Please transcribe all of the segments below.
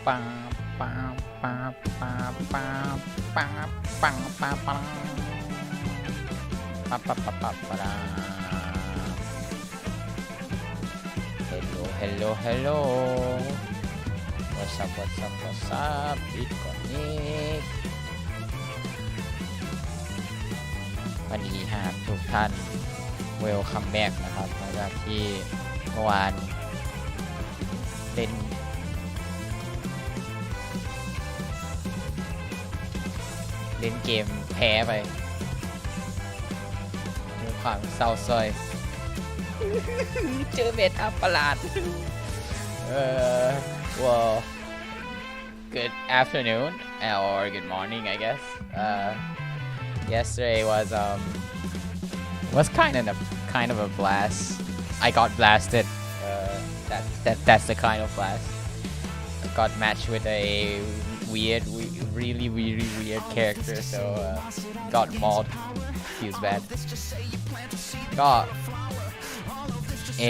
ปังปังปังปังปังปังปังปังปังปังปังปังปังปัง hello hello what's up what's up what's up บิดก่อนนี้วันนี้หากทุกท่านwelcome back นะครับหลังจากที่เมื่อวานเล่นเกมแพ้ไปด้วยความเศร้าส้อยเจอเบ็ดอัปประหลาดwell good afternoon or good morning I guess yesterday was kind of a blast I got blasted that's the kind of blast I got matched with a really weird character so got mauled feels bad ก็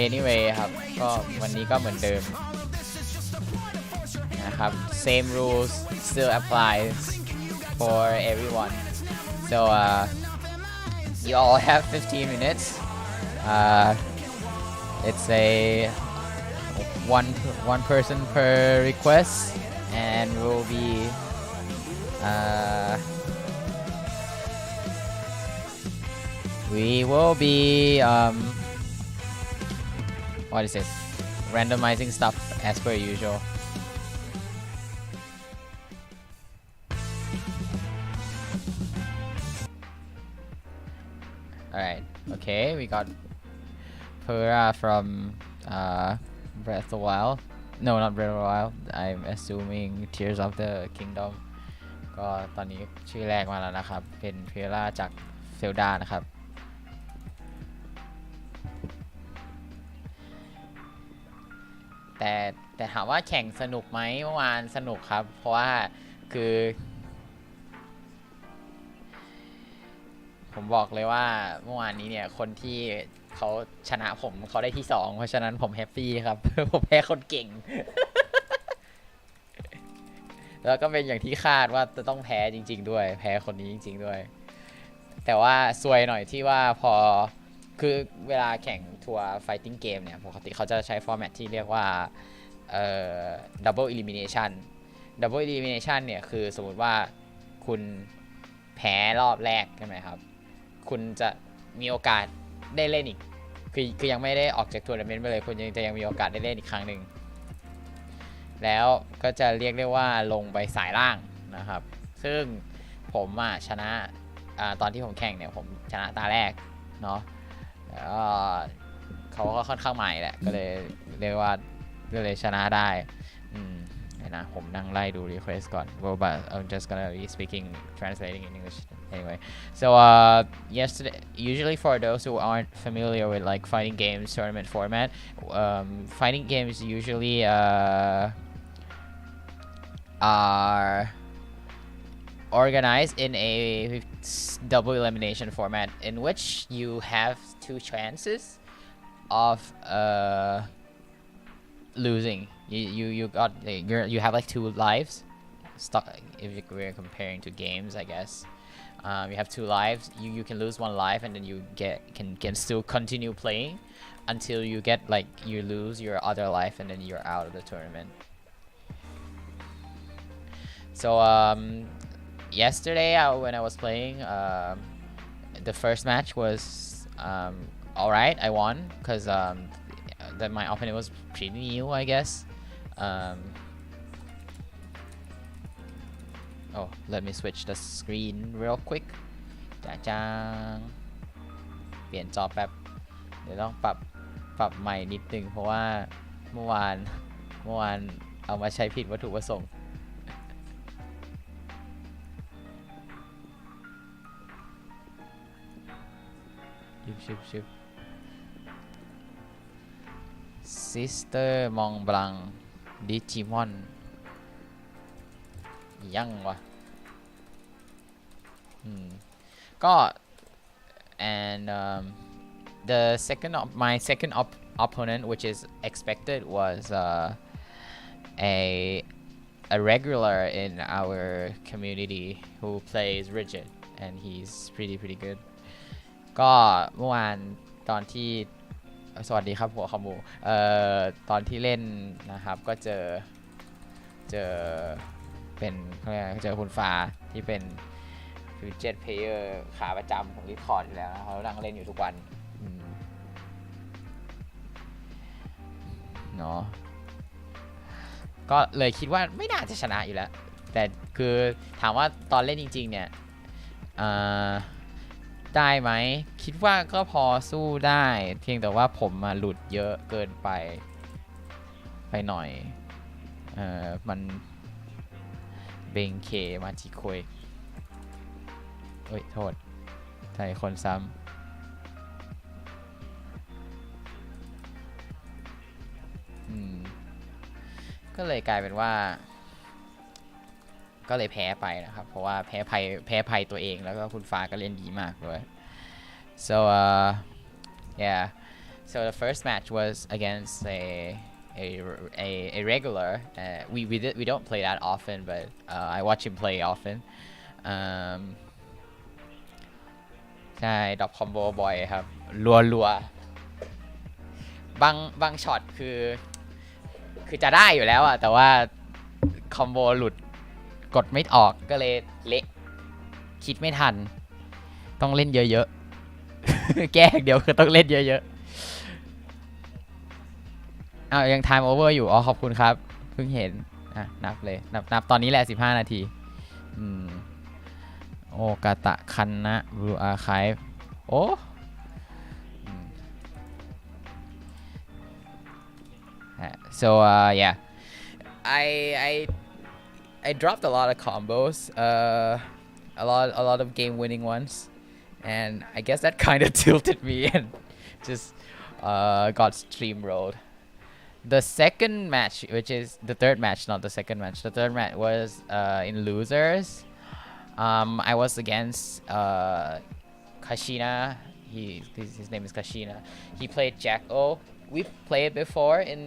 anyway ครับก็วันนี้ก็เหมือนเดิมนะครับ same rules still applies for everyone so you all have 15 minutes it's a one person per request and we'll be we will be what is it randomizing stuff as per usual alright okay we got Pura from Breath of the Wild no not Breath of the Wild I'm assuming Tears of the Kingdom ก็ตอนนี้ชื่อแรกมาแล้วนะครับเป็นเพล่าจากเซลดานะครับแต่ถามว่าแข่งสนุกไหมเมื่อวานสนุกครับเพราะว่าคือผมบอกเลยว่าเมื่อวานนี้เนี่ยคนที่เขาชนะผมเขาได้ที่2เพราะฉะนั้นผมแฮปปี้ครับ ผมแพ้คนเก่ง แล้วก็เป็นอย่างที่คาดว่าจะต้องแพ้จริงๆด้วยแพ้คนนี้จริงๆด้วยแต่ว่าซวยหน่อยที่ว่าพอคือเวลาแข่งทัวร์ fighting game เนี่ยปกติเขาจะใช้ฟอร์แมตที่เรียกว่าdouble elimination double elimination เนี่ยคือสมมุติว่าคุณแพ้รอบแรกใช่ไหมครับคุณจะมีโอกาสได้เล่นอีกคือยังไม่ได้ออกจากทัวร์นาเมนต์ไปเลยคุณยังมีโอกาสได้เล่นอีกครั้งหนึ่งแล้วก็จะเรียกได้ว่าลงไปสายล่างนะครับซึ่งผมชนะตอนที่ผมแข่งเนี่ยผมชนะตาแรกเนาะแล้วเขาก็ค่อนข้างใหม่แหละก็เลยเรียกว่าก็เลยชนะได้นะผมนั่งไล่ดู request ก่อน but I'm just gonna be translating in English anyway so yesterday usually for those who aren't familiar with like fighting games tournament format fighting games usually are organized in a double elimination format in which you have 2 chances of losing you have like 2 lives if we're comparing to games I guess you have 2 lives you can lose 1 life and then you can still continue playing until you get like you lose your other life and then you're out of the tournament so yesterday when I was playing the first match was alright I won because that my opponent was pretty new I guess oh let me switch the screen real quick จางเปลี่ยนจอแป๊บเดี๋ยวต้องปรับใหม่นิดนึงเพราะว่าเมื่อวานเอามาใช้ผิดวัตถุประสงค์ชิบซิสเตอร์มองบลังดิจิมอนยังวะก็ and my second opponent which is expected was a a regular in our community who plays rigid and he's pretty good ก็เมื่อวานตอนที่สวัสดีครับหัวขมูตอนที่เล่นนะครับก็เจอเป็นเจอคุณฟ้าที่เป็นrigid player ขาประจำของ Discord อยู่แล้วนะเขานั่งเล่นอยู่ทุกวันเนาะก็เลยคิดว่าไม่น่าจะชนะอยู่แล้วแต่คือถามว่าตอนเล่นจริงๆเนี่ยได้ไหมคิดว่าก็พอสู้ได้เพียงแต่ว่าผมมาหลุดเยอะเกินไปหน่อยมันเบงเคมาจิโคยโอ้ยโทษใช่คนซ้ำก็เลยกลายเป็นว่าก็เลยแพ้ไปนะครับเพราะว่าแพ้ภัยตัวเองแล้วก็คุณฟ้าก็เล่นดีมากด้วย so yeah so the first match was against a regular we don't play that often but I watch him play often ใช่ดรอปคอมโบบ่อยครับรัวบางช็อตคือจะได้อยู่แล้วอะแต่ว่าคอมโบหลุดกดไม่ออกก็เลยเละคิดไม่ทันต้องเล่นเยอะๆ แก้เดียวคือต้องเล่นเยอะๆยัง time over อยู่ขอบคุณครับเพิ่งเห็นนับเลยนับตอนนี้แหละ15 นาทีโอกาตะคันนะบลูอาร์ไคฟ์โอ้so yeah I dropped a lot of combos a lot of game winning ones and I guess that kind of tilted me and just got steamrolled the second match which is the third match not the second match the third match was in losers I was against Kashina his name is Kashina he played Jack O we've played before in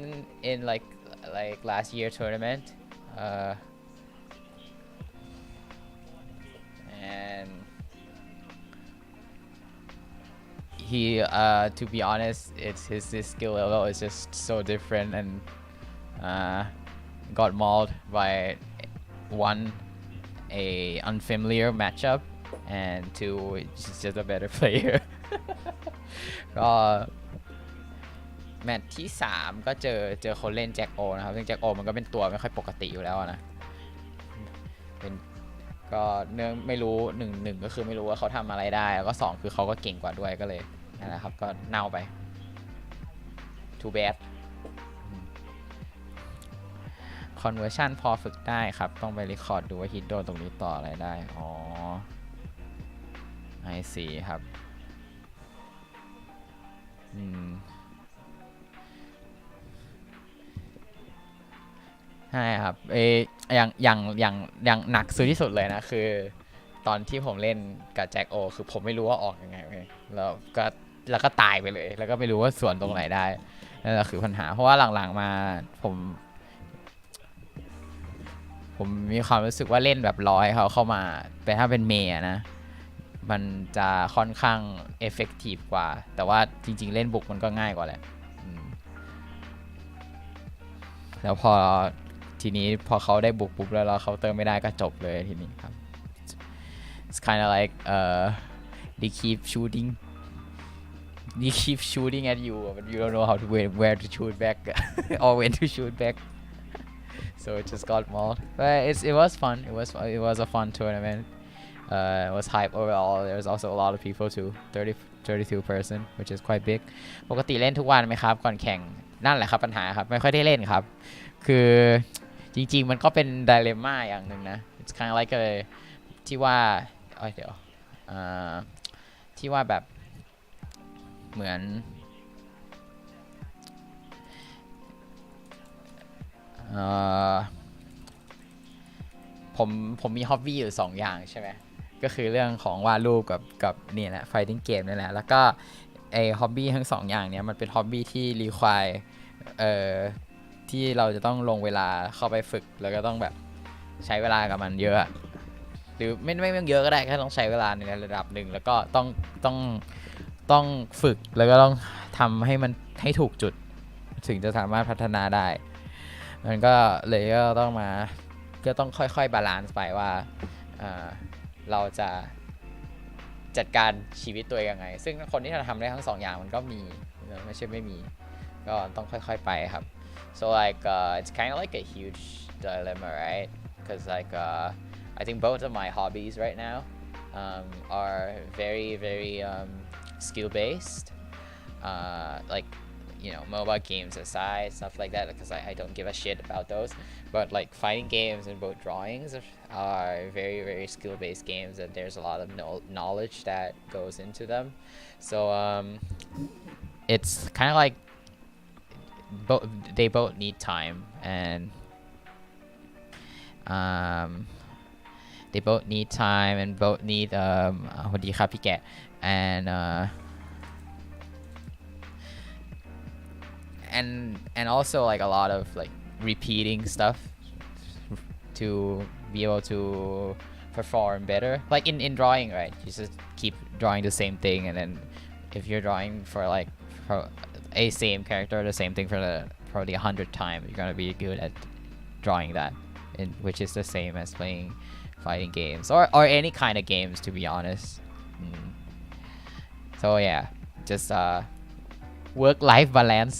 like last year tournament and he to be honest it's his skill level is just so different and got mauled by one a unfamiliar matchup and two he's just a better player ก็แมตช์ที่3ก็เจอคนเล่นแจ็คโอนะครับซึ่งแจ็คโอมันก็เป็นตัวไม่ค่อยปกติอยู่แล้วนะเป็นก็เนื่องไม่รู้1ก็คือไม่รู้ว่าเขาทำอะไรได้แล้วก็2คือเขาก็เก่งกว่าด้วยก็เลยนั่นแหละครับก็เน่าไป too bad conversion พอฝึกได้ครับต้องไปรีคอร์ดดูว่าฮิตโดนตรงนี้ต่ออะไรได้ไอซีครับใช่ครับอย่างหนักสุดที่สุดเลยนะคือตอนที่ผมเล่นกับแจ็คโอคือผมไม่รู้ว่าออกยังไงแล้วก็ตายไปเลยแล้วก็ไม่รู้ว่าส่วนตรงไหนได้นั่นแหละคือปัญหาเพราะว่าหลังๆมาผมมีความรู้สึกว่าเล่นแบบร้อยเขาเข้ามาแต่ถ้าเป็นเมย์นะมันจะค่อนข้างเอฟเฟกตีฟกว่าแต่ว่าจริงๆเล่นบุกมันก็ง่ายกว่าแหละแล้วทีนี้พอเขาได้บุกปุ๊บแล้วเราเขาเติมไม่ได้ก็จบเลยทีนี้ครับ it's kind of like they keep shooting at you but you don't know how to where to shoot back or when to shoot back so it just got mauled but it was fun it was a fun tournament it was hype overall there was also a lot of people too 32 person which is quite big ปกติเล่นทุกวันไหมครับก่อนแข่งนั่นแหละครับปัญหาครับไม่ค่อยได้เล่นครับคือจริงๆมันก็เป็นไดเลม่าอย่างหนึ่งนะ it's kind of like ที่ว่าเดี๋ยวที่ว่าแบบเหมือนผมมีฮ็อบบี้อยู่2อย่างใช่ไหมก็คือเรื่องของวาดรูปกับนี่แหละ fighting game นี่แหละแล้วก็ไอ้ฮ็อบบี้ทั้ง2อย่างเนี้ยมันเป็นฮ็อบบี้ที่รีควายที่เราจะต้องลงเวลาเข้าไปฝึกแล้วก็ต้องแบบ ใช้เวลากับมันเยอะหรือไม่ต้องเยอะก็ได้แค่ต้องใช้เวลาในระดับหนึ่งแล้วก็ต้องฝึกแล้วก็ต้องทำให้มันให้ถูกจุดถึงจะสามารถพัฒนาได้มันก็เลยก็ต้องค่อยๆบาลานซ์ไปว่าเราจะจัดการชีวิตตัวเองยังไงซึ่งคนที่ทำได้ทั้ง2 อย่างมันก็มีไม่ใช่ไม่มีก็ต้องค่อยๆไปครับ so like it's kind of like a huge dilemma right because like I think both of my hobbies right now are very skill based like mobile games aside, stuff like that, because I don't give a shit about those. But like fighting games and boat drawings are very skill-based games, and there's a lot of knowledge that goes into them. So it's kind of like they both need time, and they both need time and both need สวัสดีครับพี่แกะ and also like a lot of like repeating stuff to be able to perform better like in drawing, right? You just keep drawing the same thing, and then if you're drawing for a same character, the same thing for probably 100 times, you're gonna be good at drawing that, which is the same as playing fighting games or any kind of games, to be honest. So yeah, just work-life balance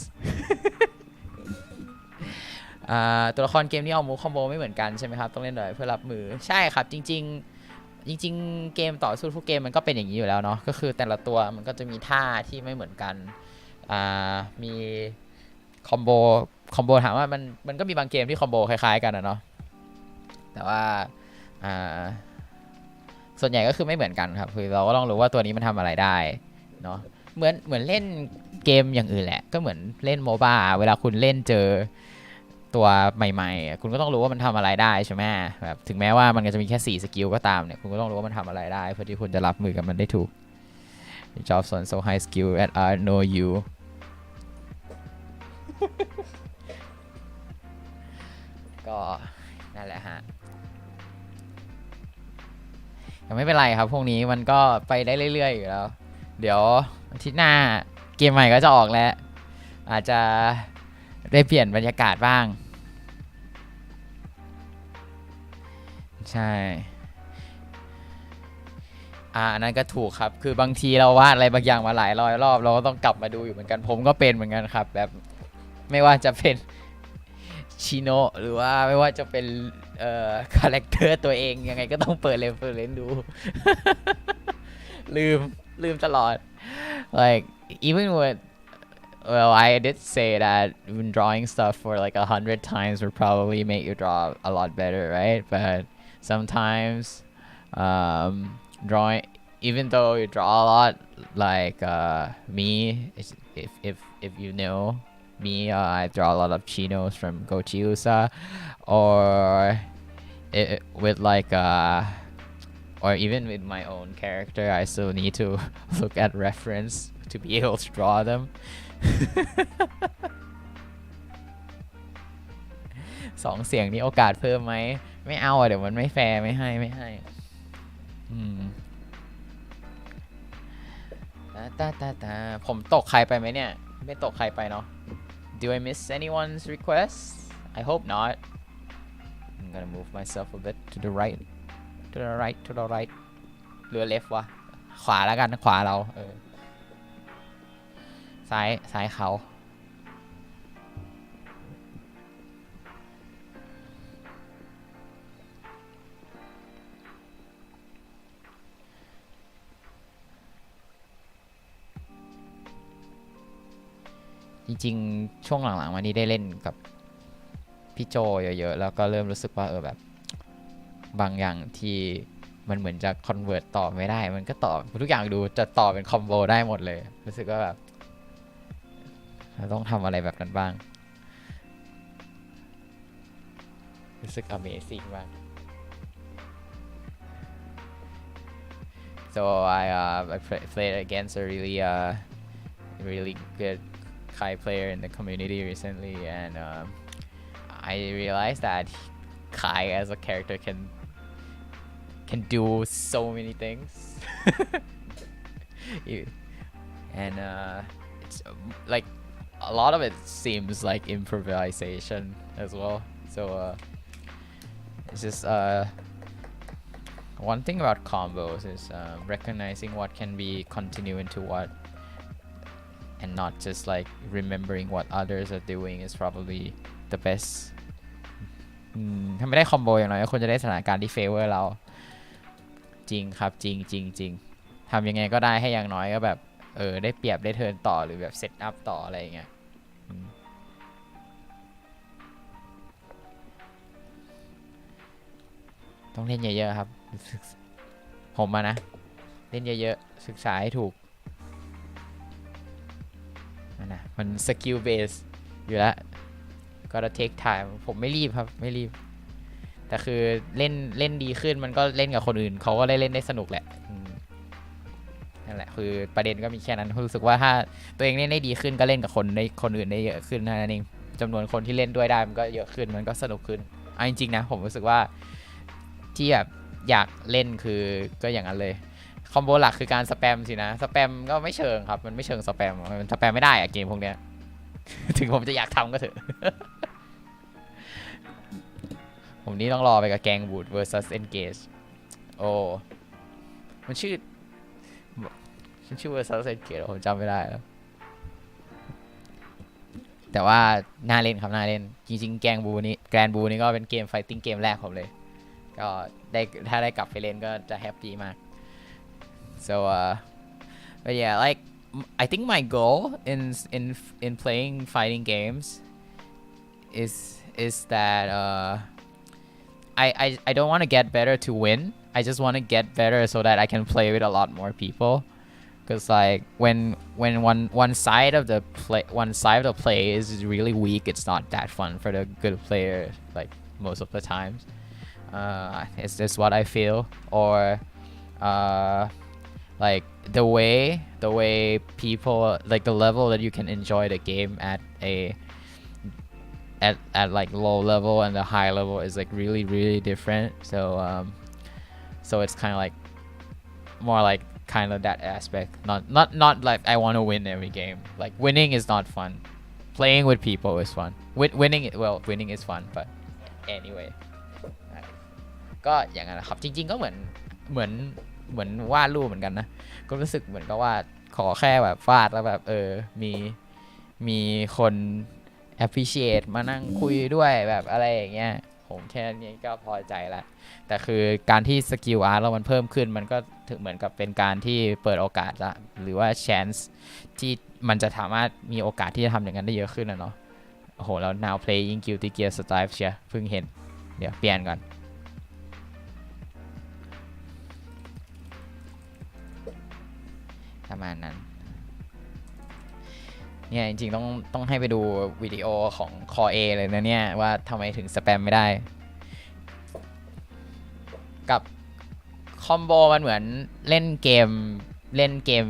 ตัวละครเกมนี้เอามูคอมโบไม่เหมือนกันใช่ไหมครับต้องเล่นหน่อยเพื่อรับมือใช่ครับจริงเกมต่อสู้ทุกเกมมันก็เป็นอย่างนี้อยู่แล้วเนาะก็คือแต่ละตัวมันก็จะมีท่าที่ไม่เหมือนกันมีคอมโบถามว่ามันก็มีบางเกมที่คอมโบคล้ายๆกันนะเนาะแต่ว่าส่วนใหญ่ก็คือไม่เหมือนกันครับคือเราก็ต้องรู้ว่าตัวนี้มันทำอะไรได้เนาะเหมือนเล่นเกมอย่างอื่นแหละก็เหมือนเล่นโมบ้าเวลาคุณเล่นเจอตัวใหม่ๆคุณก็ต้องรู้ว่ามันทำอะไรได้ใช่ไหมแบบถึงแม้ว่ามันจะมีแค่4 สกิลก็ตามเนี่ยคุณก็ต้องรู้ว่ามันทำอะไรได้เพื่อที่คุณจะรับมือกับมันได้ถูก Job so high skill at art know you ก็นั่นแหละฮะยังไม่เป็นไรครับพวกนี้มันก็ไปได้เรื่อยๆอยู่แล้วเดี๋ยวอาทิตย์หน้าเกมใหม่ก็จะออกแล้วอาจจะได้เปลี่ยนบรรยากาศบ้างใช่นั่นก็ถูกครับคือบางทีเราวาดอะไรบางอย่างมาหลายร้อยรอบเราก็ต้องกลับมาดูอยู่เหมือนกันผมก็เป็นเหมือนกันครับแบบไม่ว่าจะเป็นชิโนะหรือว่าไม่ว่าจะเป็นคาแรคเตอร์ตัวเองยังไงก็ต้องเปิดเล่นดู ลืมตลอด like even with well I did say that when drawing stuff for like 100 times would probably make you draw a lot better, right? But sometimes drawing even though you draw a lot like me if you know me I draw a lot of chinos from Gochiusa or with like or even with my own character I still need to look at reference to be able to draw them 2 เสียงนี้โอกาสเพิ่มไหมไม่เอาเดี๋ยวมันไม่แฟร์ไม่ให้ผมตกใครไปไหมเนี่ยไม่ตกใครไปเนาะ Do I miss anyone's request? I hope not. I'm gonna move myself a bit to the right หรือ left วะขวาแล้วกันขวาเราซ้ายเขาจริงๆช่วงหลังๆวันนี้ได้เล่นกับพี่โจเยอะๆแล้วก็เริ่มรู้สึกว่าแบบบางอย่างที่มันเหมือนจะคอนเวิร์ตต่อไม่ได้มันก็ต่อทุกอย่างดูจะต่อเป็นคอมโบได้หมดเลยรู้สึกว่าแบบเราต้องทำอะไรแบบนั้นบ้างรู้สึก Amazing มาก so I played against a really good Kai player in the community recently and I realized that Kai as a character can do so many things and it's like a lot of it seems like improvisation as well so it's just one thing about combos is recognizing what can be continue into what and not just like remembering what others are doing is probably the best ถ้าไม่ได้คอมโบอย่างน้อยก็ควรจะได้สถานการณ์ที่เฟเวอร์เราจริงครับจริงทำยังไงก็ได้ให้อย่างน้อยก็แบบได้เปรียบได้เทิร์นต่อหรือแบบเซตอัพต่ออะไรอย่างเงี้ยต้องเล่นเยอะๆครับผมนะเล่นเยอะๆศึกษาให้ถูกนะมันสกิลเบสอยู่แล้วก็จะ take time ผมไม่รีบครับไม่รีบแต่คือเล่นดีขึ้นมันก็เล่นกับคนอื่นเขาก็ได้เล่นได้สนุกแหละนั่นแหละคือประเด็นก็มีแค่นั้นรู้สึกว่าถ้าตัวเองเล่นได้ดีขึ้นก็เล่นกับคนอื่นได้เยอะขึ้นนั่นเองจำนวนคนที่เล่นด้วยได้มันก็เยอะขึ้นมันก็สนุกขึ้นจริงๆนะผมรู้สึกว่าที่แบบอยากเล่นคือก็อย่างนั้นเลยคอมโบหลักคือการสแปมสินะสแปมก็ไม่เชิงครับมันไม่เชิงสแปมมันสแปมไม่ได้อะเกมพวกเนี้ย ถึงผมจะอยากทำก็เถอะ ผมนี่ต้องรอไปกับแกงบูด versus engage โอ้มันชื่อ versus engage ผมจำไม่ได้แล้วแต่ว่าน่าเล่นครับน่าเล่นจริงๆแกงบูนี่แกรนบูนี่ก็เป็นเกมไฟติ้งเกมแรกผมเลยก็ได้ถ้าได้กลับไปเล่นก็จะแฮปปี้มาก so but yeah like I think my goal in playing fighting games is that I don't want to get better to win I just want to get better so that I can play with a lot more people because like when one side of the play is really weak it's not that fun for the good player like most of the times it's just what I feel or like the way people like the level that you can enjoy the game at like low level and the high level is like really different so it's kind of like more like kind of that aspect not like I want to win every game like winning is not fun playing with people is fun winning is fun but anyway ก็อย่างนั้นนะครับจริงๆก็เหมือนวาดรูปเหมือนกันนะก็รู้สึกเหมือนกับว่าขอแค่แบบวาดแล้วแบบมีคน appreciate มานั่งคุยด้วยแบบอะไรอย่างเงี้ยผมแค่นี้ก็พอใจละแต่คือการที่สกิลอาร์ตเรามันเพิ่มขึ้นมันก็ถึงเหมือนกับเป็นการที่เปิดโอกาสละหรือว่า chance ที่มันจะสามารถมีโอกาสที่จะทำอย่างนั้นได้เยอะขึ้นนะเนาะโอ้โหแล้ว now playing Guilty Gear Strive เชียเพิ่งเห็นเดี๋ยวเปลี่ยนก่อนประมาณนั้นเนี่ยจริงๆต้องให้ไปดูวิดีโอของ Core A เลยนะเนี่ยว่าทำไมถึงสแปมไม่ได้กับคอมโบมันเหมือนเล่นเกม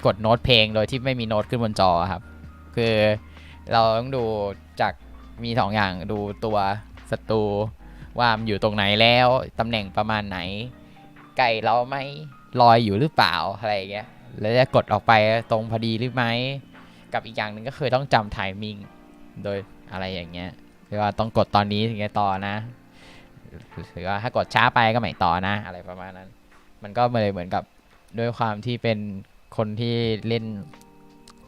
กดโน้ตเพลงโดยที่ไม่มีโน้ตขึ้นบนจอครับคือเราต้องดูจากมี2 อย่างดูตัวศัตรูว่ามันอยู่ตรงไหนแล้วตำแหน่งประมาณไหนไก่เราไม่ลอยอยู่หรือเปล่าอะไรอย่างเงี้ยแล้วจะกดออกไปตรงพอดีหรือไม่กับอีกอย่างหนึ่งก็คือต้องจำไทมิ่งโดยอะไรอย่างเงี้ยคือว่าต้องกดตอนนี้ถึงจะต่อนะหรือว่าถ้ากดช้าไปก็ไม่ต่อนะอะไรประมาณนั้นมันก็เลยเหมือนกับด้วยความที่เป็นคนที่เล่น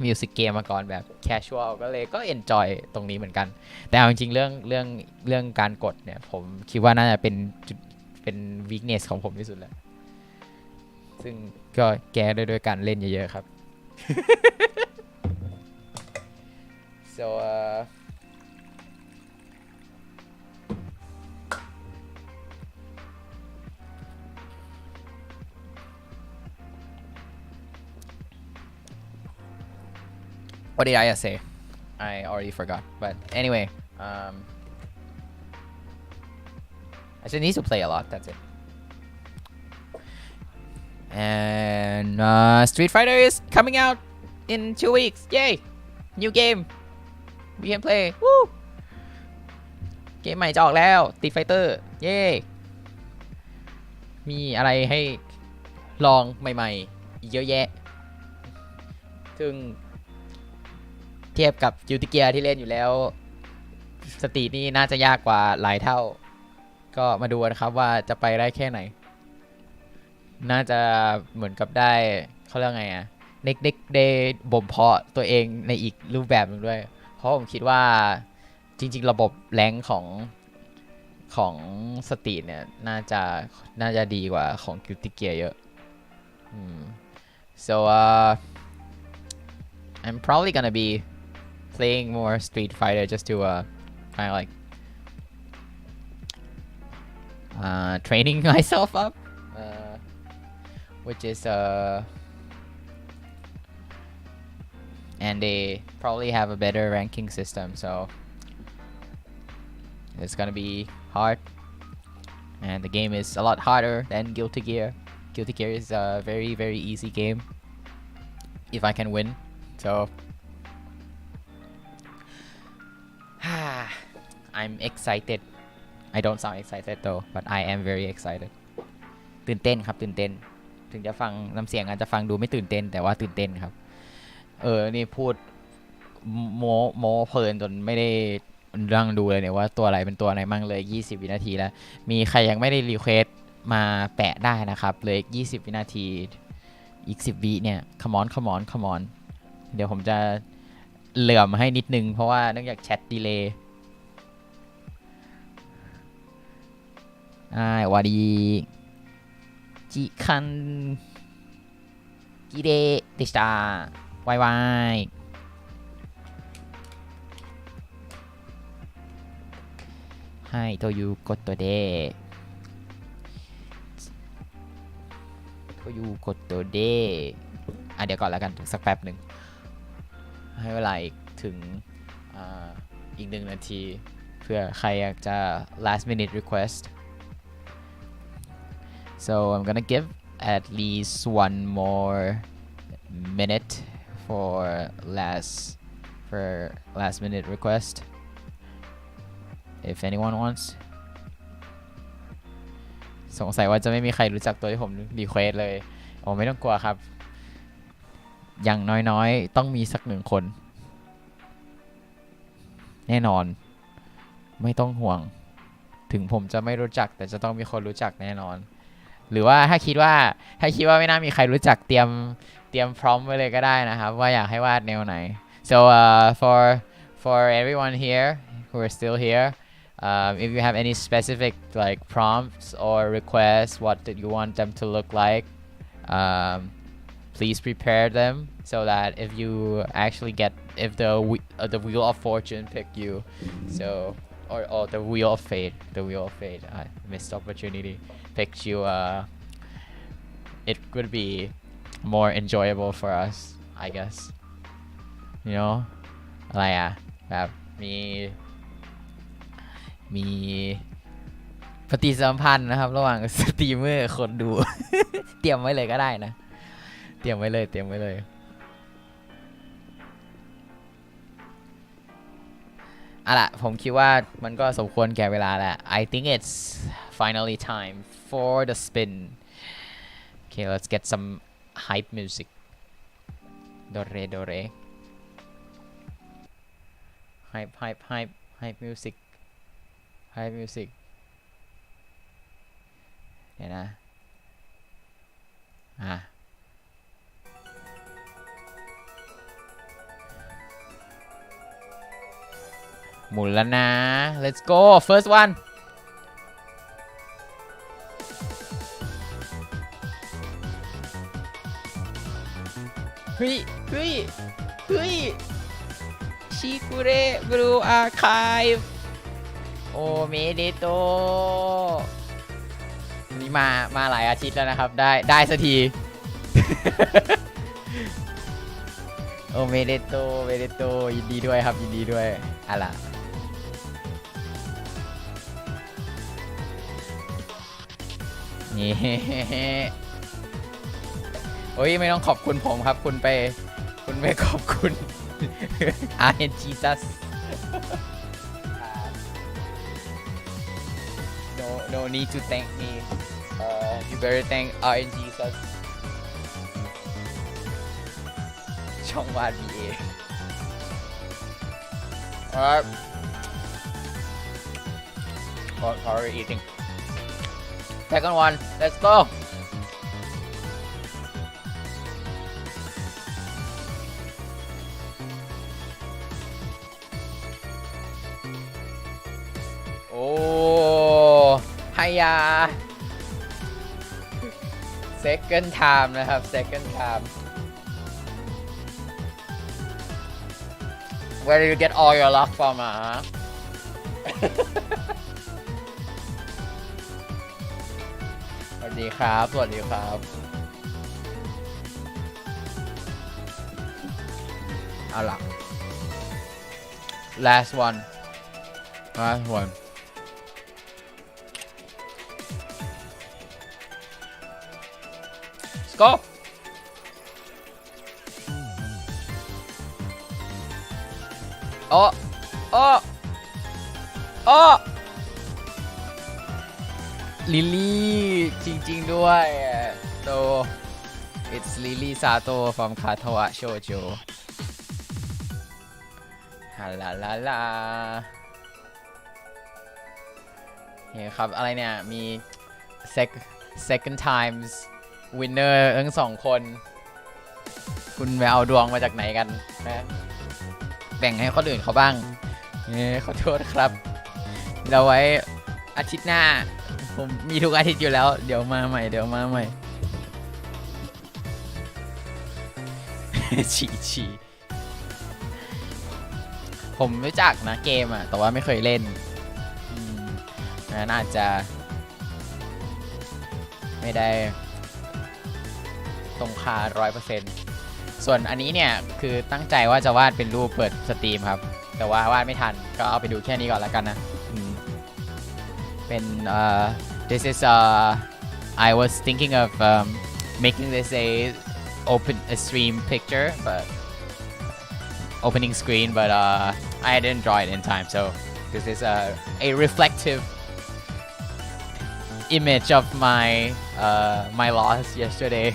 มิวสิกเกมมาก่อนแบบแคชชวลก็เลยก็เอนจอยตรงนี้เหมือนกันแต่เอาจริงๆเรื่องการกดเนี่ยผมคิดว่าน่าจะเป็นวีคเนสของผมที่สุดแล้วซึ่งก็แก้ด้วยการเล่นเยอะๆครับ so what did I say? I already forgot. But anyway, I just need to play a lot. That's it. And Street Fighter is coming out in 2 weeks. Yay! New game. We can play. Woo! เก กมใหม่จะออกแล้วตีไฟเตอร์เย้มีอะไรให้ลองใหม่ๆอีกเยอะแยะซึ่งเทียบกับยูติเกียที่เล่นอยู่แล้วสตรีทนี่น่าจะยากกว่าหลายเท่าก็มาดูนะครับว่าจะไปได้แค่ไหนน่าจะเหมือนกับได้เขาเรียกไงอะเด็กได้บ่มเพาะตัวเองในอีกรูปแบบหนึ่งด้วยเพราะผมคิดว่าจริงๆระบบแรงของสตรีทเนี่ยน่าจะดีกว่าของกิลติเกียเยอะso I'm probably gonna be playing more Street Fighter just to kind of like training myself up which is and they probably have a better ranking system so it's gonna be hard and the game is a lot harder than Guilty Gear. Guilty Gear is a very easy game if I can win so I'm excited I don't sound excited though but I am very excited ตื่นเต้นครับตื่นเต้นถึงจะฟังน้ำเสียงอาจจะฟังดูไม่ตื่นเต้นแต่ว่าตื่นเต้นครับนี่พูดโมเพลินจนไม่ได้นั่งดูเลยเนี่ยว่าตัวอะไรเป็นตัวไหนมั่งเลย20วินาทีแล้วมีใครยังไม่ได้รีเควสมาแปะได้นะครับเลย20วินาทีอีก10วิเนี่ย come on เดี๋ยวผมจะเหลื่อมให้นิดนึงเพราะว่าเนื่องจากแชทดีเลย์วาดีจิคันกิเดเดชิตาวายให้โตยูกดตัวเดโตยูกดตัวเดเดี๋ยวก่อนแล้วกันสักแป๊บหนึ่งให้เวลาอีกถึงอีก1 นาทีเพื่อใครอยากจะ last minute request so I'm gonna give at least 1 more minute for last minute request if anyone wants สงสัยว่าจะไม่มีใครรู้จักตัวที่ผมรีเควสเลยไม่ต้องกลัวครับอย่างน้อยๆต้องมีสัก1 คนแน่นอนไม่ต้องห่วงถึงผมจะไม่รู้จักแต่จะต้องมีคนรู้จักแน่นอนหรือว่าถ้าคิดว่าไม่น่ามีใครรู้จักเตรียมพร้อมไว้เลยก็ได้นะครับว่าอยากให้วาดแนวไหน so for everyone here who are still here if you have any specific like prompts or requests what that you want them to look like please prepare them so that if you actually get if the wheel of fortune pick you so or the wheel of fate I missed opportunity picked you it would be more enjoyable for us I guess you know อะไรแบบมีปฏิสัมพันธ์นะครับระหว่างสตรีมเมอร์คนดู เตรียมไว้เลยก็ได้นะเตรียมไว้เลยล่ะผมคิดว่ามันก็สมควรแก่เวลาแล้ว I think it's finally time for the spin okay let's get some hype music โดเร hype music เดี๋ยวนะหมุนแล้วนะ let's go first one เฮ้ยชิคุเระบลูอาร์ไคฟ์โอเมเดโตนี่มาหลายอาทิตย์แล้วนะครับได้สักที โอเมเดโตยินดีด้วยครับยินดีด้วยล่ะนี่ โอ้ยไม่ต้องขอบคุณผมครับคุณไปขอบคุณ RNG Jesus no need to thank me you better thank RNG ช่องวาด BA alright sorry eating second one let's goโอ้ไฮยา second time นะครับ second time where do you get all your luck from สวัสดีครับสวัสดีครับเอาล่ะ last one let's goลิลลี่จริงๆด้วย so it's Lily Sato from Katawa Shoujo ฮาลาลาลาเฮ้ยครับอะไรเนี่ยมี second times winner ทั้งสองคนคุณไปเอาดวงมาจากไหนกันนะแบ่งให้คนอื่นเขาบ้างขอโทษครับเราไว้อาทิตย์หน้าผมมีทุกอาทิตย์อยู่แล้วเดี๋ยวมาใหม่ฉีผมรู้จักนะเกมอ่ะแต่ว่าไม่เคยเล่นน่าจะไม่ได้ตรงค่า 100% ส่วนอันนี้เนี่ยคือตั้งใจว่าจะวาดเป็นรูปเปิดสตรีมครับแต่ว่าวาดไม่ทันก็เอาไปดูแค่นี้ก่อนแล้วกันนะเป็นthis is I was thinking of making this a stream picture but opening screen but I didn't draw it in time so this is a reflective image of my loss yesterday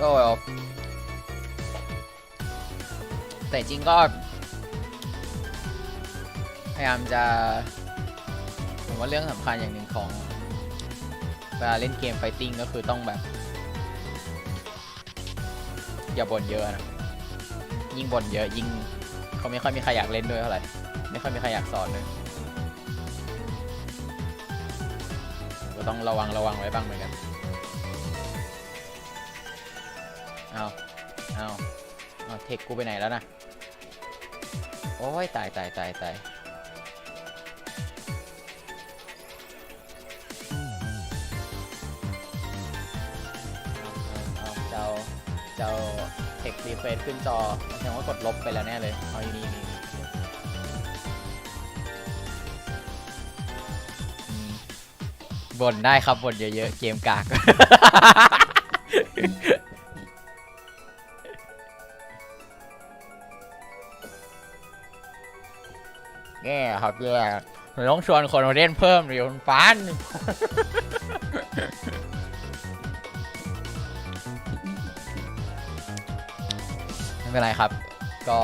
ก็แต่จริงก็พยายามจะผมว่าเรื่องสำคัญอย่างหนึ่งของเวลาเล่นเกมไฟติ้งก็คือต้องแบบอย่าบ่นเยอะนะยิ่งบ่นเยอะยิ่งเขาไม่ค่อยมีใครอยากเล่นด้วยเท่าไหร่ไม่ค่อยมีใครอยากสอนเลยก็ต้องระวังไว้บ้างเหมือนกันเอาเทคกูไปไหนแล้วนะโอ้ยตายเจ้าเทครีเฟรชขึ้นจอแสดงว่ากดลบไปแล้วแน่เลยเอาอยู่นี่บ่นได้ครับบ่นเยอะๆเกมกากแง่ครับแย่เราต้องชวนคนมาเล่นเพิ่มหรือคนฟันไม่เป็นไรครับก็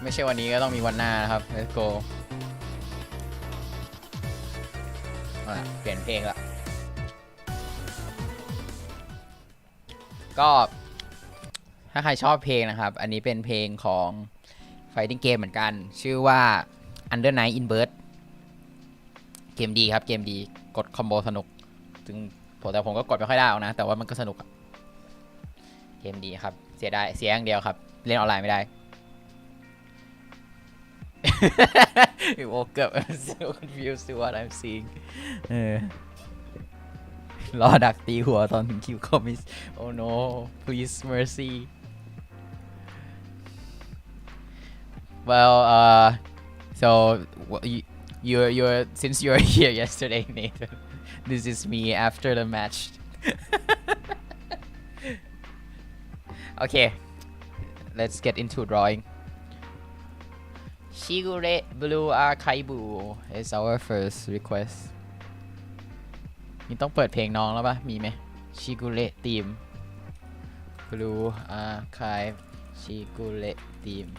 ไม่ใช่วันนี้ก็ต้องมีวันหน้านะครับ let's go เปลี่ยนเพลงละก็ถ้าใครชอบเพลงนะครับอันนี้เป็นเพลงของ Fighting Game เหมือนกันชื่อว่า Under Night in Bird เกมดีครับเกมดีกดคอมโบสนุกถึงแต่ผมก็กดไม่ค่อยได้หรอกนะแต่ว่ามันก็สนุกเกมดีครับเสียอย่างเดียวครับเล่นออนไลน์ไม่ได้ woke up I'm so confused to what I'm seeing รอดักตีหัวตอนถึงคิวคอมิส oh no please mercy well so you're since you're here yesterday Nathan this is me after the match Okay, let's get into drawing. Shigure Blue Archive is our first request. นี่ต้องเปิดเพลงน้องแล้วปะมีไหม Shigure theme Blue Archive Shigure theme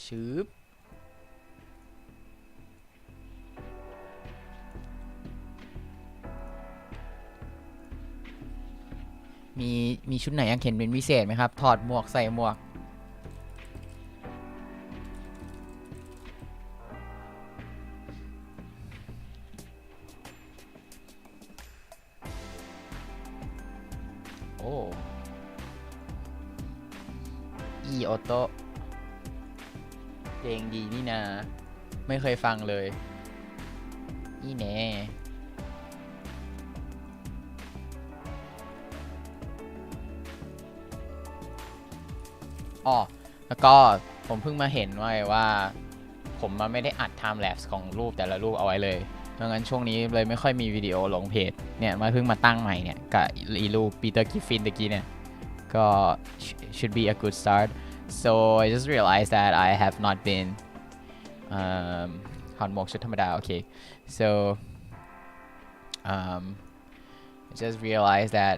ชืบมีชุดไหนยังเห็นเป็นพิเศษไหมครับถอดหมวกใส่หมวกโอ้อีโอโต้เพลงดีนี่นาไม่เคยฟังเลยอีแน่อ๋อแล้วก็ผมเพิ่งมาเห็นว่าผมมันไม่ได้อัด time lapse ของรูปแต่ละรูปเอาไว้เลยดังนั้นช่วงนี้เลยไม่ค่อยมีวิดีโอลงเพจเนี่ยมาเพิ่งมาตั้งใหม่เนี่ยกับอีรูปปีเตอร์กิฟฟินตะกี้เนี่ยก็ should be a good start so I just realized that I have not been ถอดหมวกชุดธรรมดาโอเค so I just realized that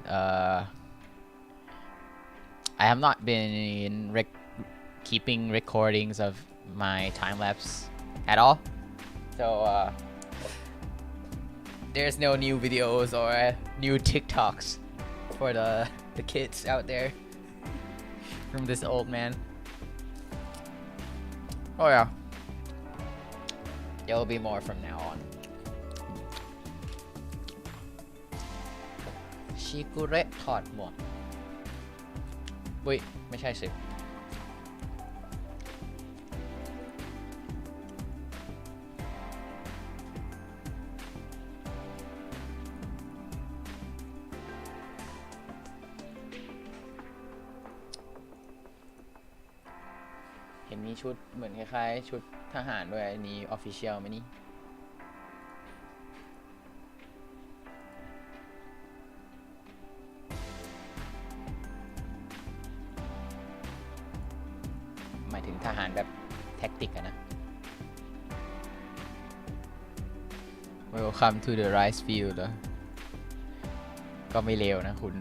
I have not been keeping recordings of my time lapse at all. So there's no new videos or new TikToks for the kids out there from this old man. Oh yeah. There will be more from now on. Shigure ถอดหมวกอุ้ยไม่ใช่สิเห็นมีชุดเหมือนคล้ายๆชุดทหารด้วยอันนี้ official ไหมนี่หมายถึงทหารแบบแท็กติกอะนะ Welcome to the rice field ก็ไม่เลวนะคุณ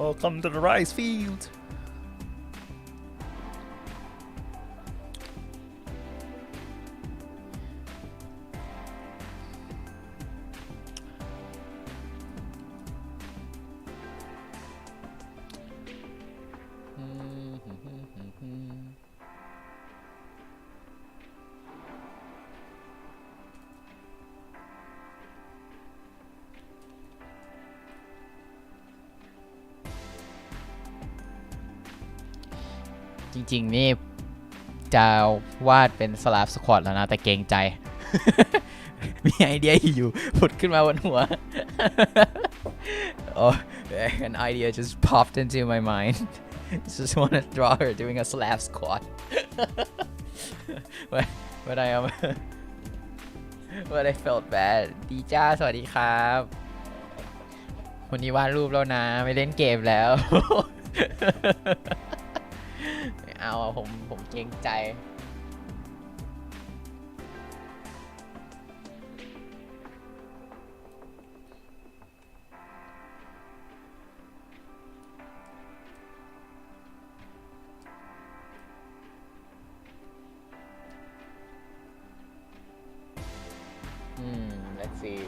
Welcome to the rice field.จริงๆนี่จะวาดเป็นสลับสควอตแล้วนะแต่เกรงใจ มีไอเดียอยู่ผุดขึ้นมาบนหัว Oh, an idea just popped into my mind. Just want to draw her doing a slap squat. but I am but I felt bad. ดีจ้าสวัสดีครับวันนี้วาดรูปแล้วนะไม่เล่นเกมแล้ว เอาผมเกรงใจlet's see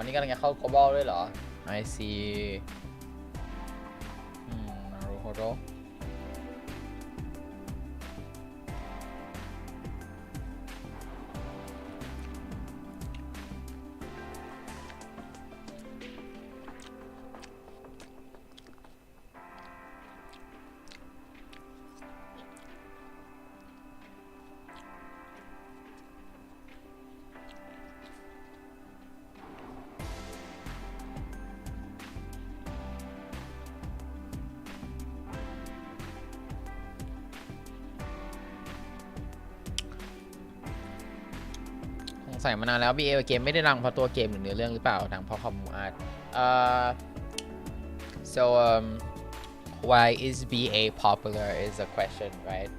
นี่กำลังจะเข้า global ด้วยเหรอ I see なるほどสัยมานานแล้ว BA เกมไม่ได้ดังเพราะตัวเกมหรือเนื้อเรื่องหรือเปล่าดังเพราะคอมมูอาร์ตso why is BA popular is a question, right?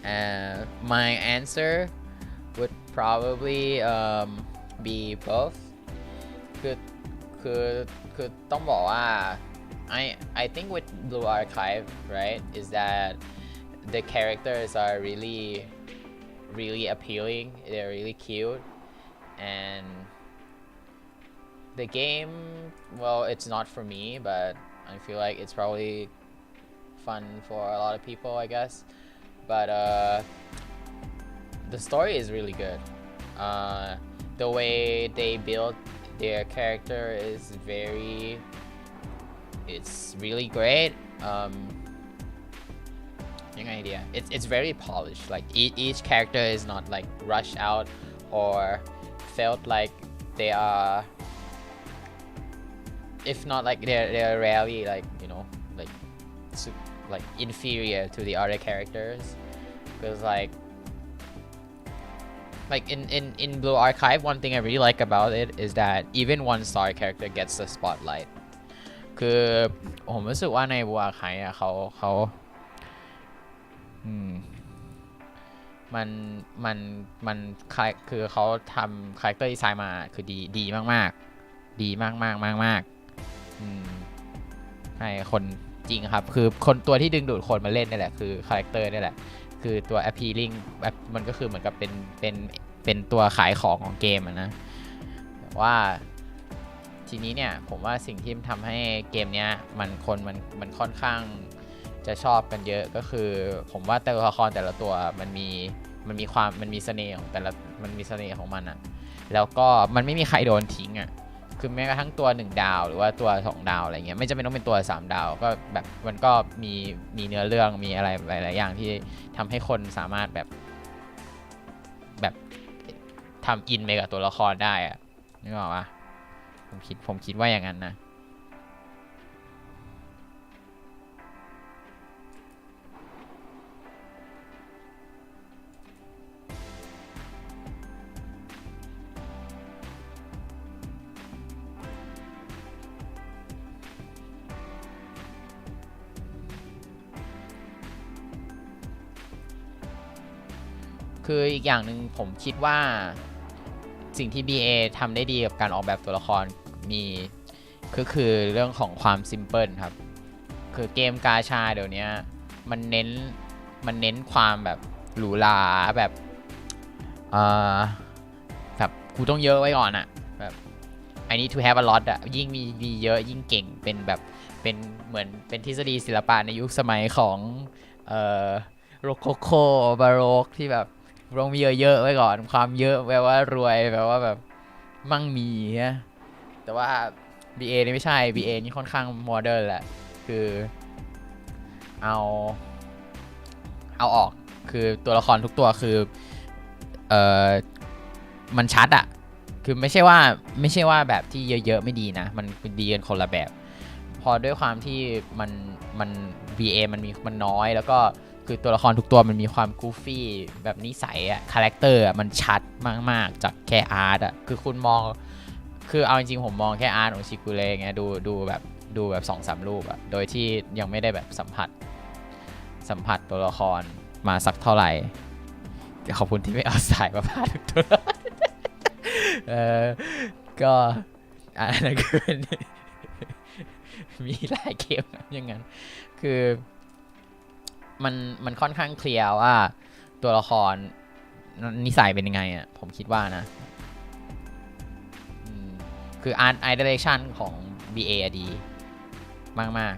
And my answer would probably be both. คือต้องบอกว่า I think with Blue Archive, right, is that the characters are really appealing. They're really cute, and the game, well, it's not for me, but I feel like it's probably fun for a lot of people, I guess. But the story is really good. The way they build their character is it's really great. It's very polished. Like each character is not like rushed out or felt like they are, if not like they're rarely like, you know, like inferior to the other characters, because like in Blue Archive, one thing I really like about it is that even one star character gets the spotlight. คือผมรู้สึกว่าใน Blue Archive อ่ะเขามันคือเขาทำคาแรคเตอร์ดีไซน์มาคือดีมากๆดีมากให้คนจริงครับคือคนตัวที่ดึงดูดคนมาเล่นนี่แหละคือคาแรคเตอร์นี่แหละคือตัว appealing แบบมันก็คือเหมือนกับเป็นตัวขายของเกมนะแต่ว่าทีนี้เนี่ยผมว่าสิ่งที่ทำให้เกมเนี้ยมันค่อนข้างจะชอบกันเยอะก็คือผมว่าตัวละครแต่ละตัวมันมีเสน่ห์ของมันมีเสน่ห์ของมันอะแล้วก็มันไม่มีใครโดนทิ้งอะคือแม้กระทั่งตัว1ดาวหรือว่าตัว2ดาวอะไรเงี้ยไม่จำเป็นต้องเป็นตัว3ดาวก็แบบมันก็มีเนื้อเรื่องมีอะไรหลายๆอย่างที่ทำให้คนสามารถแบบทำอินไปกับตัวละครได้อะนึกออกปะผมคิดว่าอย่างนั้นนะคืออีกอย่างหนึ่งผมคิดว่าสิ่งที่ BA ทำได้ดีกับการออกแบบตัวละครคือเรื่องของความซิมเพิลครับคือเกมกาชาเดี๋ยวนี้มันเน้นความแบบหรูหราแบบกูต้องเยอะไว้ก่อนอะแบบ I need to have a lot อะยิ่งมีเยอะยิ่งเก่งเป็นแบบเป็นเหมือนเป็นทฤษฎีศิลปะในยุคสมัยของโรโคโคบาโรกที่แบบต้องมีเยอะๆไว้ก่อนความเยอะแปลว่ารวยแปลว่าแบบมั่งมีฮะแต่ว่า BA นี่ไม่ใช่ BA นี่ค่อนข้างโมเดิร์นแหละคือเอาออกคือตัวละครทุกตัวคือมันชัดอะคือไม่ใช่ว่าแบบที่เยอะๆไม่ดีนะมันดีกันคนละแบบพอด้วยความที่มัน BA มันน้อยแล้วก็คือตัวละครทุกตัวมันมีความกูฟี่แบบนิสัยอะคาแรคเตอร์อะมันชัดมากๆจากแค่อาร์ตอะคือคุณมองคือเอาจริงๆผมมองแค่อาร์ตของชิกุเร่ไงดูแบบ 2-3 รูปอะโดยที่ยังไม่ได้แบบสัมผัสตัวละครมาสักเท่าไหร่ขอบคุณที่ไม่เอาสายมาพาดทุกตัวก็อันนั้นคือมีหลายเกมอย่างนั้นคือมันค่อนข้างเคลียร์ว่าตัวละครนิสัยเป็นยังไงอ่ะผมคิดว่านะคืออาร์ตดิเรกชันของ BA ดีมาก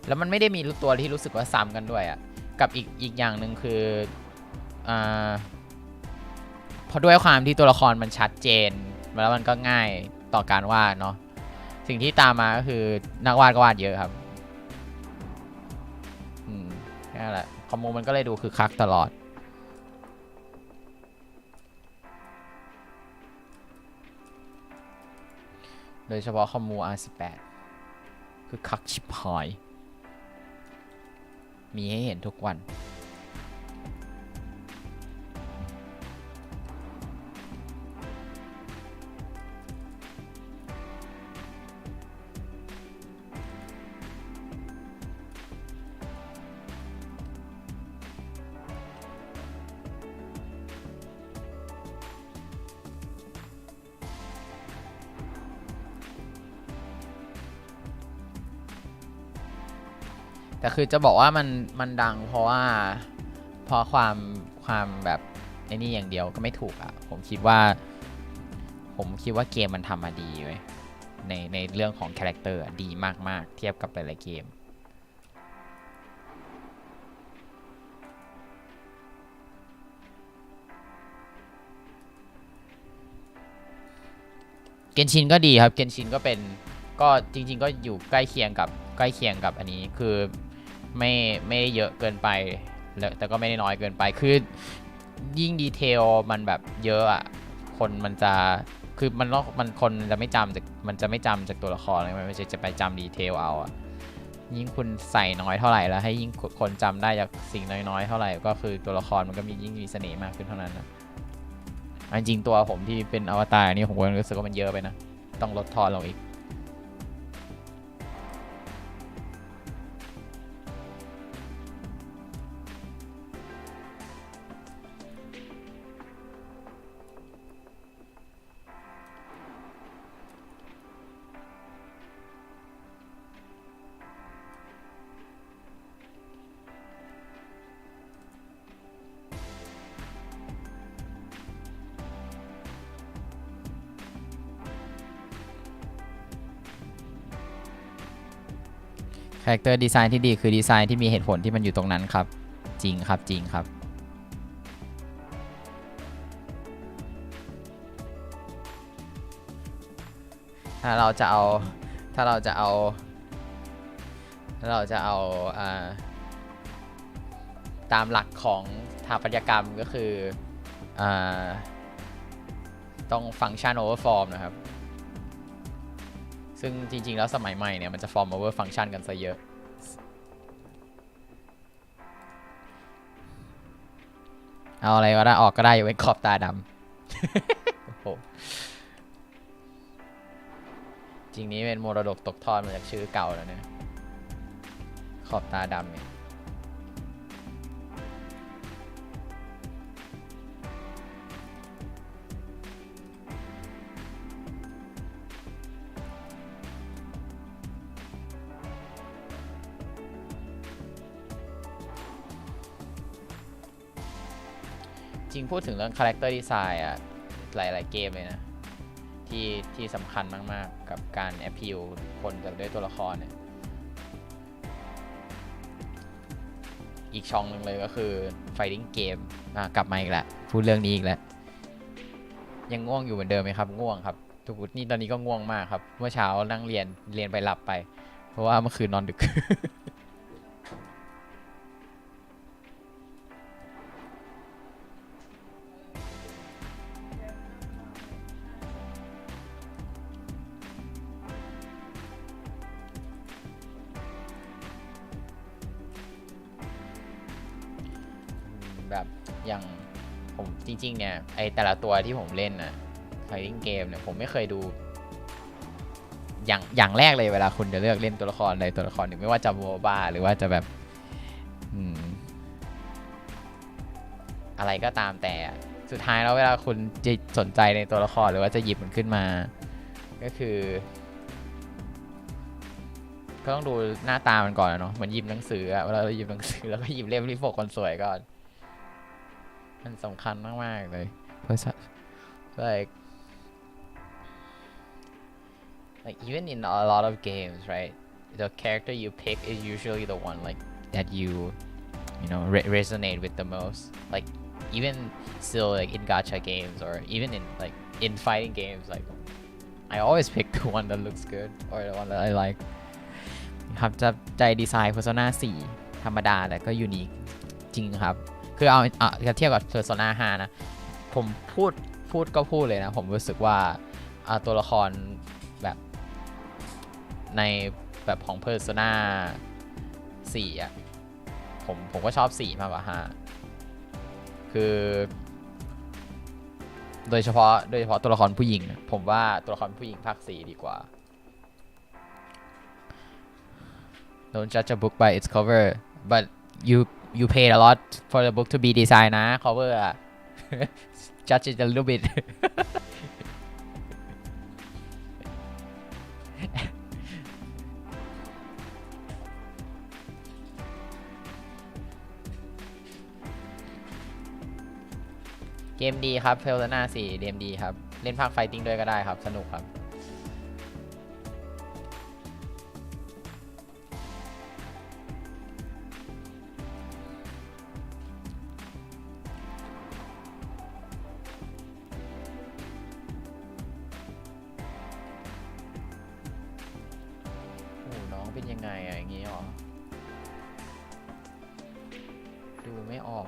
แล้วมันไม่ได้มีตัวที่รู้สึกว่าซ้ำกันด้วยอ่ะกับอีกอย่างหนึ่งคือพอด้วยความที่ตัวละครมันชัดเจนแล้วมันก็ง่ายต่อการวาดเนาะสิ่งที่ตามมาก็คือนักวาดก็วาดเยอะครับนั่นแหละคอมมูมันก็เลยดูคือคักตลอด โดยเฉพาะคอมมู R18 คือคักชิบหายมีให้เห็นทุกวันแต่คือจะบอกว่ามันดังเพราะความแบบไอ้นี่อย่างเดียวก็ไม่ถูกอ่ะผมคิดว่าเกมมันทำมาดีเว้ยในเรื่องของคาแรคเตอร์ดีมากๆเทียบกับหลายๆเกมเกนชินก็ดีครับเกนชินก็เป็นก็จริงๆก็อยู่ใกล้เคียงกับอันนี้คือไม่เยอะเกินไปแต่ก็ไม่ได้น้อยเกินไปคือยิ่งดีเทลมันแบบเยอะอ่ะคนมันจะคือมันคนจะไม่จำจากตัวละครเลยมันไม่ใช่จะไปจำดีเทลเอาอ่ะยิ่งคุณใส่น้อยเท่าไหร่แล้วให้ยิ่งคนจำได้จากสิ่งน้อยๆเท่าไหร่ก็คือตัวละครมันก็ยิ่งมีเสน่ห์มากขึ้นเท่านั้นนะจริงตัวผมที่เป็นอวตารนี่ผมก็รู้สึกว่ามันเยอะไปนะต้องลดทอนลงอีกคาแรคเตอร์ดีไซน์ที่ดีคือดีไซน์ที่มีเหตุผลที่มันอยู่ตรงนั้นครับจริงครับถ้าเราจะเอาตามหลักของสถาปัตยกรรมก็คือต้องฟังก์ชันโอเวอร์ฟอร์มนะครับซึ่งจริงๆแล้วสมัยใหม่เนี่ยมันจะ form over function กันซะเยอะเอาอะไรก็ได้ออกก็ได้ยกเว้นขอบตาดำ โอ้โหจริงนี้เป็นมรดกตกทอดมาจากชื่อเก่าแล้วเนี่ยขอบตาดำเนี่ยจริงพูดถึงเรื่อง character design อ่ะหลายๆเกมเลยนะที่สำคัญมากๆกับการ appeal คนด้วยตัวละครเนี่ยอีกช่องหนึ่งเลยก็คือ fighting game กลับมาอีกแล้วพูดเรื่องนี้อีกแล้วยังง่วงอยู่เหมือนเดิมไหมครับง่วงครับทุกนี่ตอนนี้ก็ง่วงมากครับเมื่อเช้านั่งเรียนไปหลับไปเพราะว่าเมื่อคืนนอนดึก แบบอย่างผมจริงๆเนี่ยไอแต่ละตัวที่ผมเล่นนะ fighting game เนี่ยผมไม่เคยดูอย่างแรกเลยเวลาคุณจะเลือกเล่นตัวละครใดตัวละครหนึ่งไม่ว่าจะโมบ้าหรือว่าจะแบบอะไรก็ตามแต่สุดท้ายแล้วเวลาคุณจะสนใจในตัวละครหรือว่าจะหยิบมันขึ้นมาก็คือก็ต้องดูหน้าตามันก่อนเนาะเหมือนหยิบหนังสือเวลาเราหยิบหนังสือแล้วก็หยิบเล่มที่ปกคนสวยก่อนมันสำคัญมากๆเลยเพราะlike even in a lot of games right the character you pick is usually the one like that you know resonate with the most like even still like in gacha games or even in like in fighting games like I always pick the one that looks good or the one that I like ครับจะใจดีไซน์ Persona 4 ธรรมดาแต่ก็ยูนิคจริงครับคือเอาเทียบกับ Persona 5 นะผมพูดเลยนะผมรู้สึกว่าตัวละครแบบ ในแบบของ Persona 4 อ่ะผมก็ชอบ 4 มากกว่า 5 คือโดยเฉพาะตัวละครผู้หญิงผมว่าตัวละครผู้หญิงภาค 4 ดีกว่า Don't judge a book by its cover but you paid a lot for the book to be designed นะ cover อะ judge it a little bit เกมดีครับ Persona 4 เกมดีครับเล่นภาคไฟติ้งด้วยก็ได้ครับสนุกครับน้องเป็นยังไงอะอย่างงี้หรอดูไม่ออก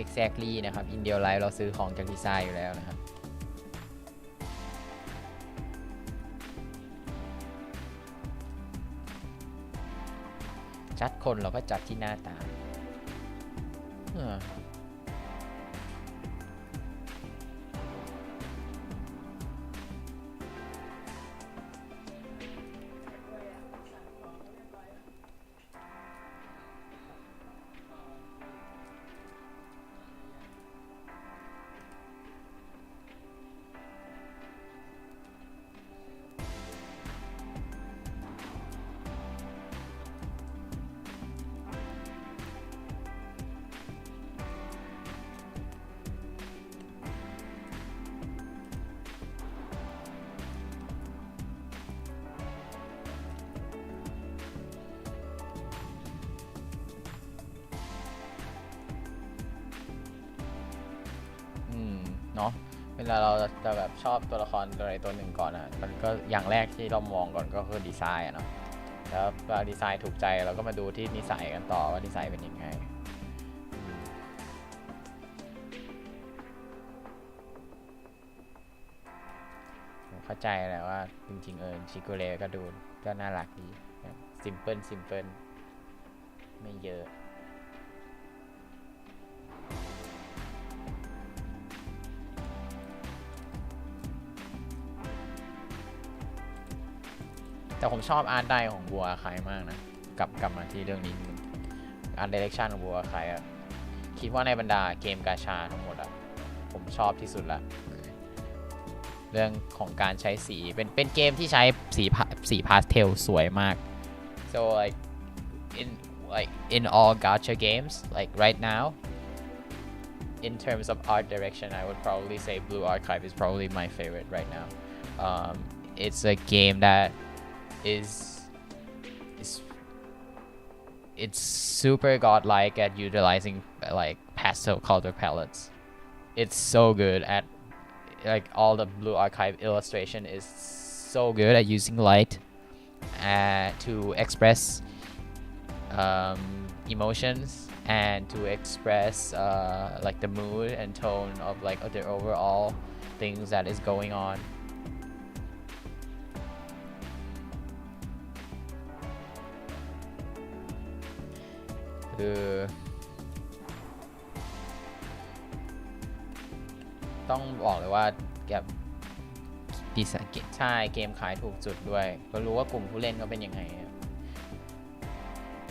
exactly นะครับ in real life เราซื้อของจากดีไซน์อยู่แล้วนะครับจัดคนเราก็จัดที่หน้าตาเนาะเวลาเราจะแบบชอบตัวละครตัวใดตัวหนึ่งก่อนอ่ะมันก็อย่างแรกที่เรามองก่อนก็คือดีไซน์เนาะแล้วพอดีไซน์ถูกใจเราก็มาดูที่นิสัยกันต่อว่านิสัยเป็นยังไงผมเข้าใจแหละว่าจริงๆชิโกเรก็ดูก็น่ารักดีซิมเพิลไม่เยอะแต่ผมชอบอาร์ตไดของบัวคายมากนะกลับมาที่เรื่องนี้อาร์ตไดเรคชั่นของบัวคายคิดว่าในบรรดาเกมกาชาทั้งหมดผมชอบที่สุดละเรื่องของการใช้สีเป็นเกมที่ใช้สีพาสเทลสวยมาก so in all gacha games like right now in terms of art direction I would probably say Blue Archive is probably my favorite right now it's a game that it's super godlike at utilizing like pastel color palettes. It's so good at like all the Blue Archive illustration is so good at using light to express emotions and to express like the mood and tone of like the overall things that is going on.คือต้องบอกเลยว่าแบบดีไซน์ใช่เกมขายถูกจุดด้วยก็รู้ว่ากลุ่มผู้เล่นก็เป็นยังไง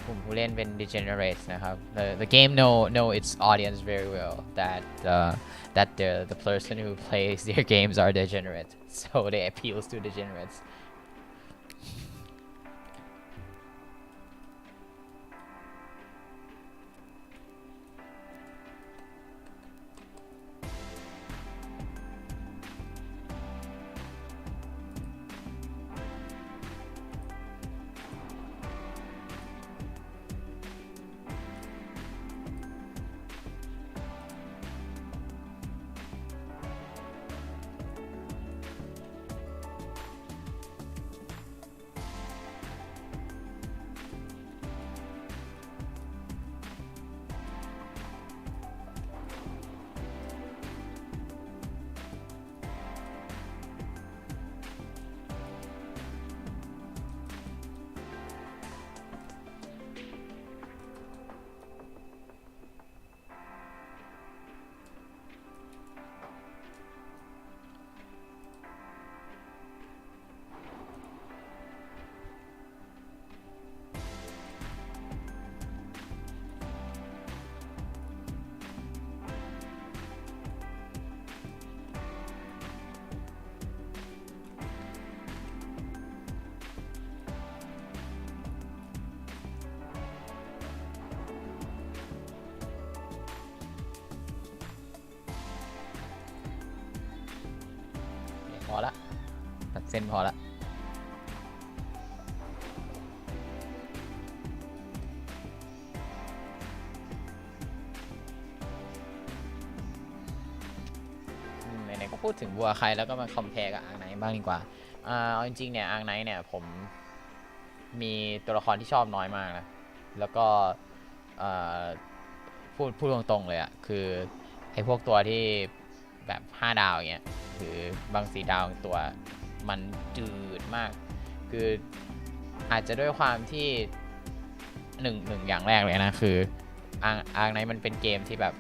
กลุ่มผู้เล่นเป็น degenerates นะครับ the game know its audience very well that the person who plays their games are degenerate so they appeals to degenerates อละตัดเส้นพอละไหนๆก็พูดถึงบัวใครแล้วก็มาคอมเพลกับอาร์ไนท์บ้างดีกว่าเอาจริงๆเนี่ยอาร์ไนท์เนี่ยผมมีตัวละครที่ชอบน้อยมากนะแล้วก็พูดตรงๆเลยอะคือไอ้พวกตัวที่แบบ5 ดาวอย่างเงี้ยหรือบาง4 ดาวตัวมันจืดมากคืออาจจะด้วยความที่หนึ่งอย่างแรกเลยนะคืออาร์ไนท์มันเป็นเกมที่แบบ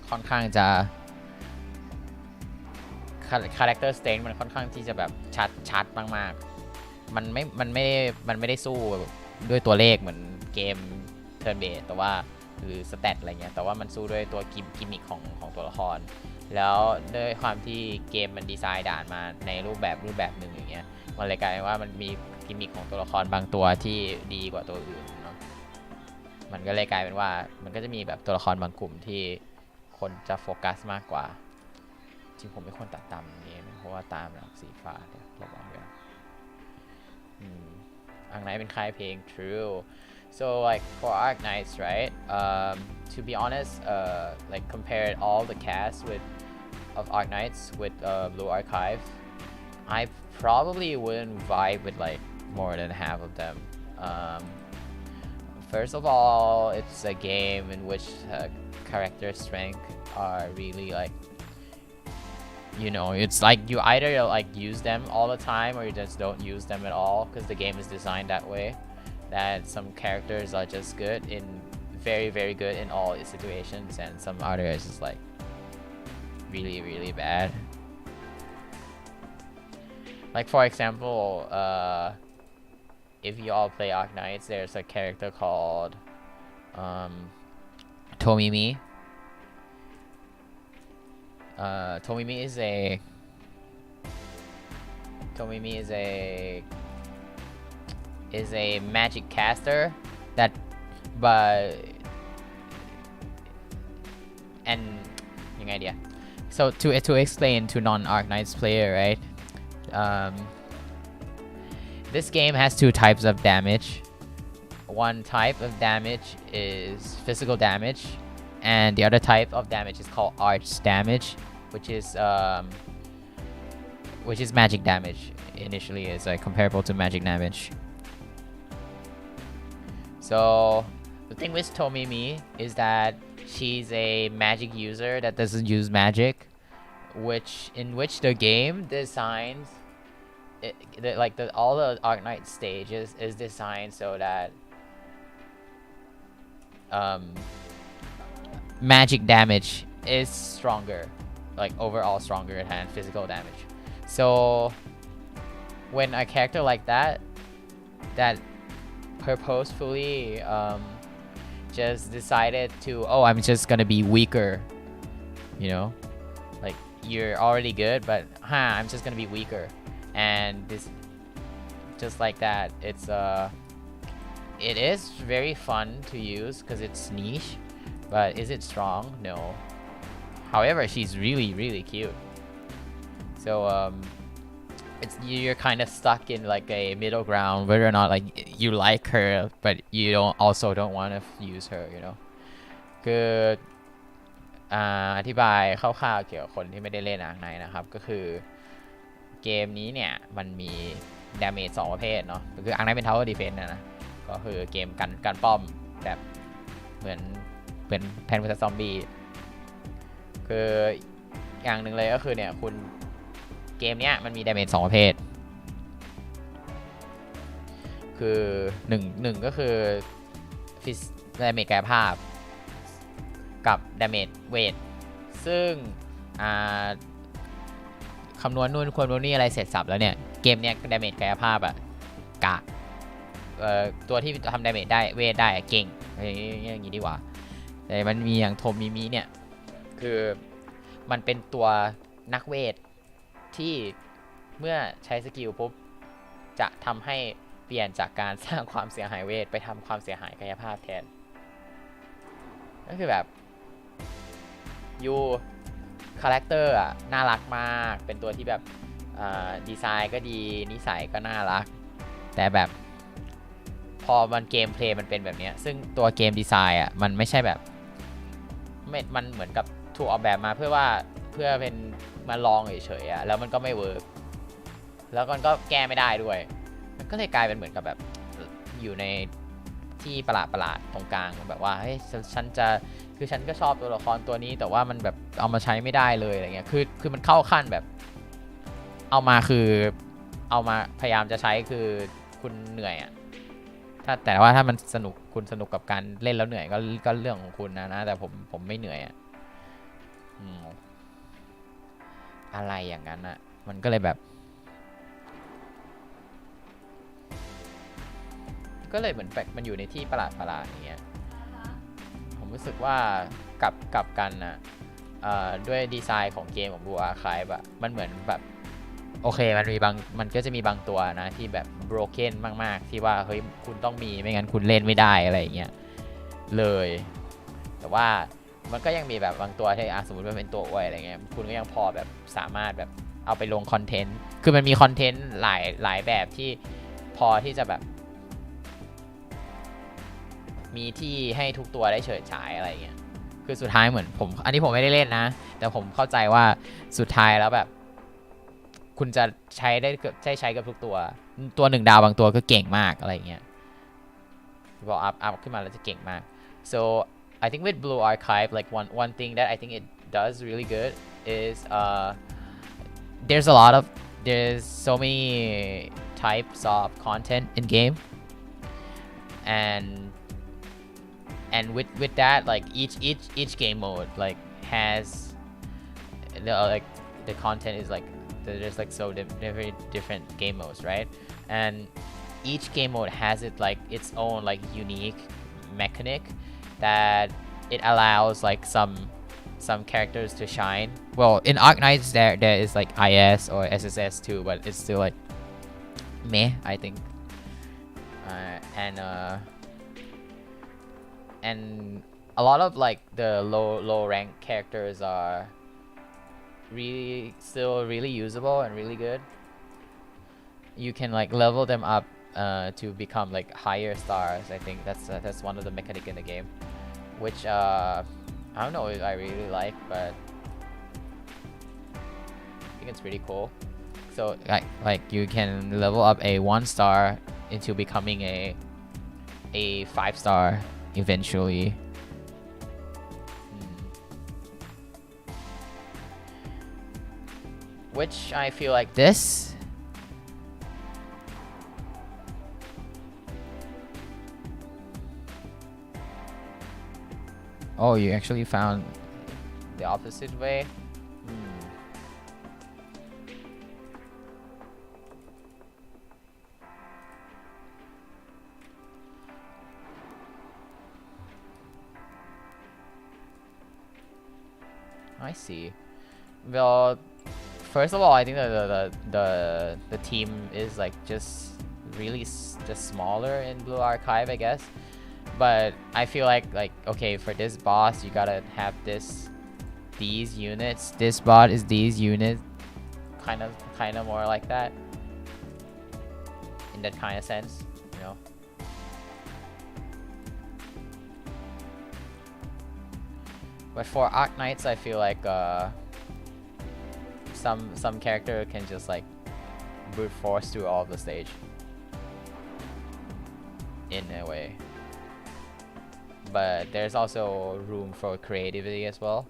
ค่อนข้างจะคาแรคเตอร์สเตนมันค่อนข้างที่จะแบบชัดมากๆมันไม่ได้สู้ด้วยตัวเลขเหมือนเกมเทิร์นเบสแต่ว่าหรือสเตตอะไรเงี้ยแต่ว่ามันสู้ด้วยตัวกิมมิคของตัวละครแล้วด้วยความที่เกมมันดีไซน์ด่านมาในรูปแบบหนึ่งอย่างเงี้ยมันเลยกลายเป็นว่ามันมีกิมมิคของตัวละครบางตัวที่ดีกว่าตัวอื่นเนาะมันก็เลยกลายเป็นว่ามันก็จะมีแบบตัวละครบางกลุ่มที่คนจะโฟกัสมากกว่าจริงผมไม่ควรตัดตามนี้เพราะว่าตามหลักสีฟ้าเนี่ยระวังด้วยArknight เป็นค่ายเพลง True so like for Arknights right to be honest like compared all the cast of Arknights with Blue Archive I probably wouldn't vibe with like more than half of them first of all it's a game in which character strength are really like it's like you either like use them all the time or you just don't use them at all because the game is designed that way that some characters are just good in very good in all situations and some others is like really bad like for example if you all play Arknights there's a character called Tomimi Tomimi is a magic caster that but and ยังไงเดีย so to explain to non-Arknights player right this game has 2 types of damage one type of damage is physical damage and the other type of damage is called arch damage which is magic damage initially is like comparable to magic damage so the thing with Tomimi is that she's a magic user that doesn't use magic in which the game designs all the Arknight stages is designed so that magic damage is stronger like overall stronger than physical damage so when a character like that purposefully just decided to I'm just gonna be weaker like you're already good but I'm just gonna be weaker and this just like that it is very fun to use because it's niche but is it strong? No. However, she's really cute. So you're kind of stuck in like a middle ground whether or not like you like her but you don't want to use her, คืออธิบายคร่าวๆเกี่ยวกับคนที่ไม่ได้เล่นArknightนะครับก็คือเกมนี้เนี่ยมันมีดาเมจ2 ประเภทเนาะคือArknightเป็น Tower Defense นะก็คือเกมกันป้อมแบบเหมือนแพนversusซอมบี้คืออย่างหนึ่งเลยก็คือเนี่ยคุณเกมเนี้ยมันมีดาเมจ2 ประเภทคือหนึ่งก็คือฟิสดาเมจกายภาพกับดาเมจเวทซึ่งคำนวณนู่นควรนู่นนี่อะไรเสร็จสับแล้วเนี่ยเกมเนี้ยดาเมจกายภาพอะกะตัวที่ทำดาเมจได้เวทได้เก่งอย่างนี้ดีกว่าแต่มันมีอย่างโทมิมิเนี่ยคือมันเป็นตัวนักเวทที่เมื่อใช้สกิลปุ๊บจะทำให้เปลี่ยนจากการสร้างความเสียหายเวทไปทำความเสียหายกายภาพแทนก็คือแบบยูคาแรคเตอร์น่ารักมากเป็นตัวที่แบบ ดีไซน์ก็ดีนิสัยก็น่ารักแต่แบบพอมันเกมเพลย์มันเป็นแบบนี้ซึ่งตัวเกมดีไซน์อ่ะมันไม่ใช่แบบมันเหมือนกับถูกออกแบบมาเพื่อเป็นมาลองเฉยๆอ่ะแล้วมันก็ไม่เวิร์กแล้วมันก็แก้ไม่ได้ด้วยมันก็เลยกลายเป็นเหมือนกับแบบอยู่ในที่ประหลาดตรงกลางแบบว่าเฮ้ยฉันก็ชอบตัวละครตัวนี้แต่ว่ามันแบบเอามาใช้ไม่ได้เลยอะไรเงี้ยคือมันเข้าขั้นแบบเอามาพยายามจะใช้คือคุณเหนื่อยอ่ะแต่ว่าถ้ามันคุณสนุกกับการเล่นแล้วเหนื่อยก็เรื่องของคุณนะแต่ผมไม่เหนื่อยอ่ะอะไรอย่างนั้นอ่ะมันก็เลยแบบก็เลยเหมือนมันอยู่ในที่ประหลาดอย่างเงี้ยผมรู้สึกว่ากลับกันนะด้วยดีไซน์ของเกมของ Blue Archive อะมันเหมือนแบบโอเคมันก็จะมีบางตัวนะที่แบบ broken มากๆที่ว่าเฮ้ยคุณต้องมีไม่งั้นคุณเล่นไม่ได้อะไรอย่างเงี้ยเลยแต่ว่ามันก็ยังมีแบบบางตัวที่สมมติว่าเป็นตัวอวยอะไรเงี้ยคุณก็ยังพอแบบสามารถแบบเอาไปลงคอนเทนต์คือมันมีคอนเทนต์หลายแบบที่พอที่จะแบบมีที่ให้ทุกตัวได้เฉิดฉายอะไรเงี้ยคือสุดท้ายเหมือนอันนี้ผมไม่ได้เล่นนะแต่ผมเข้าใจว่าสุดท้ายแล้วแบบคุณจะใช้กับทุกตัว1 ดาวบางตัวก็เก่งมากอะไรเงี้ยพออัพขึ้นมาแล้วจะเก่งมาก so I think with Blue Archive like one thing that I think it does really good is there's so many types of content in game and with that like each game mode like has the content is like there's like so very different game modes right and each game mode has its own like unique mechanic that it allows like some characters to shine well in Arknights there is like IS or SSS too but it's still like meh I think and a lot of like the low rank characters are still really usable and really good you can like level them up to become like higher stars I think that's one of the mechanic in the game which I don't know if I really like but I think it's pretty cool so like you can level up a 1 star into becoming a 5 star eventually which I feel like this oh you actually found the opposite way I see well first of all I think the team is like just really just smaller in Blue Archive I guess but I feel like okay for this boss you gotta have these units this bot is these units kind of more like that in that kind of sense you know but for Arknights I feel like some character can just like brute force through all of the stage in a way but there's also room for creativity as well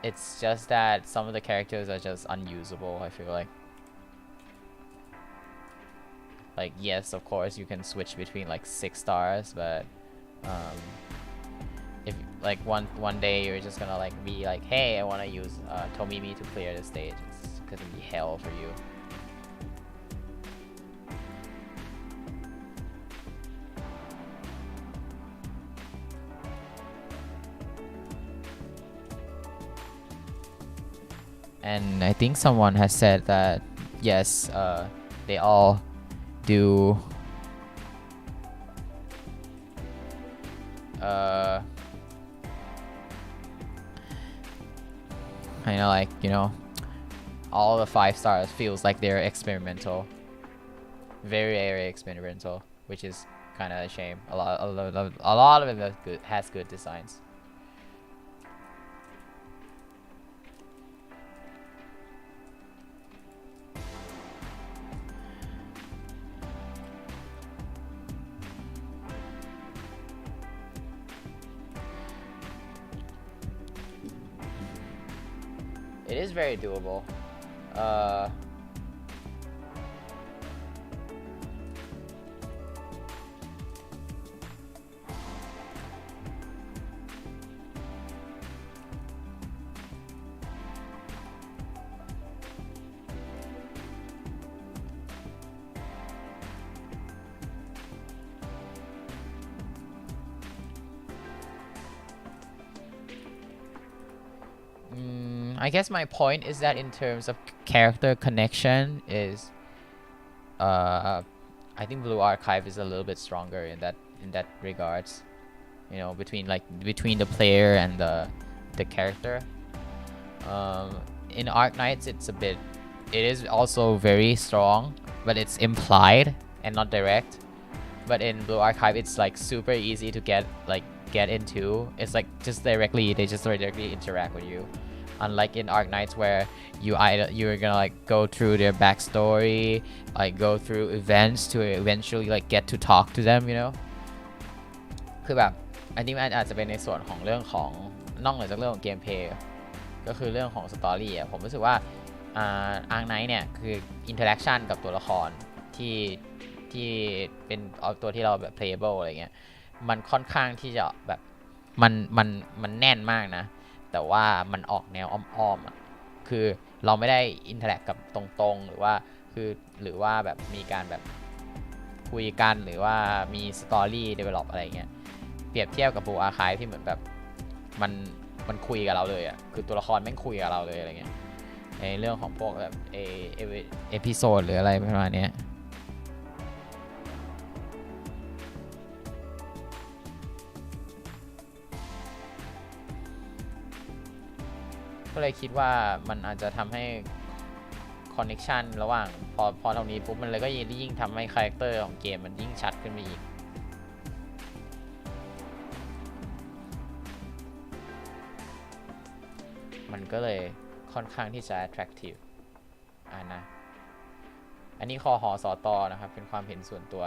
it's just that some of the characters are just unusable I feel like yes of course you can switch between like 6 stars but if like one day you're just gonna like be like hey I want to use Tomimi to clear the stage it's gonna be hell for you and I think someone has said that yes they all do kind of like you know all the 5 stars feels like they're experimental, very experimental, which is kind of a shame. A lot of it has good designs. It is very doable. I guess my point is that in terms of character connection is I think Blue Archive is a little bit stronger in that regards, you know, between the player and the character. In Arc Knights it is also very strong, but it's implied and not direct. But in Blue Archive it's like super easy to get into. It's like they just directly interact with you. Unlike in Arc Knights where you're gonna like go through their backstory, like go through events to eventually like get to talk to them, you know. คือแบบอันนี้มันอาจจะเป็นในส่วนของเรื่องของนอกเหนือจากเรื่องของเกมเพลย์ก็คือเรื่องของสตอรี่อ่ะผมรู้สึกว่าArc Knight เนี่ยคืออินเทอร์แอคชั่นกับตัวละครที่เป็นตัวที่เราแบบ playable อะไรเงี้ยมันค่อนข้างที่จะแบบมันแน่นมากนะแต่ว่ามันออกแนวอ้อมๆอ่ะคือเราไม่ได้อินเทอร์แอคกับตรงๆหรือว่าแบบมีการแบบคุยกันหรือว่ามีสตอรี่เดเวลลอปอะไรเงี้ยเปรียบเทียบกับ Blue Archive ที่เหมือนแบบมันคุยกับเราเลยอ่ะคือตัวละครแม่งคุยกับเราเลยอะไรเงี้ยในเรื่องของพวกแบบเอพิโซดหรืออะไรประมาณนี้ก็เลยคิดว่ามันอาจจะทำให้คอนเนคชันระหว่างพอตรงนี้ปุ๊บมันเลยก็ยิ่งทำให้คาแรคเตอร์ของเกมมันยิ่งชัดขึ้นไปอีกมันก็เลยค่อนข้างที่จะ attractive นะอันนี้คอหอสอตอนะครับเป็นความเห็นส่วนตัว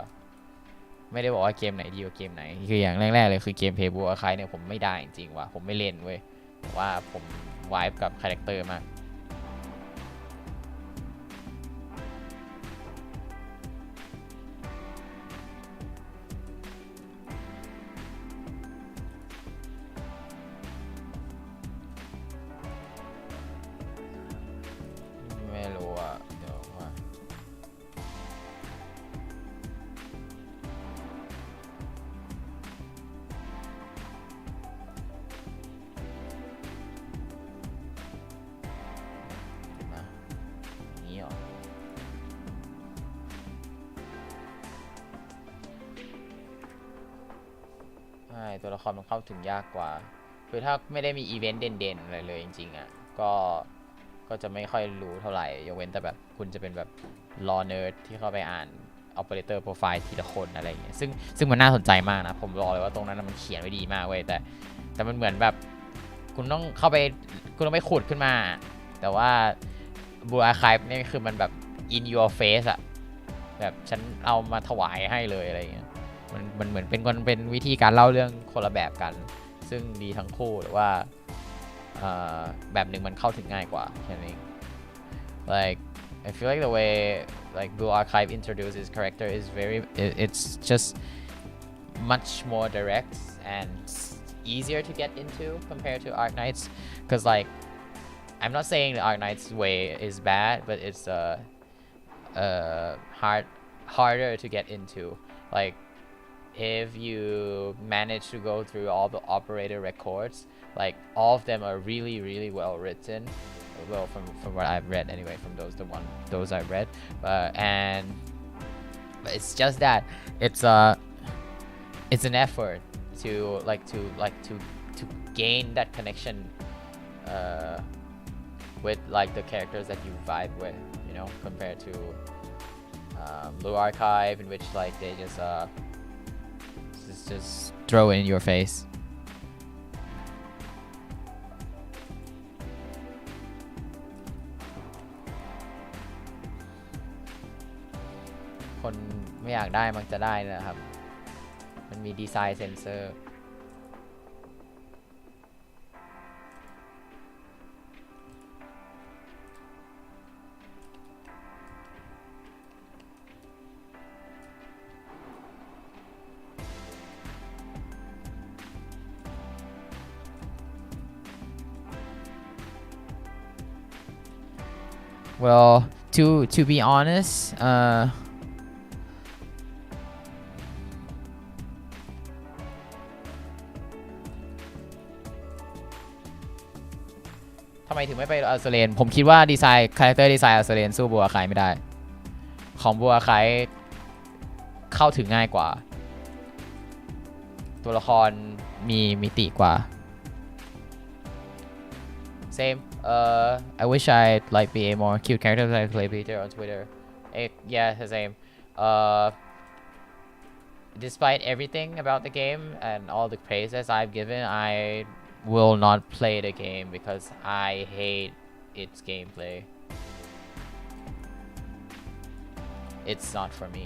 ไม่ได้บอกว่าเกมไหนดีกว่าเกมไหนคืออย่างแรกๆเลยคือเกมเพย์บัวคล้ายเนี่ยผมไม่ได้จริงๆว่ะผมไม่เล่นเว้ยแต่ว่าผมไวฟ์กับคาแรคเตอร์มากไม่รู้อ่ะเดี๋ยวว่าตัวละครมันเข้าถึงยากกว่าคือถ้าไม่ได้มีอีเวนต์เด่นๆอะไรเลยจริงๆอ่ะก็จะไม่ค่อยรู้เท่าไหร่ยกเว้นแต่แบบคุณจะเป็นแบบรอเนิร์ดที่เข้าไปอ่าน operator profile ทีละคนอะไรอย่างเงี้ยซึ่งมันน่าสนใจมากนะผมบอกเลยว่าตรงนั้นมันเขียนไว้ดีมากเว้ยแต่มันเหมือนแบบคุณต้องไปขุดขึ้นมาแต่ว่า Blue Archive นี่คือมันแบบ in your face อะแบบฉันเอามาถวายให้เลยอะไรอย่างเงี้ยมันเหมือนเป็นวิธีการเล่าเรื่องคนละแบบกันซึ่งดีทั้งคู่หรือว่าแบบหนึ่งมันเข้าถึงง่ายกว่าแค่นั้นเอง like I feel like the way like Blue Archive introduces character is it's just much more direct and easier to get into compared to Arc Knights because like I'm not saying the Arc Knights way is bad but it's harder to get into like if you manage to go through all the operator records like all of them are really well written well from what I've read anyway from those I've read but it's just that it's an effort to gain that connection with like the characters that you vibe with, you know, compared to Blue Archive, in which like they just throw it in your face. คนไม่อยากได้มักจะได้นะครับมันมีดีไซน์เซนเซอร์ Well, to be honest, ทำไมถึงไม่ไปอัลเซเลนผมคิดว่าดีไซน์คาแรคเตอร์ดีไซน์อัลเซเลนสู้บัวไคไม่ได้ของบัวไคเข้าถึงง่ายกว่าตัวละครมีมิติกว่า Same. I wish I like be a more cute character like play Peter on Twitter. Yeah, same. Despite everything about the game and all the praises I've given, I will not play the game because I hate its gameplay. It's not for me.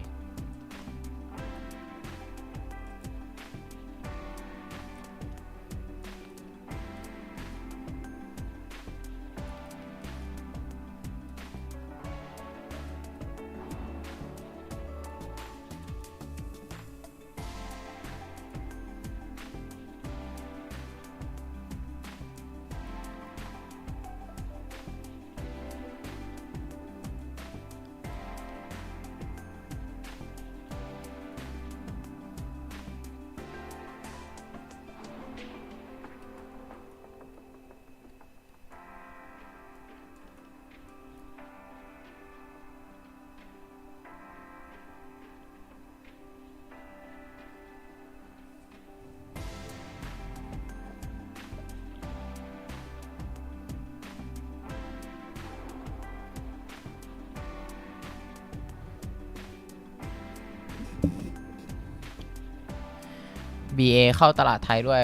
BA เข้าตลาดไทยด้วย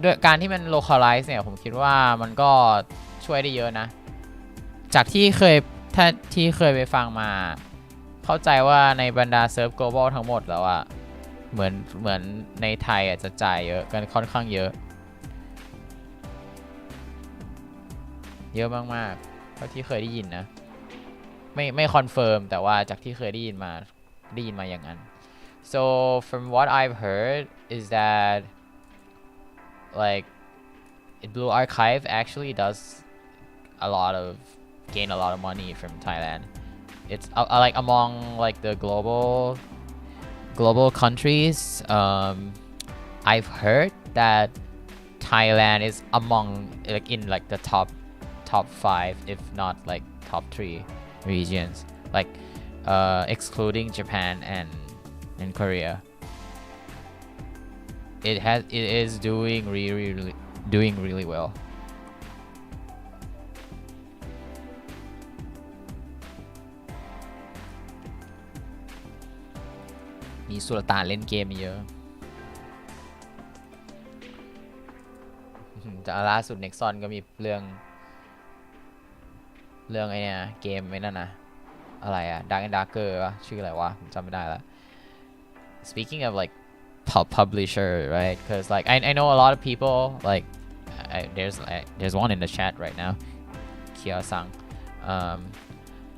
ด้วยการที่มัน localize เนี่ยผมคิดว่ามันก็ช่วยได้เยอะนะจากที่เคยไปฟังมาเข้าใจว่าในบรรดาเซิร์ฟ global ทั้งหมดแล้วอะเหมือนในไทยจะจ่ายเยอะกันค่อนข้างเยอะมากๆเท่าที่เคยได้ยินนะไม่คอนเฟิร์มแต่ว่าจากที่เคยได้ยินมาอย่างนั้นSo from what I've heard is that like Blue Archive actually does gain a lot of money from Thailand. It's like among like the global countries. I've heard that Thailand is among like in like the top 5, if not like top 3 regions, like excluding Japan and Korea. It is doing really well. มีสุลต่านเล่นเกมเยอะแต่ล่าสุด Nexon ก็มีเรื่องไอ้เนี่ยเกมไม่นั่นนะอะไรอะ Dark and Darker วะชื่ออะไรวะผมจำไม่ได้ละSpeaking of like publisher, right? Because like I know a lot of people like there's one in the chat right now, Kia-sang,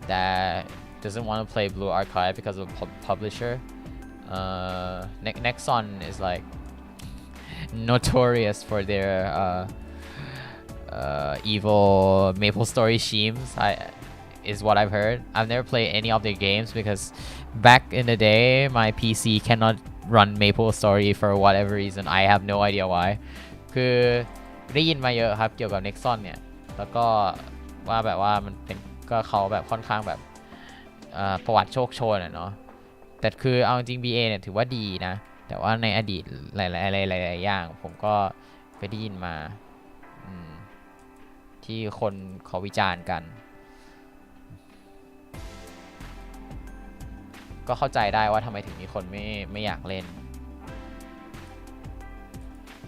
that doesn't want to play Blue Archive because of publisher. Nexon is like notorious for their evil MapleStory schemes. Is what I've heard. I've never played any of their games because back in the day my PC cannot run MapleStory for whatever reason. I have no idea why. คือได้ยินมาเยอะครับเกี่ยวกับ Nexon เนี่ยแล้วก็ว่าแบบว่ามันเป็นก็เขาแบบค่อนข้างแบบประวัติโชคโชนเนาะแต่คือเอาจริง BA เนี่ยถือว่าดีนะแต่ว่าในอดีตหลายอย่างผมก็เคยได้ยินมา ที่คนเขาวิจารณ์กันก็เข้าใจได้ว่าทำไมถึงมีคนไม่อยากเล่น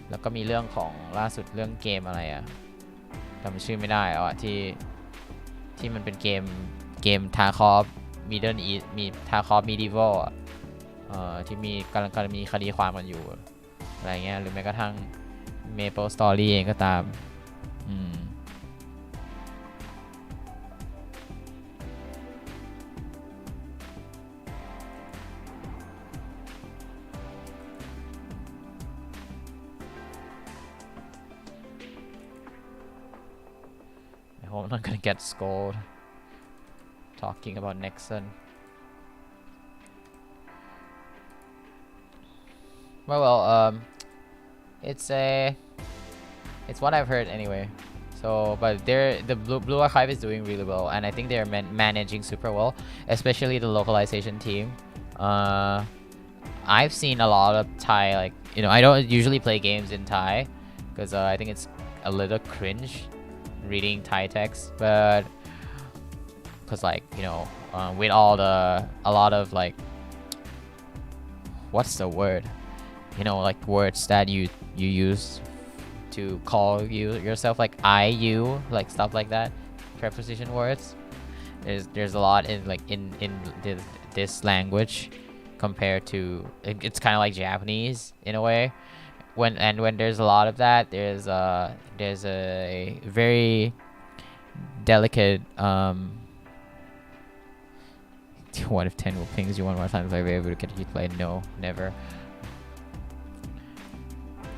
แล้วก็มีเรื่องของล่าสุดเรื่องเกมอะไรอะจำชื่อไม่ได้อ่ะที่มันเป็นเกมทาคอฟมิดเดิลอีมีทาคอฟมิดิวัลอ่ะที่มีกำลังมีคดีความกันอยู่อะไรเงี้ยหรือแม้กระทั่ง Maple Story เองก็ตามI'm not gonna get scolded talking about Nixon. Well, it's what I've heard anyway. So, but the Blue Archive is doing really well, and I think they're managing super well, especially the localization team. I've seen a lot of Thai, like, you know, I don't usually play games in Thai because I think it's a little cringe reading Thai text, but because, like, you know, with a lot of, like, what's the word, you know, like words that you use to call yourself, like you, like stuff like that, preposition words. There's a lot in like in this language compared to, it's kind of like Japanese in a way. When there's a lot of that, there's a very delicate what if 10 will pings you one more time if I were able to get you to play? No, never.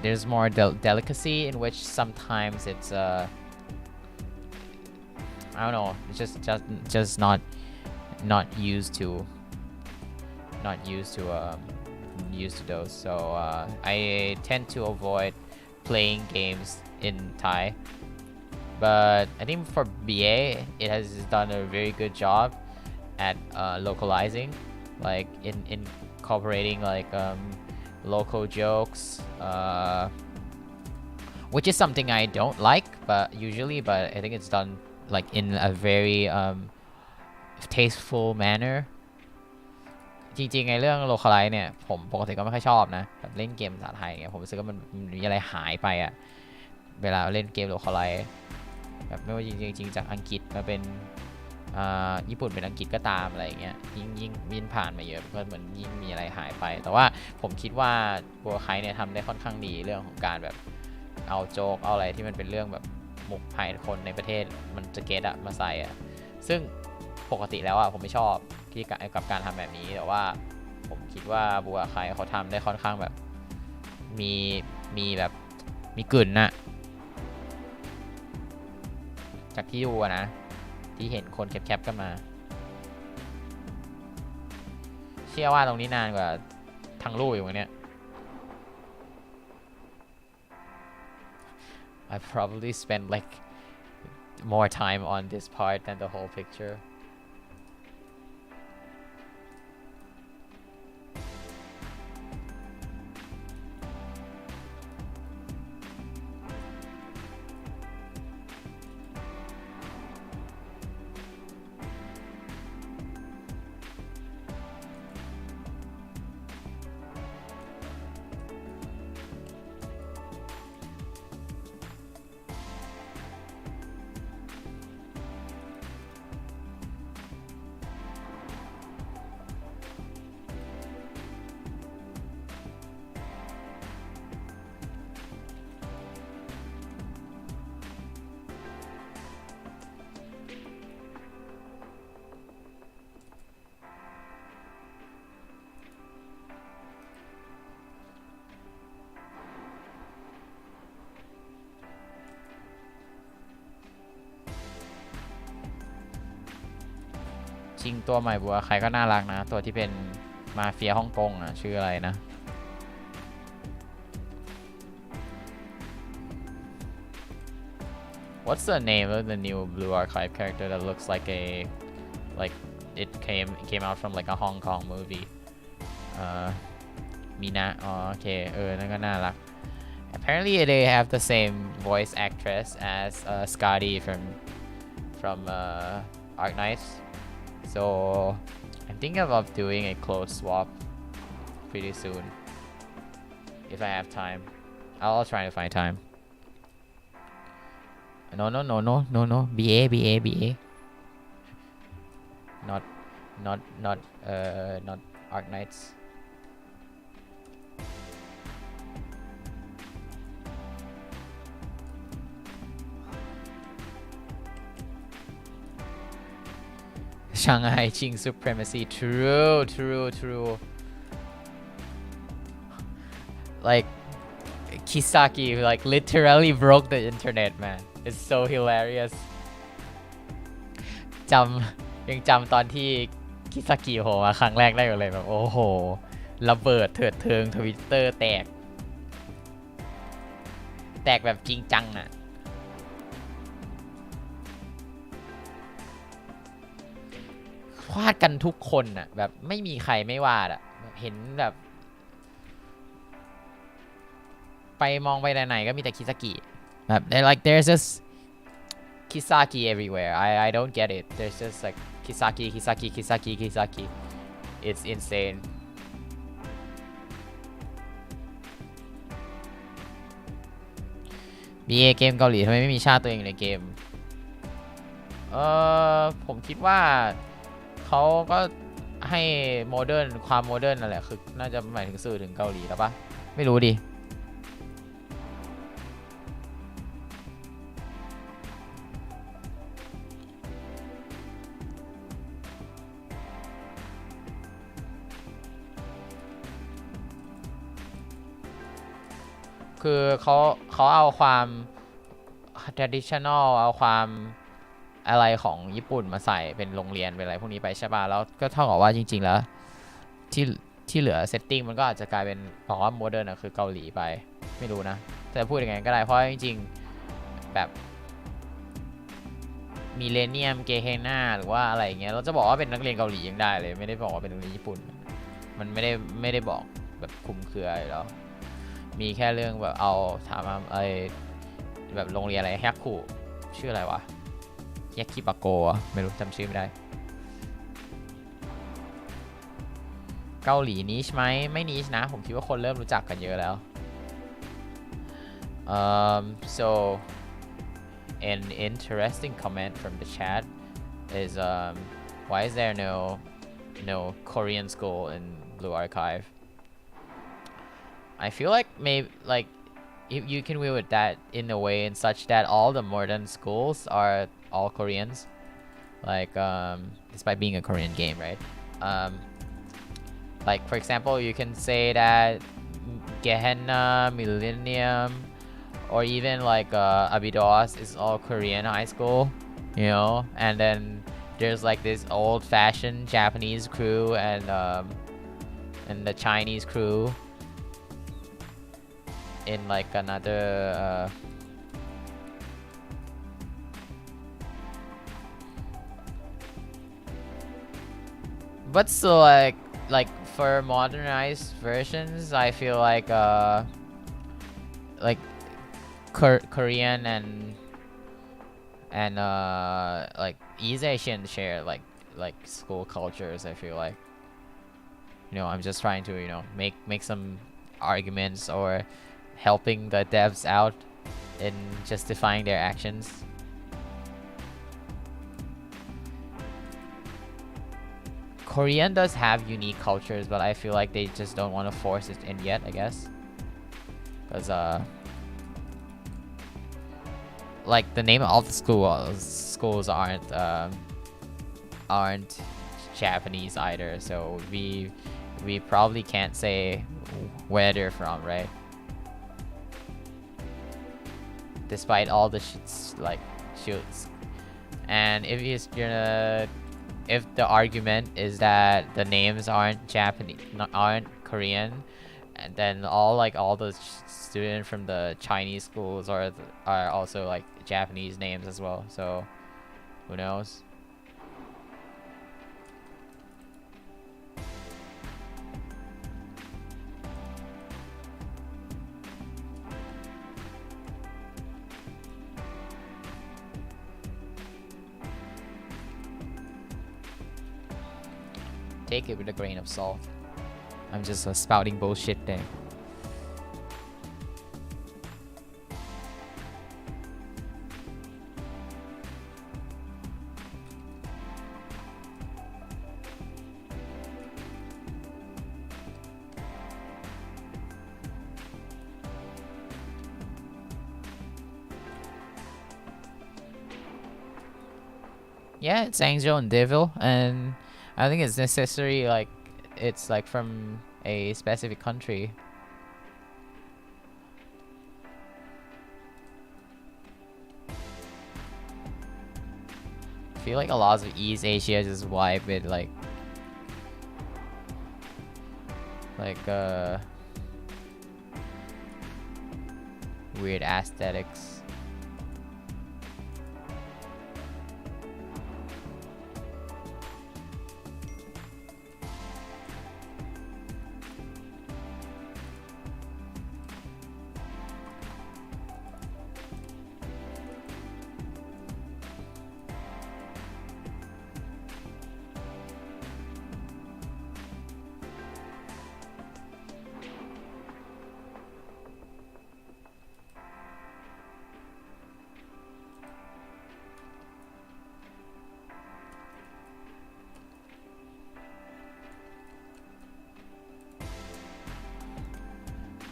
There's more delicacy in which sometimes it's I don't know, it's just not used to those. So I tend to avoid playing games in Thai, but I think for BA it has done a very good job at localizing, like incorporating like local jokes, which is something I don't like, but I think it's done like in a very tasteful manner. จริงๆไอ้เรื่อง localize เนี่ยผมปกติก็ไม่ค่อยชอบนะแบบเล่นเกมภาษาไทยเนี่ยผมรู้สึกว่ามันมีอะไรหายไปอะเวลาเล่นเกม localize แบบไม่ว่าจริงๆจากอังกฤษมาเป็นญี่ปุ่นเป็นอังกฤษก็ตามอะไรอย่างเงี้ยยิ่งผ่านมาเยอะก็เหมือนยิ่งมีอะไรหายไปแต่ว่าผมคิดว่าบัวไคเนี่ยทำได้ค่อนข้างดีเรื่องของการแบบเอาโจ๊กเอาอะไรที่มันเป็นเรื่องแบบมุกภายคนในประเทศมันจะเก็ตอะมาใส่อะซึ่งปกติแล้วอะผมไม่ชอบที่กับการทำแบบนี้แต่ว่าผมคิดว่าบัวไคเขาทำได้ค่อนข้างแบบมีแบบมีกลิ่นน่ะจากที่ดูนะที่เห็นคนแคปกันมาเชื่อว่าตรงนี้นานกว่าทั้งรูปอยู่เนี่ย I probably spent like more time on this part than the whole picture.จริงตัวใหม่บัวใครก็น่ารักนะตัวที่เป็นมาเฟียฮ่องกงอ่ะชื่ออะไรนะ What's the name of the new Blue Archive character that looks like it came out from like a Hong Kong movie มีนะอ๋อโอเคนั่นก็น่ารัก Apparently they have the same voice actress as Scotty from Arc Knights. So I'm thinking of doing a clothes swap pretty soon if I have time. I'll try to find time. No, BA. Not Arc Knights. Shanghai Qing supremacy. True. Like Kisaki like literally broke the internet, man. It's so hilarious. ยังจำตอนที่คิซากิโผล่มาครั้งแรกได้อยู่เลยแบบโอ้โหระเบิดเถิดเทิง Twitter แตกแบบจริงจังอะวาดกันทุกคนอะแบบไม่มีใครไม่วาดอะเห็นแบบไปมองไปไหนๆก็มีแต่คิซากิแบบ like there's just Kisaki everywhere. I don't get it. There's just like Kisaki. It's insane. BA เกมเกาหลีทำไมไม่มีชาติตัวเองในเกมผมคิดว่าเขาก็ให้โมเดิร์นความโมเดิร์นนั่นแหละคือน่าจะหมายถึงสื่อถึงเกาหลีแล้วปะไม่รู้ดิคือเขาเอาความ traditional เอาความอะไรของญี่ปุ่นมาใส่เป็นโรงเรียนเป็นอะไรพวกนี้ไปใช่ป่ะแล้วก็เท่ากับว่าจริงๆแล้วที่เหลือเซตติ้งมันก็อาจจะกลายเป็นบอกว่าโมเดิร์นคือเกาหลีไปไม่รู้นะแต่พูดยังไงก็ได้เพราะจริงๆแบบมิเลเนียมเกเฮน่าหรือว่าอะไรอย่างเงี้ยเราจะบอกว่าเป็นนักเรียนเกาหลียังได้เลยไม่ได้บอกว่าเป็นนักเรียนญี่ปุ่นมันไม่ได้บอกแบบคลุมเครืออะไรแล้วมีแค่เรื่องแบบเอาถามไอแบบโรงเรียนอะไรแฮกคูชื่ออะไรวะแยกคิปาโกไม่รู้จำชื่อไม่ได้เกาหลีนิชไหมไม่นิชนะผมคิดว่าคนเริ่มรู้จักกันเยอะแล้ว so an interesting comment from the chat is why is there no Korean school in Blue Archive I feel like maybe like if you can view it that in a way in such that all the modern schools are all Koreans like despite being a Korean game right like for example you can say that Gehenna Millennium or even like Abydos is all Korean high school you know and then there's like this old-fashioned Japanese crew and the Chinese crew in like another but still like for modernized versions I feel like Korean and like East Asian share like school cultures I feel like you know I'm just trying to you know make some arguments or helping the devs out in justifying their actions Korean does have unique cultures but I feel like they just don't want to force it in yet I guess because like the name of the schools aren't Japanese either so we probably can't say where they're from right despite all the shoots and if the argument is that the names aren't Japanese aren't Korean and then all the students from the Chinese schools are also like Japanese names as well so who knows take it with a grain of salt. I'm just spouting bullshit there. Yeah, it's Angel and Devil, and I think it's necessary, like, it's like from a specific country. I feel like a lot of East Asia just vibe with like weird aesthetics.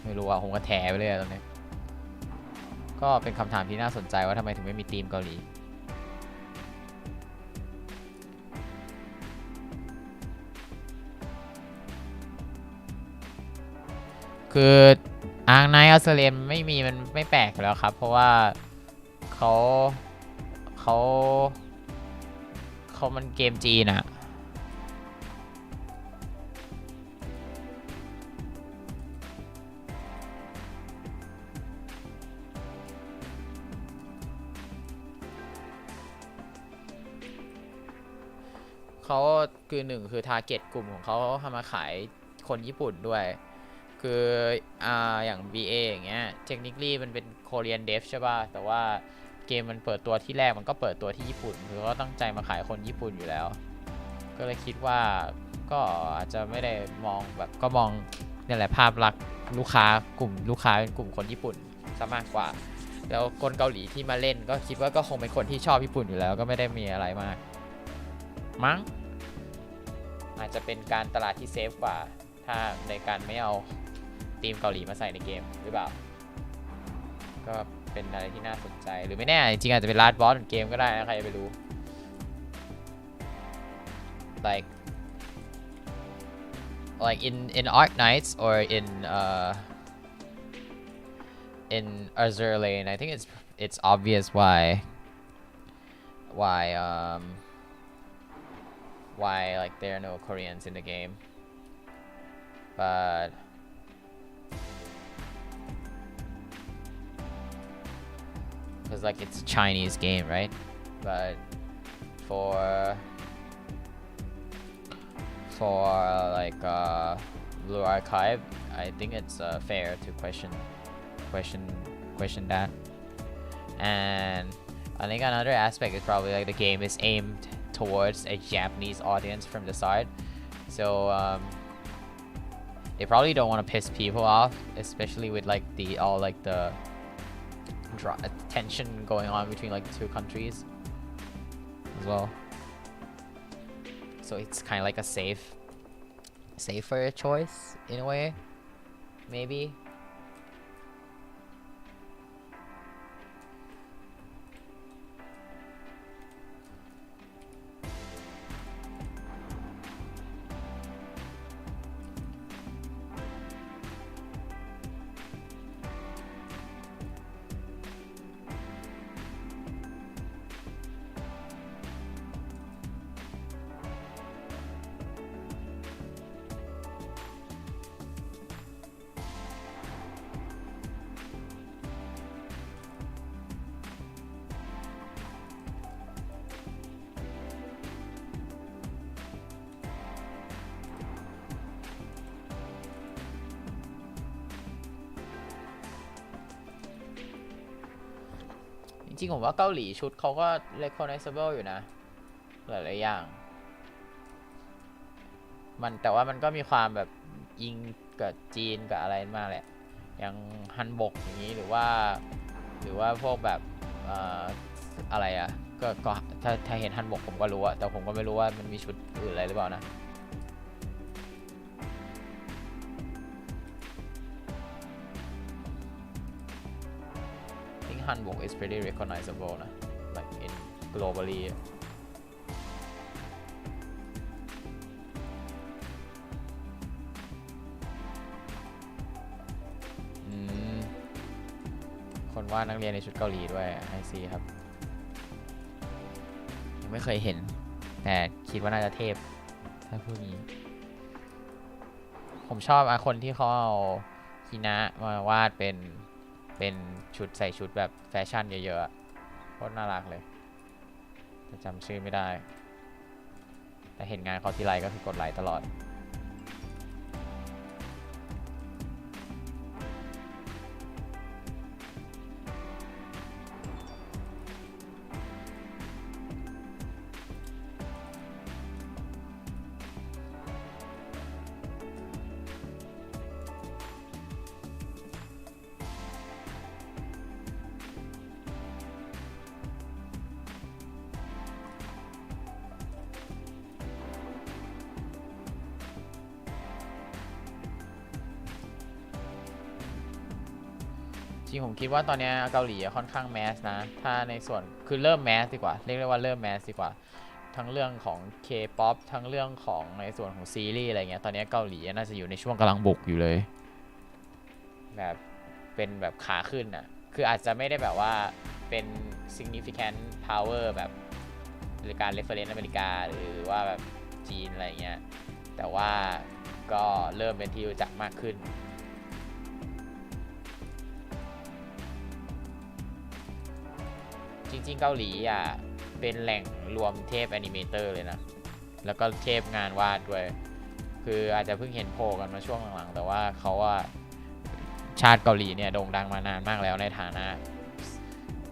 ไม่รู้ว่าผมก็แถไปเลยตอนนี้ก็เป็นคำถามที่น่าสนใจว่าทำไมถึงไม่มีทีมเกาหลีคืออาร์ไนท์ออสเตรเลียไม่มีมันไม่แปลกแล้วครับเพราะว่าเขามันเกมจีนอะเขาคือหนึ่งคือทาร์เก็ตกลุ่มของเขาทำมาขายคนญี่ปุ่นด้วยคืออย่าง BA อย่างเงี้ย technically มันเป็น Korean Dev ใช่ป่ะแต่ว่าเกมมันเปิดตัวที่แรกมันก็เปิดตัวที่ญี่ปุ่นคือเขาตั้งใจมาขายคนญี่ปุ่นอยู่แล้วก็เลยคิดว่าก็อาจจะไม่ได้มองแบบก็มองนี่แหละภาพลักษณ์ลูกค้ากลุ่มลูกค้าเป็นกลุ่มคนญี่ปุ่นซะมากกว่าแล้วคนเกาหลีที่มาเล่นก็คิดว่าก็คงเป็นคนที่ชอบญี่ปุ่นอยู่แล้วก็ไม่ได้มีอะไรมากมั้งอาจจะเป็นการตลาดที่เซฟกว่าถ้าในการไม่เอาทีมเกาหลีมาใส่ในเกมหรือเปล่าก็เป็นอะไรที่น่าสนใจหรือไม่แน่จริงๆอาจจะเป็นลาดบอสของเกมก็ได้นะใครจะไปรู้ like in Arc Knights or in Azure Lane I think it's obvious why like there are no Koreans in the game but because like it's a Chinese game right but for like Blue Archive I think it's fair to question that and I think another aspect is probably like the game is aimed towards a Japanese audience from the start so they probably don't want to piss people off especially with like the tension going on between like the two countries as well so it's kind of like a safer choice in a way maybeจริงๆผมว่าเกาหลีชุดเขาก็ recognizable อยู่นะหลายๆอย่าง มันแต่ว่ามันก็มีความแบบอิงกับจีนกับอะไรมากแหละอย่างฮันบกอย่างนี้หรือว่าพวกแบบอะไรอ่ะก็ถ้าเห็นฮันบกผมก็รู้อะแต่ผมก็ไม่รู้ว่ามันมีชุดอื่นอะไรหรือเปล่านะฮันบก is pretty recognizable นะ like in globally คนว่านักเรียนในชุดเกาหลีด้วยไอซีครับยังไม่เคยเห็นแต่คิดว่าน่าจะเทพถ้าพูดนี้ผมชอบคนที่เขาเอาฮินะมาวาดเป็นชุดใส่ชุดแบบแฟชั่นเยอะๆโคตรน่ารักเลยแต่จำชื่อไม่ได้แต่เห็นงานเขาทีไรก็คือกดไลค์ตลอดจริงผมคิดว่าตอนนี้เกาหลีค่อนข้างแมสนะถ้าในส่วนคือเริ่มแมสดีกว่าเรียกได้ว่าเริ่มแมสดีกว่าทั้งเรื่องของ K-POP ทั้งเรื่องของในส่วนของซีรีส์อะไรเงี้ยตอนนี้เกาหลีน่าจะอยู่ในช่วงกำลังบุกอยู่เลยแบบเป็นแบบขาขึ้นอ่ะคืออาจจะไม่ได้แบบว่าเป็น significant power แบบหรือการ reference อเมริกาหรือว่าแบบจีนอะไรเงี้ยแต่ว่าก็เริ่มเป็นที่รู้จักมากขึ้นจริงๆเกาหลีอ่ะเป็นแหล่งรวมเทพแอนิเมเตอร์เลยนะแล้วก็เทพงานวาดด้วยคืออาจจะเพิ่งเห็นโผล่กันมาช่วงหลังๆแต่ว่าเขาว่าชาติเกาหลีเนี่ยโด่งดังมานานมากแล้วในฐานะ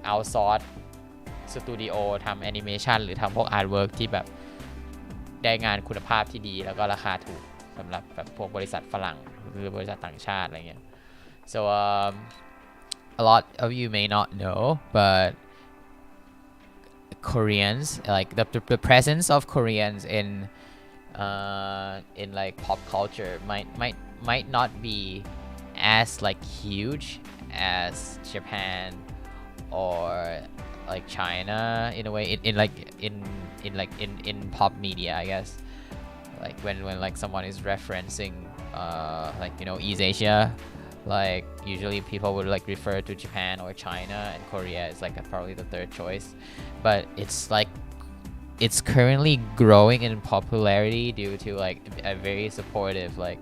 เอาซอร์สสตูดิโอทำแอนิเมชันหรือทำพวกอาร์ตเวิร์กที่แบบได้งานคุณภาพที่ดีแล้วก็ราคาถูกสำหรับแบบพวกบริษัทฝรั่งหรือบริษัทต่างชาติอะไรเงี้ย so a lot of you may not know but Koreans like the presence of Koreans in like pop culture might not be as like huge as Japan or like China in a way in pop media I guess like when like someone is referencing like East Asia like usually people would like refer to Japan or China and Korea is like probably the third choice but it's currently growing in popularity due to like a very supportive like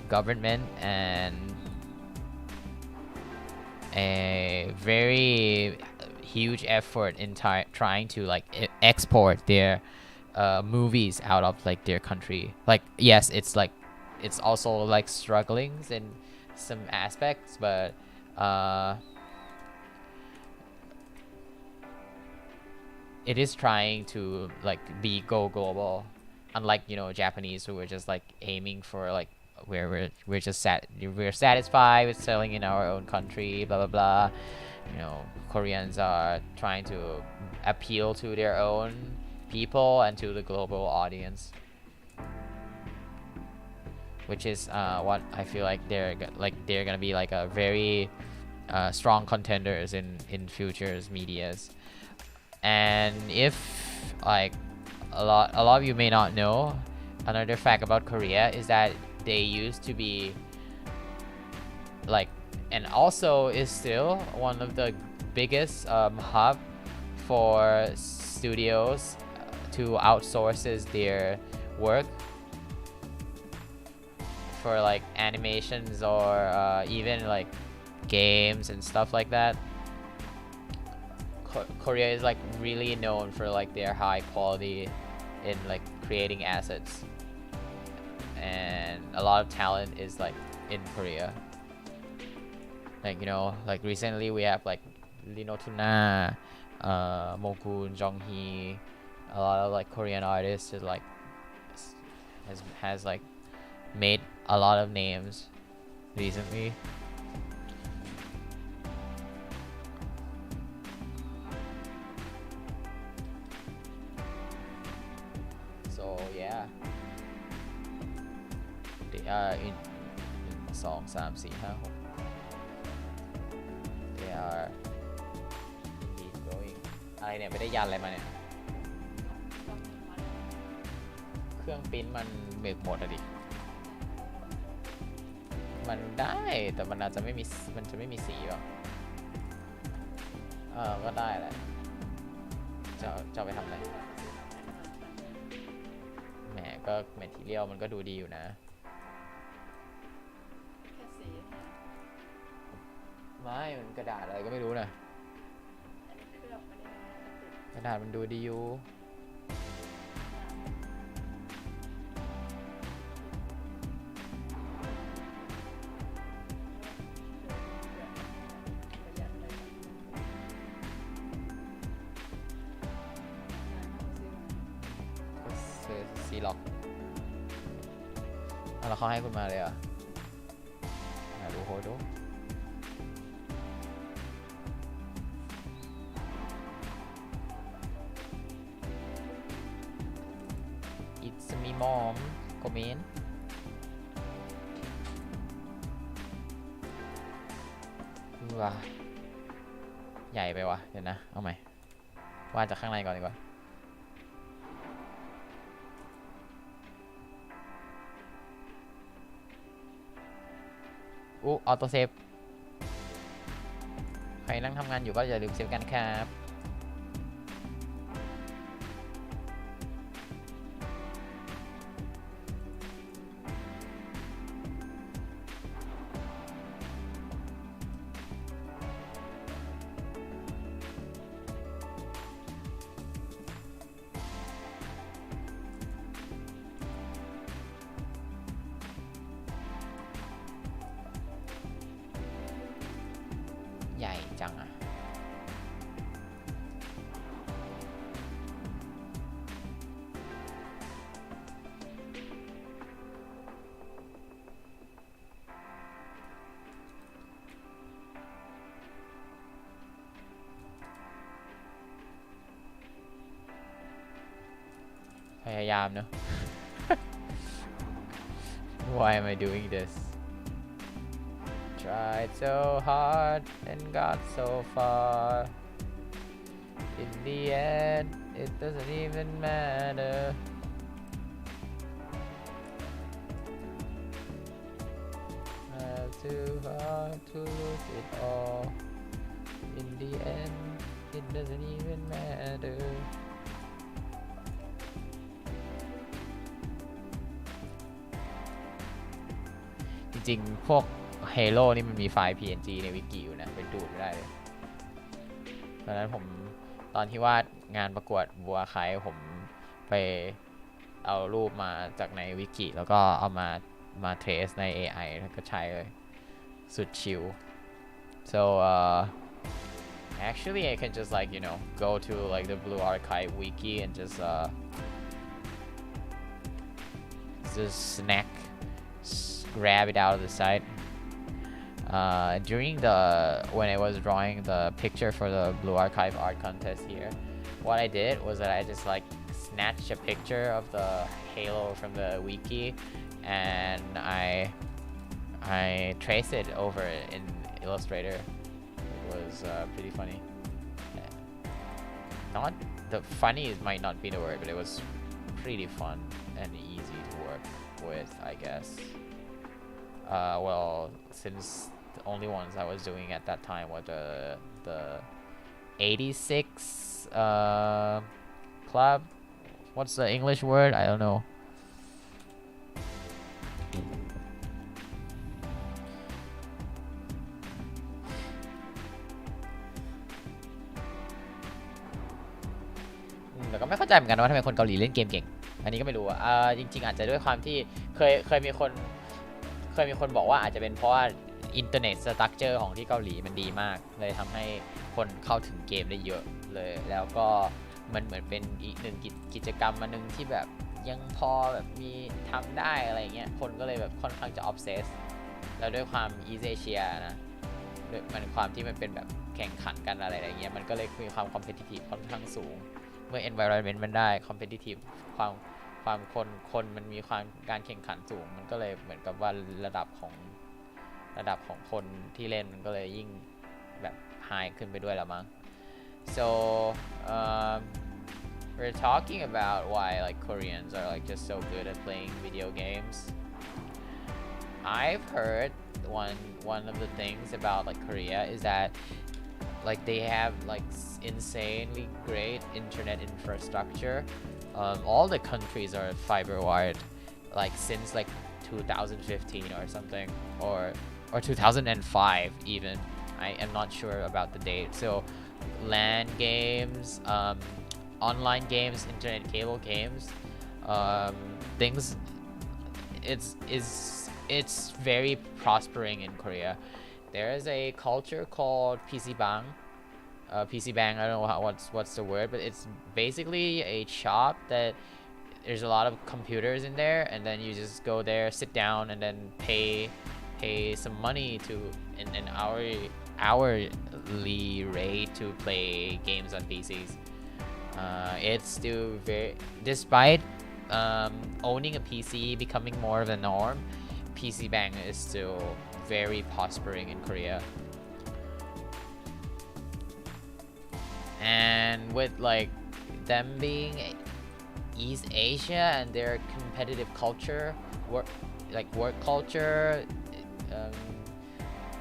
government and a very huge effort in trying to like export their movies out of like their country like yes it's also like struggling in some aspects but it is trying to like go global unlike Japanese who are just like aiming for like where we're just we're satisfied with selling in our own country blah blah blah Koreans are trying to appeal to their own people and to the global audience which is what I feel like they're gonna be like a very strong contenders in futures medias and if like a lot of you may not know another fact about Korea is that they used to be like and also is still one of the biggest hub for studios to outsources their work for like animations or even like games and stuff like that. Korea is like really known for like their high quality in like creating assets and a lot of talent is like in Korea like like recently we have like Lino Tuna Mogun Jonghee a lot of like Korean artists is like has like made a lot of names recently. So yeah, they are in 2 3 4 5 6 they are indeed growing อะไรเนี่ยไม่ได้ยันอะไรมาเนี่ยเครื่องปริ้นมันเบรกหมดอะดิมันได้แต่มันอาจจะไม่มีมันจะไม่มีสีหรอก็ได้แหละจะไปทำอะไรแหมก็แมททีเรียลมันก็ดูดีอยู่นะไม่มันกระดาษอะไรก็ไม่รู้นะกระดาษมันดูดีอยู่ซีล็อกแล้วเขาให้คุณมาเลยเหรอดูโหดูIt's me mom คอมเมนต์ว้าใหญ่ไปวะเดี๋ยวนะเอาใหม่วาดจากข้างในก่อนดีกว่าออโต้เซฟใครนั่งทำงานอยู่ก็อย่าลืมเซฟกันครับใหญ่จังอะพยายามเนอะ Why am I doing this Tried so hard and got so far In the end it doesn't even matter Tried too hard to lose it all In the end it doesn't even matterจริงๆพวกHalo นี่มันมีไฟล์ PNG ในวิกิอยู่นะไปดูดไม่ได้เลยตอนนั้นผมตอนที่วาดงานประกวดบัวไข่ผมไปเอารูปมาจากในวิกิแล้วก็เอามาเทสใน AI แล้วก็ใช้เลยสุดชิล so actually I can just like you know go to like the Blue Archive wiki and just grab it out of the site during when I was drawing the picture for the Blue Archive art contest here what I did was that I just like snatched a picture of the halo from the wiki and I traced it over in Illustrator it was pretty funny not the funny might not be the word but it was pretty fun and easy to work with I guess well since the only ones I was doing at that time were the 86 club what's the English word I don't knowแต่ก็ไม่เข้าใจเหมือนกันว่าทำไมคนเกาหลีเล่นเกมเก่งอันนี้ก็ไม่รู้อ่ะจริงๆอาจจะด้วยความที่เคยมีคนบอกว่าอาจจะเป็นเพราะว่าอินเทอร์เน็ตสตรัคเจอร์ของที่เกาหลีมันดีมากเลยทำให้คนเข้าถึงเกมได้เยอะเลยแล้วก็ มันเหมือนเป็นอีกหนึ่งกิจกรรมมาหนึ่งที่แบบยังพอแบบมีทำได้อะไรเงี้ยคนก็เลยแบบค่อนข้างจะ obsess แล้วด้วยความ East Asia นะด้วยมันความที่มันเป็นแบบแข่งขันกันอะไรเงี้ยมันก็เลยมีความ competitive ค่อนข้างสูงเมื่อ environment มันได้ competitive ความคนมันมีความการแข่งขันสูงมันก็เลยเหมือนกับว่าระดับของคนที่เล่นมันก็เลยยิ่งแบบ high ขึ้นไปด้วยละมั้ง so we're talking about why like Koreans are like just so good at playing video games. I've heard one of the things about like Korea is that like they have like insanely great internet infrastructure. All the countries are fiber wired like since like 2015 or something or 2005 even. I am not sure about the date. So LAN games, online games, internet cable games, things. It's very prospering in Korea. There is a culture called PC Bang. PC Bang, I don't know what's the word, but it's basically a shop that there's a lot of computers in there, and then you just go there, sit down, and then pay some money to an hourly rate to play games on PCs. It's still very, despite owning a PC becoming more of the norm, PC Bang is still very prospering in Korea. And with like them being East Asia and their competitive culture, work culture,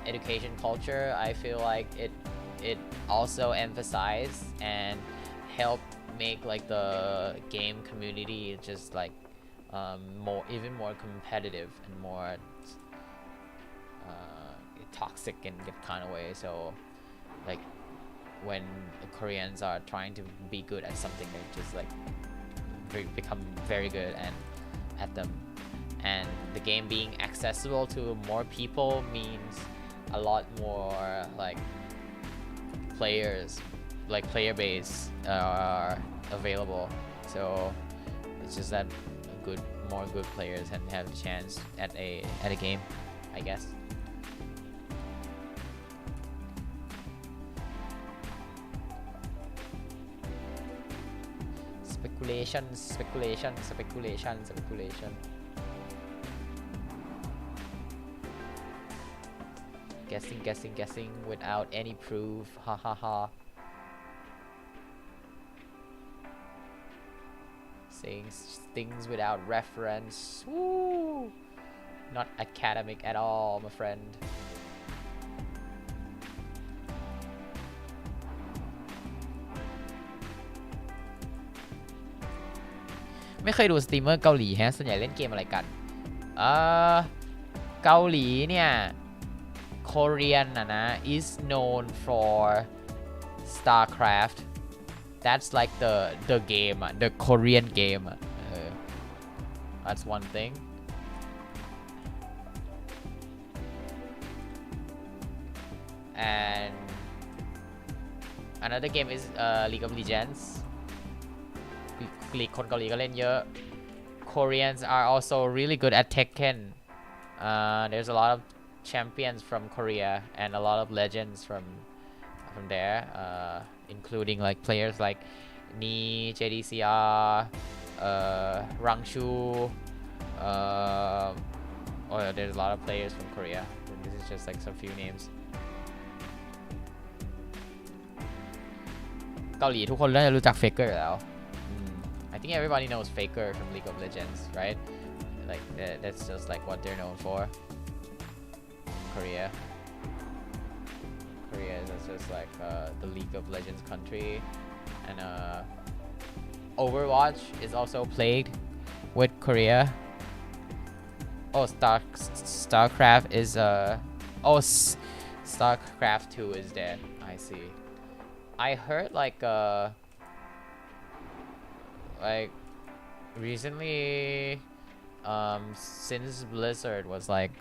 education culture, I feel like it also emphasized and helped make like the game community just like even more competitive and more toxic in that kind of way. So like when Koreans are trying to be good at something, they just like become very good at them, and the game being accessible to more people means a lot more like players, like player base are available. So it's just that more good players can have a chance at a game, I guess. Speculation. Guessing without any proof. Ha ha ha. Saying things without reference. Woo! Not academic at all, my friend. ไม่เคยดูสตรีมเมอร์เกาหลีฮะส่วนใหญ่เล่นเกมอะไรกันเกาหลีเนี่ย Korean นะ is known for StarCraft. That's like the game, the Korean game. That's one thing. And another game is League of Legends. คนเกาหลีก็เล่นเยอะ Koreans are also really good at Tekken. There's a lot of champions from Korea and a lot of legends from there, including like players like Ni, JDCR, Rangshu. There's a lot of players from Korea. This is just like some few names. เกาหลีทุกคนน่าจะรู้จัก Faker อยู่แล้ว I think everybody knows Faker from League of Legends, right? Like that's just like what they're known for. Korea is just like the League of Legends country, and Overwatch is also played with Korea. Oh, StarCraft is StarCraft 2 is dead. I see. I heard like recently, since Blizzard was like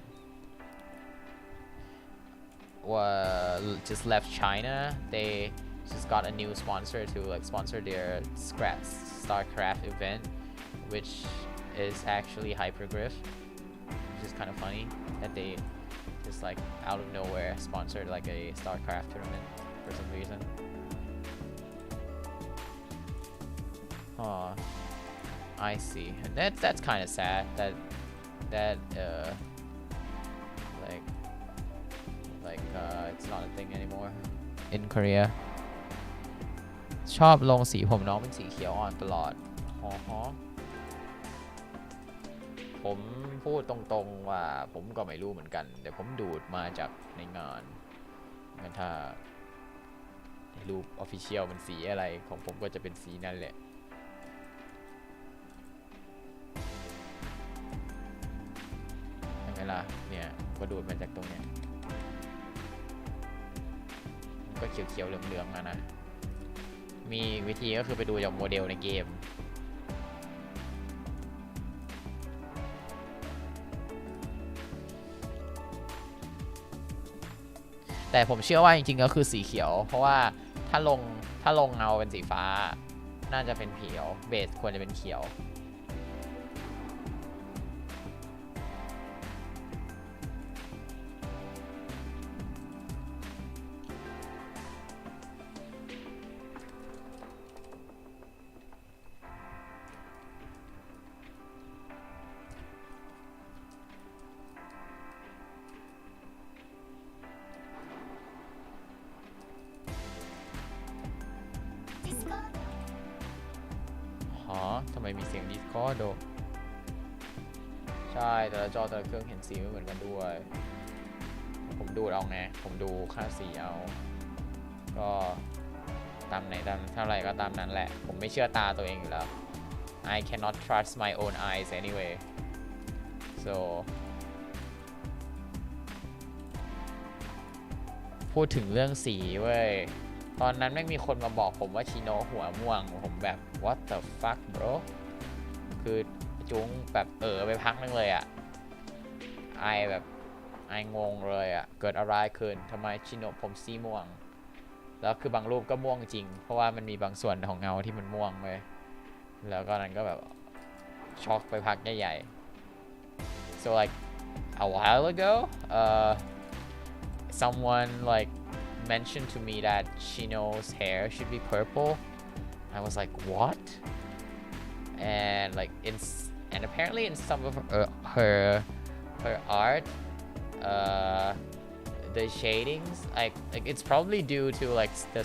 just left China, they just got a new sponsor to like sponsor their StarCraft event, which is actually Hypergriff, which is kind of funny that they just like out of nowhere sponsored like a StarCraft tournament for some reason. Oh, I see. And that's kind of sad that it's not a thing anymore in Korea. ชอบลงสีผมน้องเป็นสีเขียวอ่อนตลอดผมพูดตรงๆว่าผมก็ไม่รู้เหมือนกันแต่ผมดูดมาจากในงานงั้นถ้ารูป official เป็นสีอะไรของผมก็จะเป็นสีนั่นแหละใช่ไหมล่ะเนี่ยก็ดูดมาจากตรงเนี้ยก็เขียวๆเหลืองๆนะมีวิธีก็คือไปดูจากโมเดลในเกมแต่ผมเชื่อว่าจริงๆก็คือสีเขียวเพราะว่าถ้าลงเงาเป็นสีฟ้าน่าจะเป็นเขียวเบสควรจะเป็นเขียวทำไมมีเสียง Discord โดใช่แต่ละจอแต่ละเครื่องเห็นสีไม่เหมือนกันด้วยผมดูเอาไงผมดูค่าสีเอาก็ตามไหนตามเท่าไหร่ก็ตามนั้นแหละผมไม่เชื่อตาตัวเองอยู่แล้ว I cannot trust my own eyes anyway so พูดถึงเรื่องสีเว้ยตอนนั้นไม่มีคนมาบอกผมว่าชิโนะหัวม่วงผมแบบ what the fuck bro คือจุ้งแบบไปพักนึงเลยอ่ะไองงเลยอ่ะเกิดอะไรขึ้นทำไมชิโนะผมสีม่วงแล้วคือบางรูปก็ม่วงจริงเพราะว่ามันมีบางส่วนของเงาที่มันม่วงเลยแล้วก็นั้นก็แบบช็อกไปพักใหญ่ๆ so like a while ago someone like mentioned to me that Chino's hair should be purple. I was like, what? And like and apparently in some of her art, the shadings like it's probably due to like the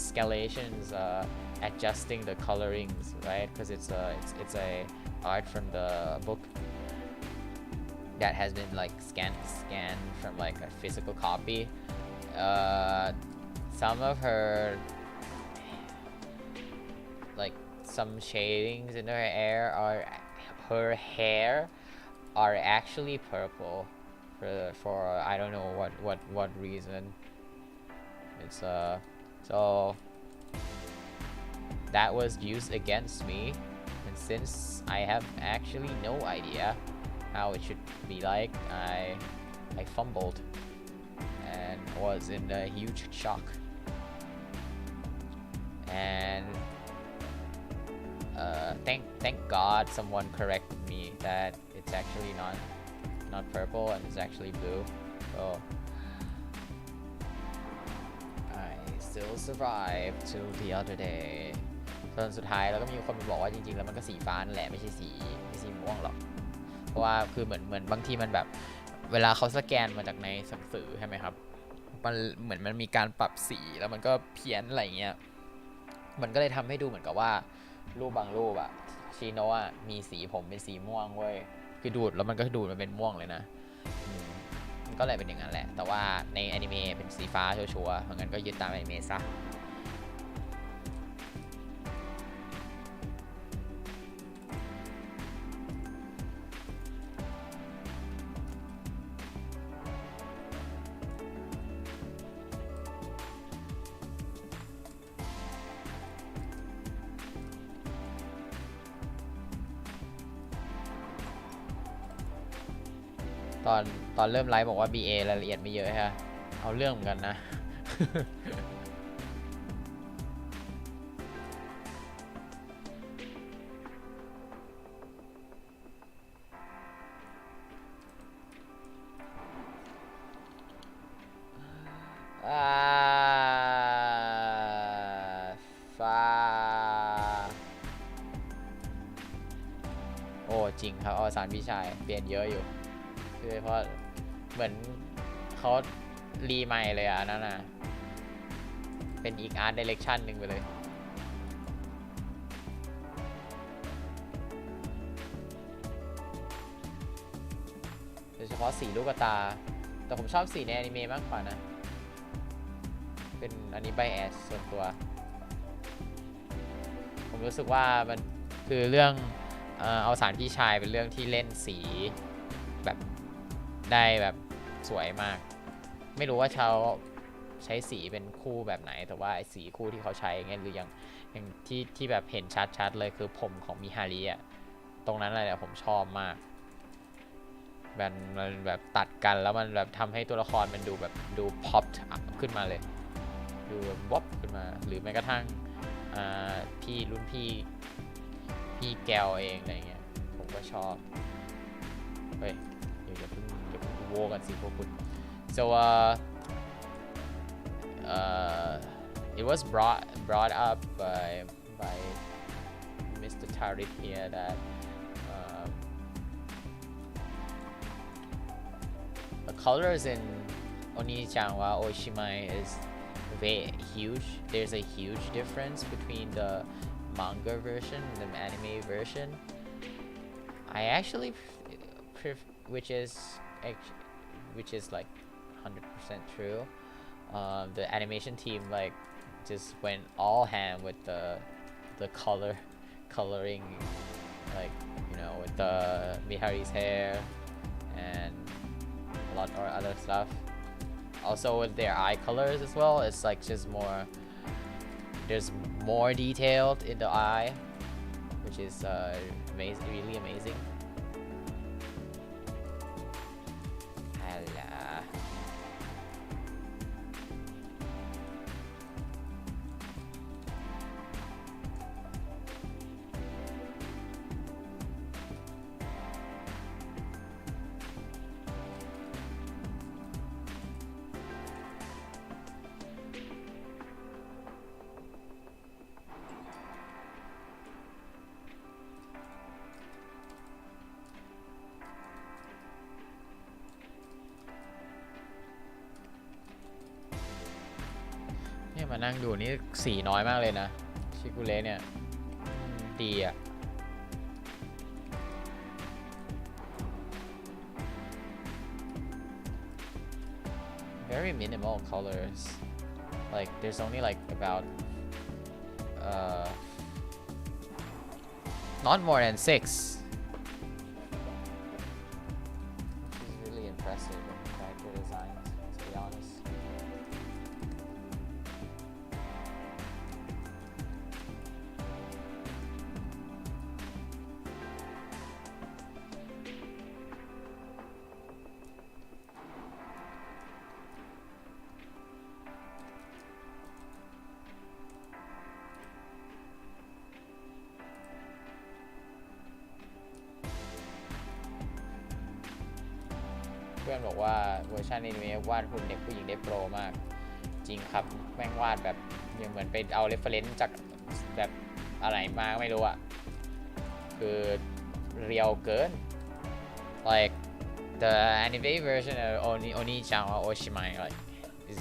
scalations adjusting the colorings, right? Because it's a art from the book that has been like scanned from like a physical copy. Some of her like some shadings in her hair are actually purple for I don't know what reason. It's so that was used against me, and since I have actually no idea how it should be like, I fumbled and was in a huge shock. And thank God someone corrected me that it's actually not purple and it's actually blue. So I still survived till the other day. ตอนสุดท้ายแล้วก็มีคนมาบอกว่าจริงๆแล้วมันก็สีฟ้านั่นแหละไม่ใช่สีม่วงหรอกเพราะว่าคือเหมือนบางทีมันแบบเวลาเขาสแกนมาจากในหนังสือใช่ไหมครับมันเหมือนมันมีการปรับสีแล้วมันก็เพี้ยนอะไรเงี้ยมันก็เลยทำให้ดูเหมือนกับว่ารูปบางรูปอะชิโนะมีสีผมเป็นสีม่วงเว้ยคือดูดแล้วมันก็ดูดมันเป็นม่วงเลยนะมันก็เลยเป็นอย่างนั้นแหละแต่ว่าในอนิเมะเป็นสีฟ้าชัวร์ๆเพราะงั้นก็ยึดตามอนิเมะซะตอนเริ่มไลฟ์บอกว่า BA รายละเอียดไม่เยอะฮะเอาเรื่องเหมือนกันนะ อ้จริงครับอวสานพี่ชายเปลี่ยนเยอะอยู่คือเพราะเหมือนเขารีใหม่เลยอ่ะนั่นน่ะเป็นอีกอาร์ตดิเรกชันหนึ่งไปเลยโดยเฉพาะสีลูกตาแต่ผมชอบสีในอนิเมะมากกว่านะเป็นอันนี้ไบแอสส่วนตัวผมรู้สึกว่ามันคือเรื่องเอาสารพี่ชายเป็นเรื่องที่เล่นสีแบบได้แบบสวยมากไม่รู้ว่าเขาใช้สีเป็นคู่แบบไหนแต่ว่าสีคู่ที่เขาใช้เงี้ยหรืออย่างที่แบบเห็นชัดๆเลยคือผมของมิฮาริอะตรงนั้นอะไรเนี่ยผมชอบมากมันแบบตัดกันแล้วมันแบบทำให้ตัวละครมันดูแบบดูพ็อปขึ้นมาเลยดูแบบวอบขึ้นมาหรือแม้กระทั่งพี่รุ่นพี่แกวเองอะไรเงี้ยผมก็ชอบเฮ้ยอย่าเพิ่งโวกันสิพวกคุณ so it was brought up by Mr. Tarif here that the colors in Oni-chan wa Oshimai is very huge. There's a huge difference between the manga version and the anime version. I actually which is like 100% true. The animation team like just went all ham with the coloring, like with the Mihari's hair and a lot of other stuff. Also with their eye colors as well, it's like just more. There's more detailed in the eye, which is amazing, really amazing. Hello. มานั่งดูนี่สีน้อยมากเลยนะชิกุเระเนี่ยดีอะ very minimal colors like there's only like about not more than 6 which is really impressive in character design to be honestเพื่อนบอกว่าเวอร์ชันอนิเมะวาดหุ่นเด็กผู้หญิงได้โปรมากจริงครับแม่งวาดแบบยังเหมือนไปเอาเรฟเฟอเรนซ์จากแบบอะไรมาไม่รู้อะคือเรียวเกิน like the anime version of Oni-chan or Oshimai like is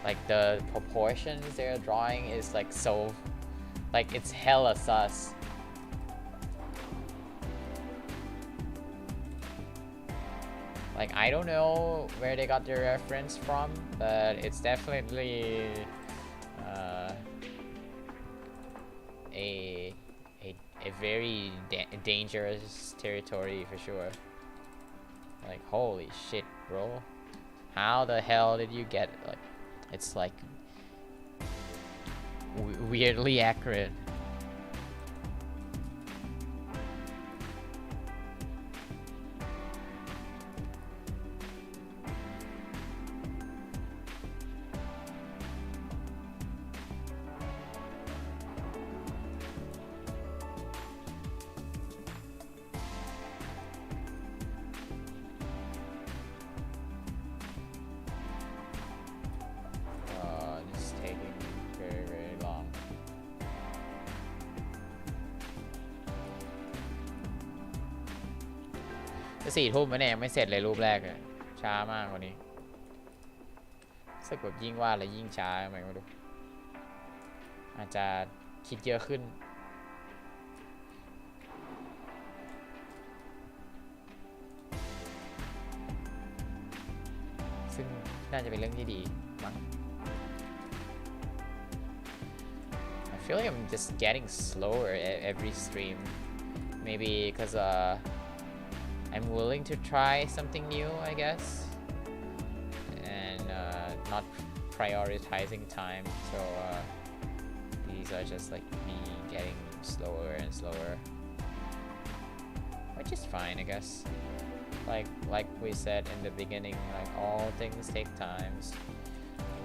like the proportions they're drawing is like so like it's hella sus like I don't know where they got their reference from, but it's definitely a very dangerous territory for sure. Like holy shit, bro! How the hell did you get like? It's like weirdly accurate. จะ4 ทุ่มแล้วเนี่ยยังไม่เสร็จเลยรูปแรกเลยช้ามากกว่านี้รู้สึกแบบยิ่งวาดแล้วยิ่งช้าทำไมไม่รู้อาจจะคิดเยอะขึ้นซึ่งน่าจะเป็นเรื่องที่ดีมั้ง I feel like I'm just getting slower every stream maybe because I'm willing to try something new I guess and not prioritizing time so these are just like me getting slower and slower which is fine I guess like we said in the beginning like all things take times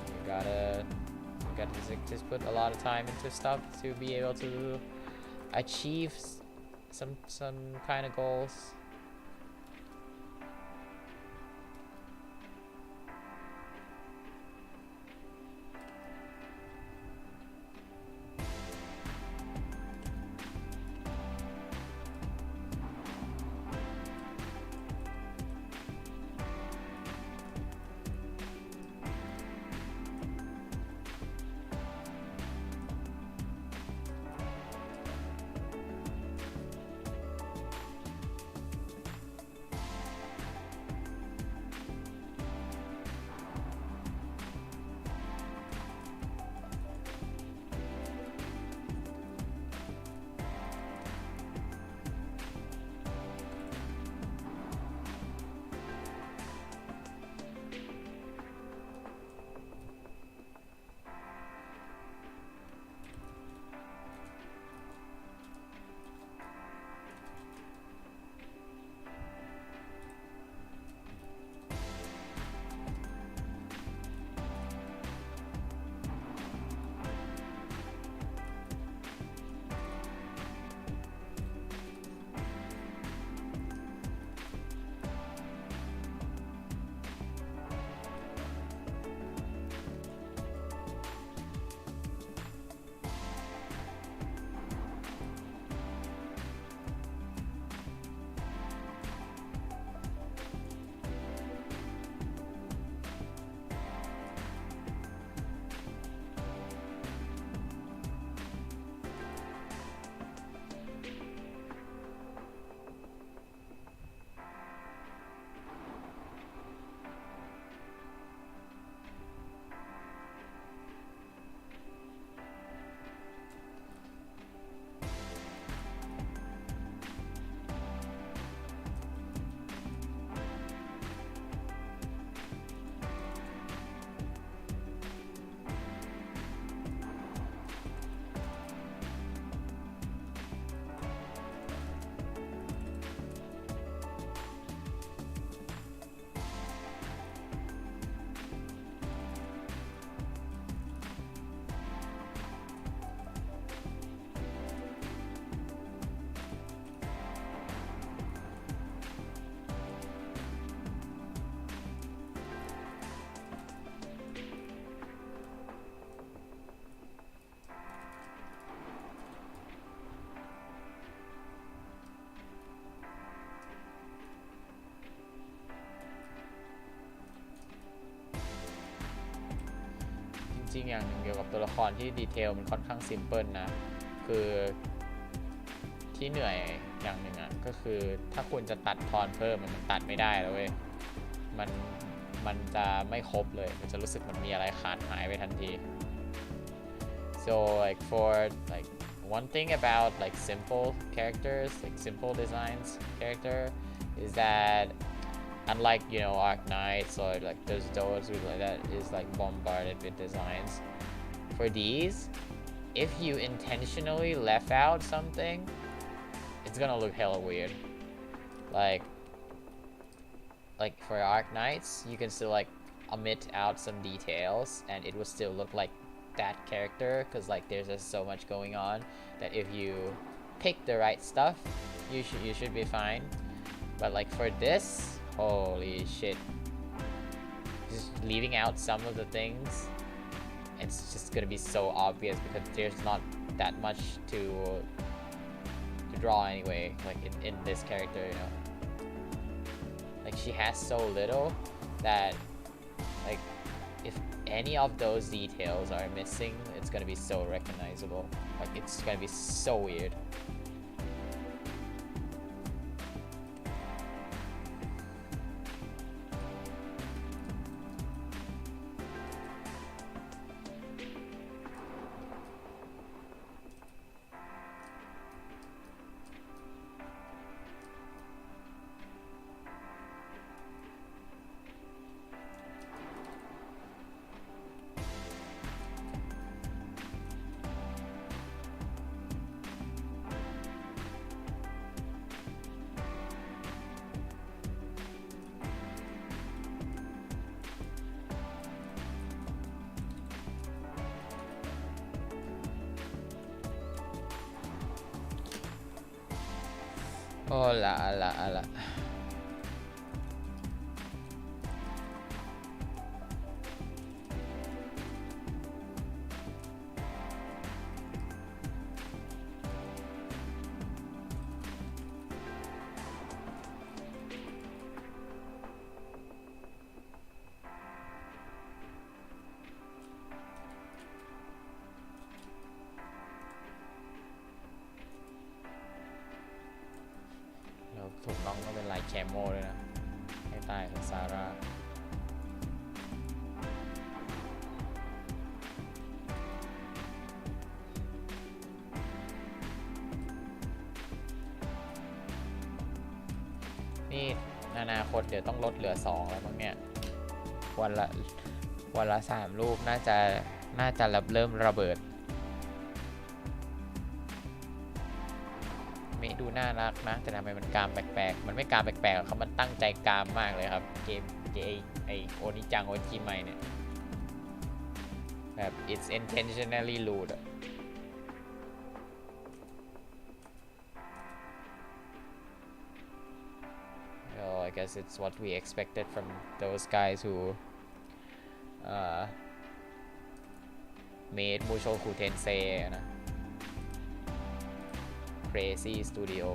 you gotta just put a lot of time into stuff to be able to achieve some kind of goalsจริงอย่างหนึ่งเกี่ยวกับตัวละครที่ดีเทลมันค่อนข้างซิมเพิลนะคือที่เหนื่อยอย่างหนึ่งอ่ะก็คือถ้าคุณจะตัดทอนเพิ่มมันตัดไม่ได้แล้วเว้ยมันจะไม่ครบเลยมันจะรู้สึกมันมีอะไรขาดหายไปทันที so like for like one thing about like simple characters like simple designs character is that unlike you know Arc Knights or like those who like that is like bombarded with designs for these if you intentionally left out something it's gonna look hella weird like for Arc Knights you can still like omit out some details and it will still look like that character because like there's just so much going on that if you pick the right stuff you should be fine but like for this holy shit just leaving out some of the things it's just gonna be so obvious because there's not that much to draw anyway like in this character you know like she has so little that like if any of those details are missing, it's gonna be so recognizable. Like it's gonna be so weird. Hola, ala, ala. ถูกน้องก็เป็นลายแคมโมเลยนะให้ใต้ของซาร่านี่อนาคตเดี๋ยวต้องลดเหลือ2แล้วมั้งเนี่ยวันละ3รูปน่าจะเริ่มระเบิดดูน่ารักนะแต่ทำไมมันกามแปลกๆมันไม่กามแปลกๆเขามันตั้งใจกามมากเลยครับเกมไอโอนิจังโอจิไมเนี่ยแบบ it's intentionally lewd well I guess it's what we expected from those guys who made Mushoku Tensei นะ Crazy Studio.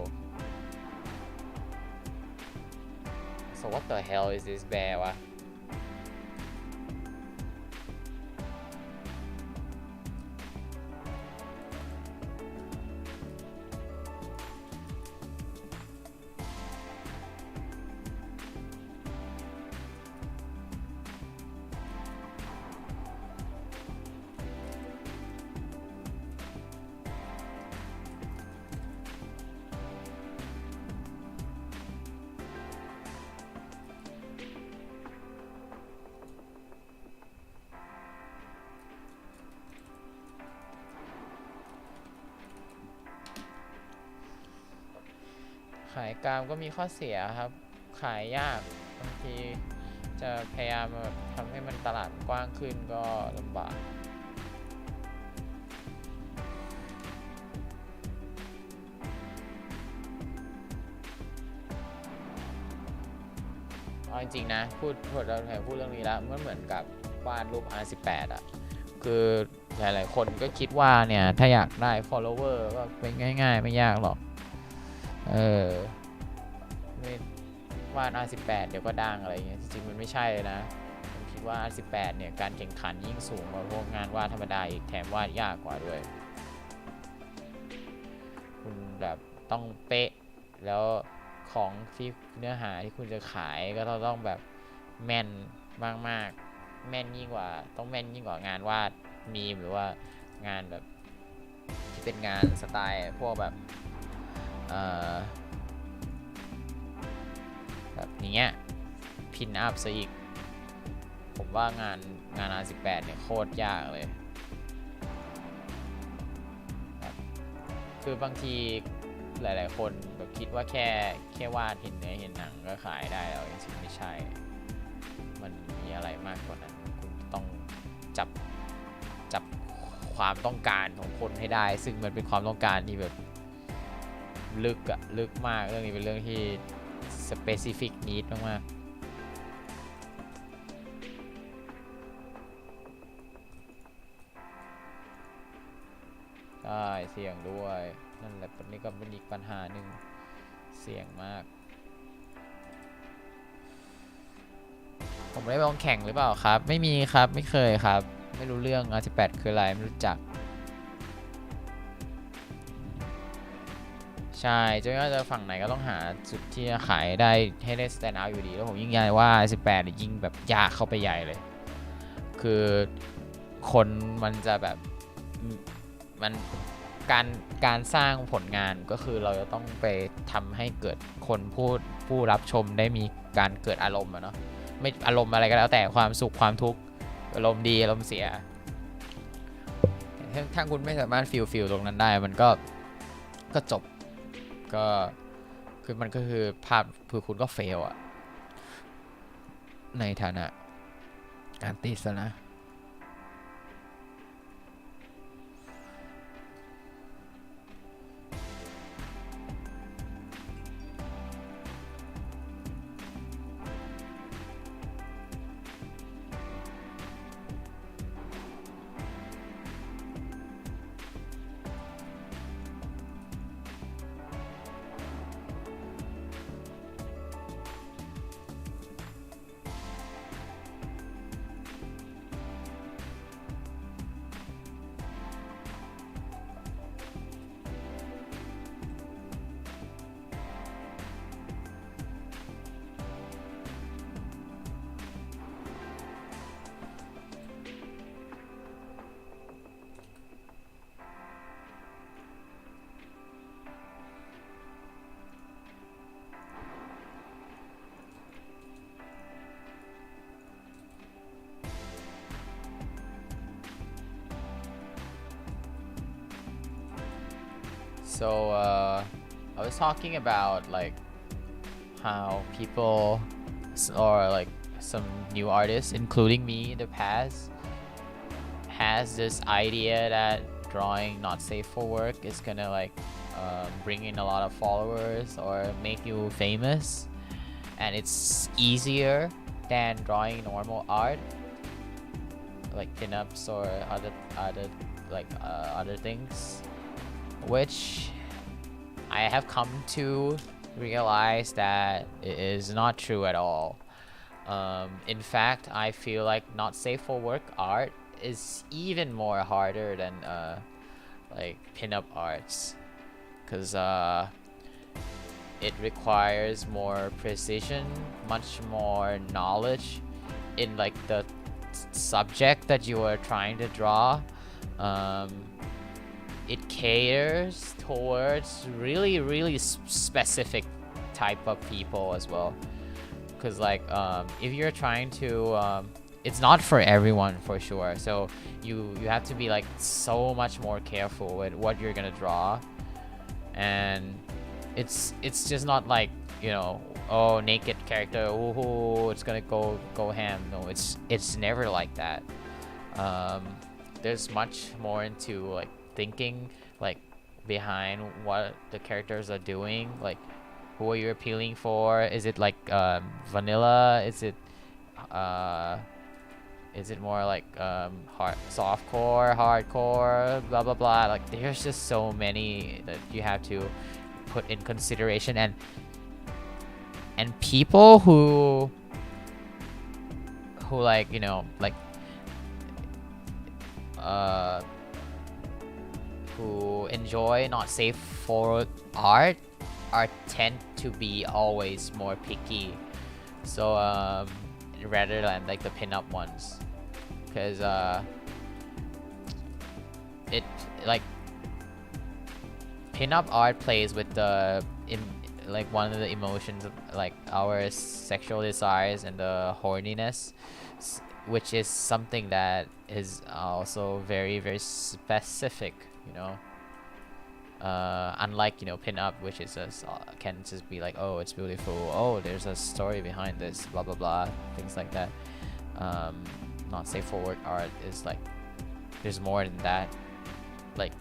So what the hell is this bear วะขายกามก็มีข้อเสียครับขายยากบางทีจะพยายามทำให้มันตลาดกว้างขึ้นก็ลำบากเอาจริงๆนะพูดเรื่องนี้แล้วมันเหมือนกับวาดรูป R18 อ่ะคือหลายๆคนก็คิดว่าเนี่ยถ้าอยากได้ follower ก็เป็นง่ายๆไม่ยากหรอกไม่วาด R18 เดี๋ยวก็ดังอะไรเงี้ยจริงๆมันไม่ใช่เลยนะผมคิดว่า R18 เนี่ยการแข่งขันยิ่งสูงกว่าพวกงานวาดธรรมดาอีกแถมวาดยากกว่าด้วยคุณแบบต้องเป๊ะแล้วของที่เนื้อหาที่คุณจะขายก็ต้องแบบแม่นมากๆแม่นยิ่งกว่างานวาดมีมหรือว่างานแบบที่เป็นงานสไตล์พวกแบบแบบนี้พินอัพซะอีกผมว่างาน R18 เนี่ยโคตรยากเลยคือบางทีหลายๆคนแบบคิดว่าแค่วาดเห็นเนื้อเห็นหนังก็ขายได้แล้วจริงๆไม่ใช่มันมีอะไรมากกว่านั้นคุณต้องจับความต้องการของคนให้ได้ซึ่งมันเป็นความต้องการที่แบบลึกมากเรื่องนี้เป็นเรื่องที่ specific need มากๆได้เสี่ยงด้วยนั่นแหละนี่ก็เป็นอีกปัญหาหนึ่งเสี่ยงมาก ผมได้ไปลงแข่งหรือเปล่าครับไม่มีครับไม่เคยครับไม่รู้เรื่อง R18 คืออะไรไม่รู้จักใช่จะไม่ว่าจะฝั่งไหนก็ต้องหาจุดที่จะขายได้ให้ได้ stand out อยู่ดีแล้วผมยิ่งยันว่า R18 ยิ่งแบบยากเข้าไปใหญ่เลยคือคนมันจะแบบมันการสร้างผลงานก็คือเราจะต้องไปทำให้เกิดคนผู้รับชมได้มีการเกิดอารมณ์เนาะไม่อารมณ์อะไรก็แล้วแต่ความสุขความทุกข์อารมณ์ดีอารมณ์เสียถ้าคุณไม่สามารถฟีลตรงนั้นได้มันก็จบก็คือมันก็คือภาพคือคุณก็เฟลอะในฐานะอาร์ติสต์นะ So I was talking about like how people or like some new artists, including me in the past, has this idea that drawing not safe for work is gonna like bring in a lot of followers or make you famous, and it's easier than drawing normal art like pinups or other things, which I have come to realize that it is not true at all. In fact, I feel like not safe for work art is even more harder than like pinup arts, because it requires more precision, much more knowledge in like the subject that you are trying to draw. It caters towards really specific type of people as well, because like if you're trying to it's not for everyone for sure, so you have to be like so much more careful with what you're gonna draw, and it's just not like, you know, oh, naked character, oh, it's gonna go ham. No, it's never like that. There's much more into like thinking like behind what the characters are doing, like who are you appealing for? Is it like vanilla? Is it more like softcore, hardcore, blah blah blah? Like there's just so many that you have to put in consideration, and people who like, you know, like who enjoy not safe for art tend to be always more picky, so rather than like the pinup ones, because it like pinup art plays with the like one of the emotions of like our sexual desires and the horniness, which is something that is also very specific, you know, unlike, you know, pinup, which is just can just be like, oh, it's beautiful, oh, there's a story behind this, blah blah blah, things like that. Not safe for work art is like there's more than that, like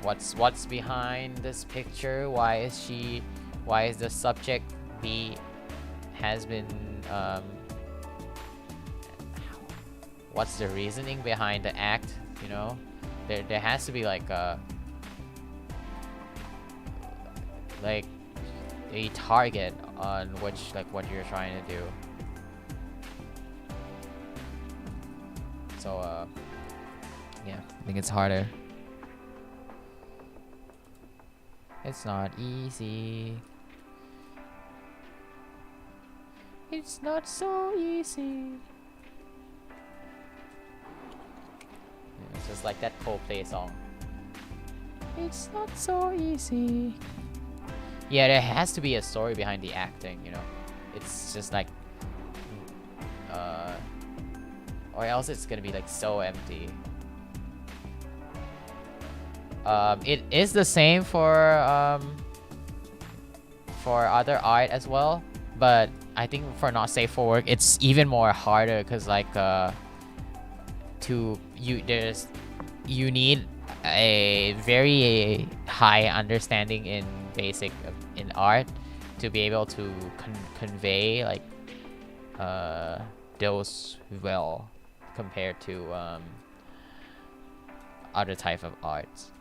what's behind this picture, why is the subject has been what's the reasoning behind the act, you know, there has to be like a target on which like what you're trying to do. so yeah, I think it's harder. It's not easy. It's not so easy. Yeah, it's just like that Coldplay song. It's not so easy. Yeah, there has to be a story behind the acting, you know. It's just like or else it's gonna be like so empty. It is the same for other art as well, but I think for not safe for work it's even more harder because like you need a very high understanding in basic in art to be able to convey like those well compared to other type of arts.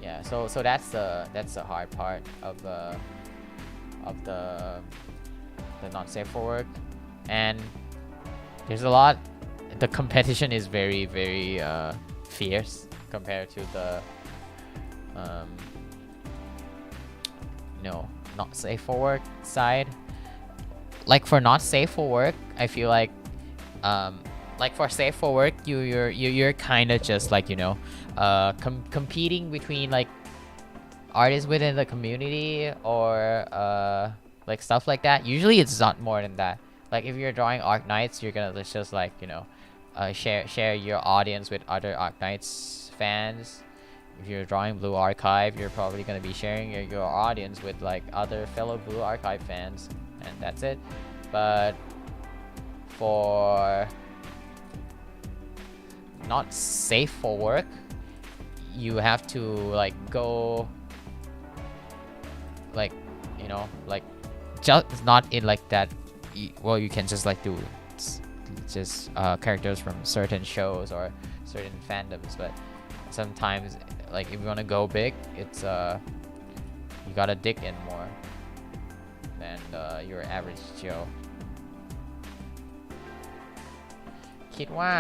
Yeah, so that's the hard part of the not safe for work, and there's a lot. The competition is very fierce compared to the not safe for work side. Like for not safe for work, I feel like for safe for work you're kind of just like competing between like artists within the community or like stuff like that. Usually it's not more than that. Like if you're drawing Arknights, you're gonna just like share your audience with other Arknights fans. If you're drawing Blue Archive, you're probably gonna be sharing your audience with like other fellow Blue Archive fans, and that's it. But for not safe for work, you have to like go like like just not in like that. Well, you can just like do just characters from certain shows or certain fandoms, but sometimes like if you want to go big, it's you gotta dig in more than your average Joe. คิดว่า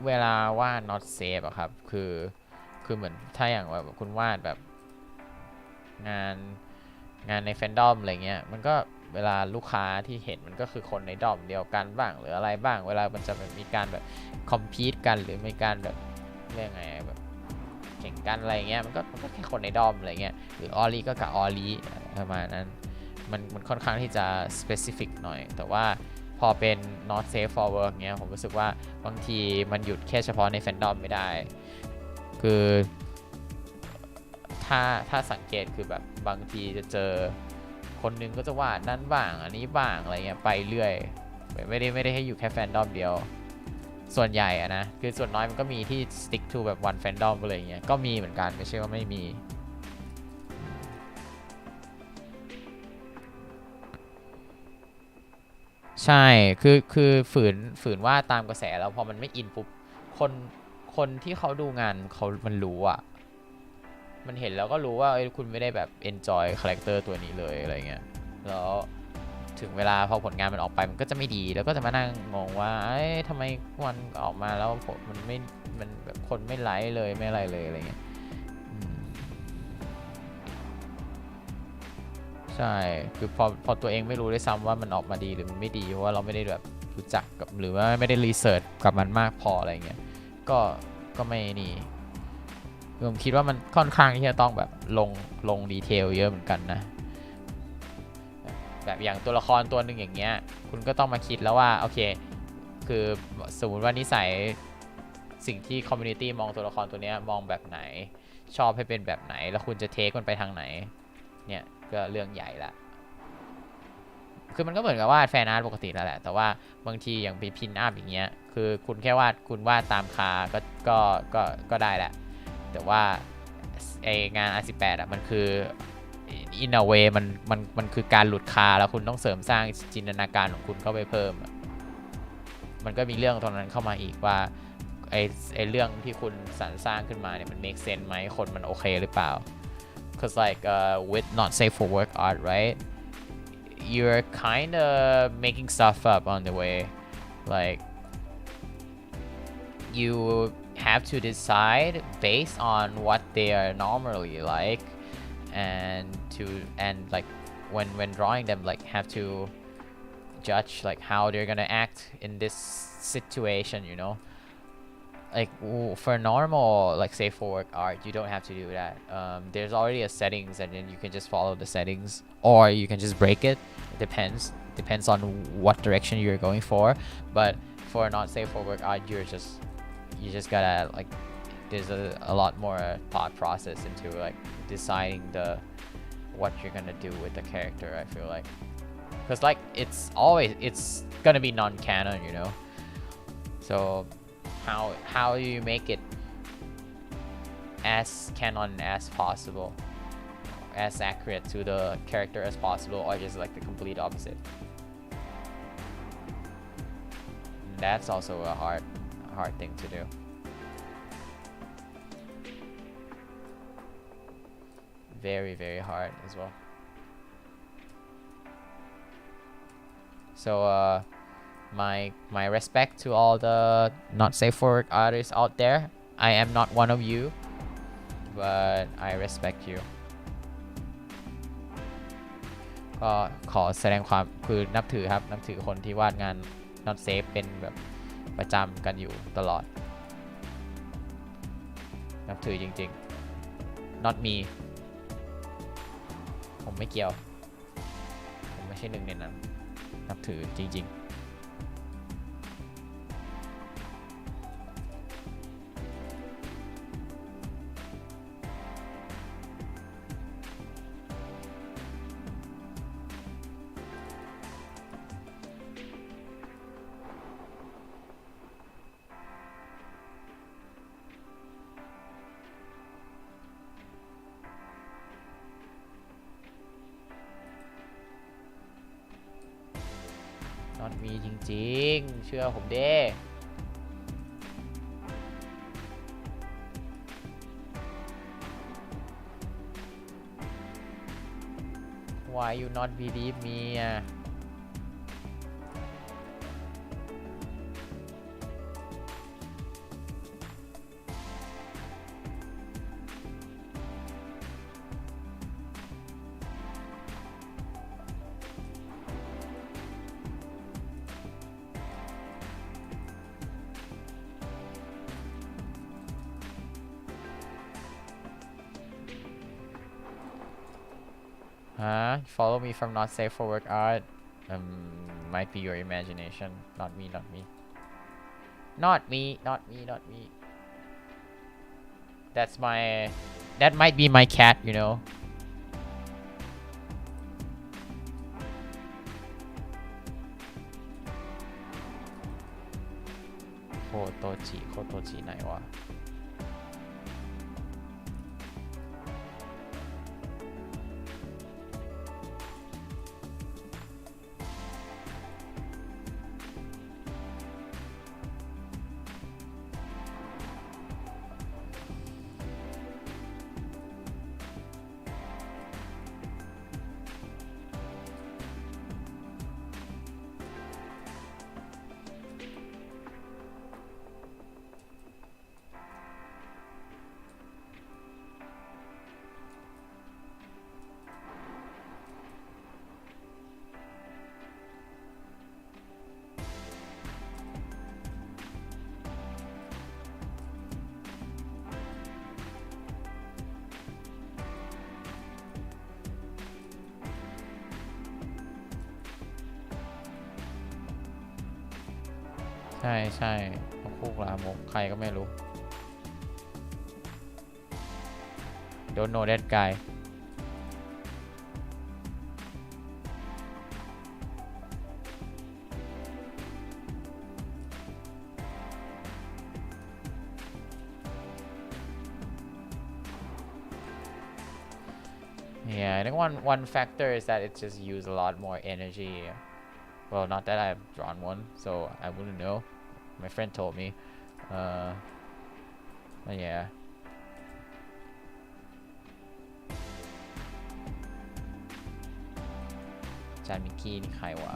เวลาวาด not safe อะครับคือเหมือนถ้าอย่างแบบคุณวาดแบบงานในแฟนดอมอะไรเงี้ยมันก็เวลาลูกค้าที่เห็นมันก็คือคนในดอมเดียวกันบ้างหรืออะไรบ้างเวลามันจะมีการแบบคอมพีทกันหรือมีการแบบเรื่องไงแบบแข่งกันอะไรเงี้ยมันก็แค่คนในดอมอะไรเงี้ยหรือออลี่ก็กับออลี่ประมาณนั้นมันค่อนข้างที่จะ specific หน่อยแต่ว่าพอเป็น not safe for work เงี้ยผมรู้สึกว่าบางทีมันหยุดแค่เฉพาะในแฟนดอมไม่ได้คือถ้าสังเกตคือแบบบางทีจะเจอคนนึงก็จะวาดนั่นบ้างอันนี้บ้างอะไรเงี้ยไปเรื่อยไม่ได้ให้อยู่แค่แฟนดอมเดียวส่วนใหญ่อะนะคือส่วนน้อยมันก็มีที่ stick to แบบ one fandom อะไรเงี้ยก็มีเหมือนกันไม่ใช่ว่าไม่มีใช่คือฝืนว่าตามกระแสแล้วพอมันไม่อินปุ๊บคนที่เขาดูงานมันรู้อะมันเห็นแล้วก็รู้ว่าคุณไม่ได้แบบ enjoy คาแรคเตอร์ตัวนี้เลยอะไรเงี้ยแล้วถึงเวลาพอผลงานมันออกไปมันก็จะไม่ดีแล้วก็จะมานั่งงงว่าทำไมวันออกมาแล้วมันแบบคนไม่ไลค์เลยไม่อะไรเลยอะไรเงี้ยใช่คือพอตัวเองไม่รู้ด้วยซ้ำว่ามันออกมาดีหรือมันไม่ดีเพราะว่าเราไม่ได้แบบรู้จักกับหรือว่าไม่ได้รีเสิร์ชกับมันมากพออะไรเงี้ยก็ไม่นี่ผมคิดว่ามันค่อนข้างที่จะต้องแบบลงดีเทลเยอะเหมือนกันนะแบบอย่างตัวละครตัวหนึ่งอย่างเงี้ยคุณก็ต้องมาคิดแล้วว่าโอเคคือสมมติว่านิสัยสิ่งที่คอมมูนิตี้มองตัวละครตัวเนี้ยมองแบบไหนชอบให้เป็นแบบไหนแล้วคุณจะเทคมันไปทางไหนเนี่ยก็เรื่องใหญ่ละคือมันก็เหมือนกับว่าแฟนอาร์ตปกติแล้วแหละแต่ว่าบางทีอย่างเป็นพินอัพอย่างเงี้ยคือคุณแค่คุณวาดตามคาก็ได้แหละแต่ว่าไองาน R18 อ่ะมันคือ in a way มันคือการหลุดคาแล้วคุณต้องเสริมสร้างจินตนาการของคุณเข้าไปเพิ่มมันก็มีเรื่องตรงนั้นเข้ามาอีกว่า ไอเรื่องที่คุณสรรสร้างขึ้นมาเนี่ยมัน make sense ไหมคนมันโอเคหรือเปล่า cause like with not safe for work art right you're kind of making stuff up on the way like you have to decide based on what they are normally like and like when drawing them like have to judge like how they're gonna act in this situation you know like for normal like safe for work art you don't have to do that there's already a settings and then you can just follow the settings or you can just break it depends on what direction you're going for but for not safe for work art you just gotta like there's a lot more thought process into like deciding what you're gonna do with the character I feel like because like it's gonna be non-canon you know so how do you make it as canon as possible as accurate to the character as possible or just like the complete opposite that's also a hard thing to do very hard as well so my respect to all the not safe for work artists out there I am not one of you but I respect you ก็ขอแสดงความคือนับถือครับนับถือคนที่วาดงาน not safe เป็นแบบประจำกันอยู่ตลอดนับถือจริงๆ not me ผมไม่เกี่ยวผมไม่ใช่หนึ่งในนั้นนับถือจริงๆมีจริงๆเชื่อผมเด้ Why you not believe me อ่ะFollow me from not safe for work art might be your imagination not me that might be my cat you know โคโตจิไหนวะใช่พวกลามกใครก็ไม่รู้ Don't know that guy Yeah, I think one factor is that it just use a lot more energy. Well, not that I've drawn one, so I wouldn't know. My friend told me. อะไรเงี้ยจานมิกกี้นี่ใครวะ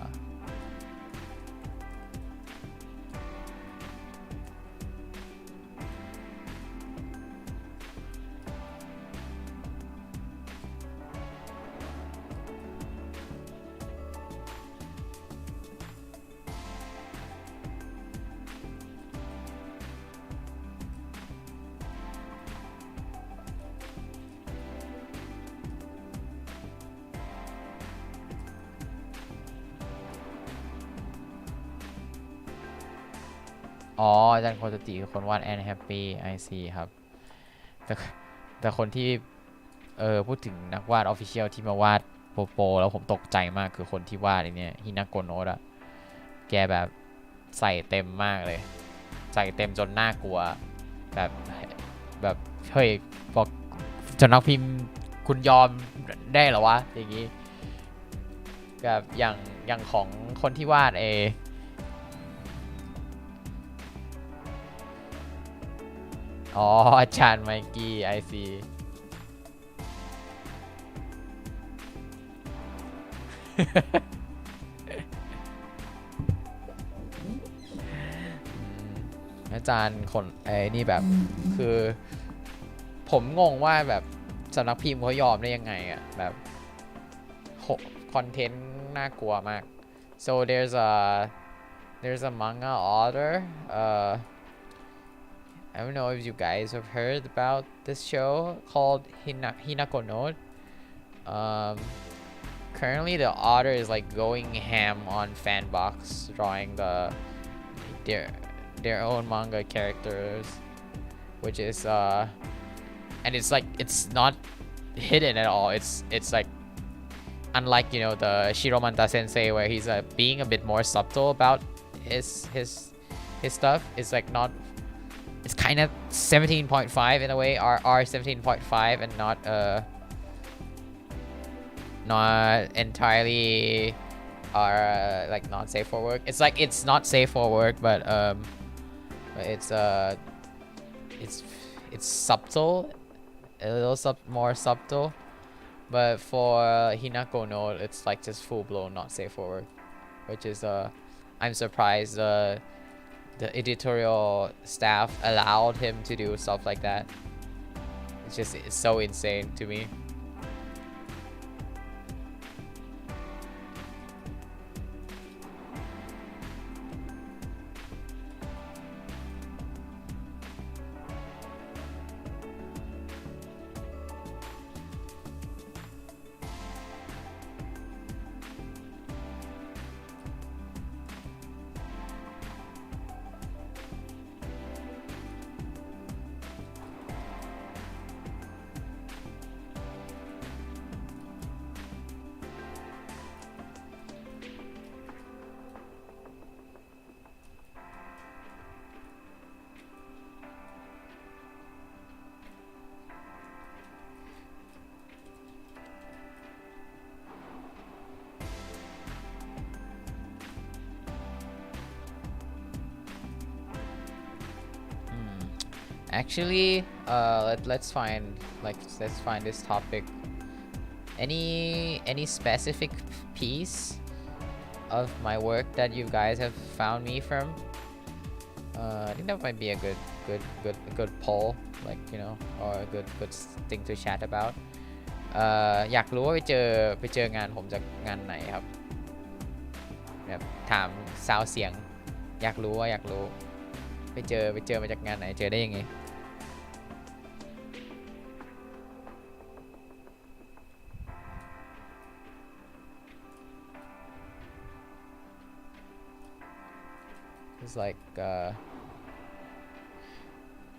อ๋ออาจารย์โคตติคือคนวาดแอนแฮปปี้ไอซีครับแต่แต่คนที่พูดถึงนักวาดออฟฟิเชียลที่มาวาดโปแล้วผมตกใจมากคือคนที่วาดไอ้นี่ฮินาโกโนะอะแกแบบใส่เต็มมากเลยใส่เต็มจนน่ากลัวแบบเฮ้ยบอกจนนักพิมพ์คุณยอมได้เหรอวะอย่างนี้แบบอย่างของคนที่วาดอ๋ออาจารย์ไมกี้ไอซีอาจารย์คนนี่แบบคือผมงงว่าแบบสำนักพิมพ์เขายอมได้ยังไงอะแบบคอนเทนต์น่ากลัวมาก so there's a manga author I don't know if you guys have heard about this show called Hinako no currently the author is like going ham on Fanbox drawing their own manga characters which is and it's like it's not hidden at all it's like unlike the Shiromanta sensei where he's being a bit more subtle about his stuff it's like not it's kind of 17.5 in a way R 17.5 and not entirely are like not safe for work it's like it's not safe for work but it's subtle a little more subtle but for Hinako no it's like just full-blown not safe for work which is I'm surprised the editorial staff allowed him to do stuff like that it's so insane to me actually let's find this topic any specific piece of my work that you guys have found me from I think that might be a good poll like or a good thing to chat about อยากรู้ว่าไปเจองานผมจากงานไหนครับแบบถามซาวเสียงอยากรู้ไปเจอมาจากงานไหนเจอได้ยังไงIt's like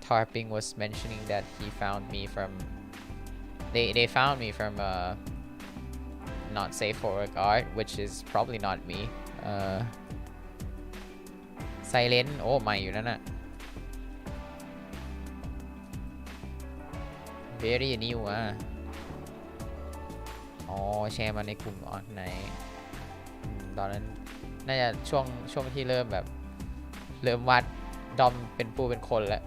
Tarping was mentioning that he found me from they found me from not safe for work art which is probably not me Silent โอ้ใหม่อยู่นั่นน่ะ very new อ๋อแชร์มาในกลุ่มออนไหนตอนนั้นน่าจะช่วงที่เริ่มวาด ดอมเป็นปูเป็นคนแล้ว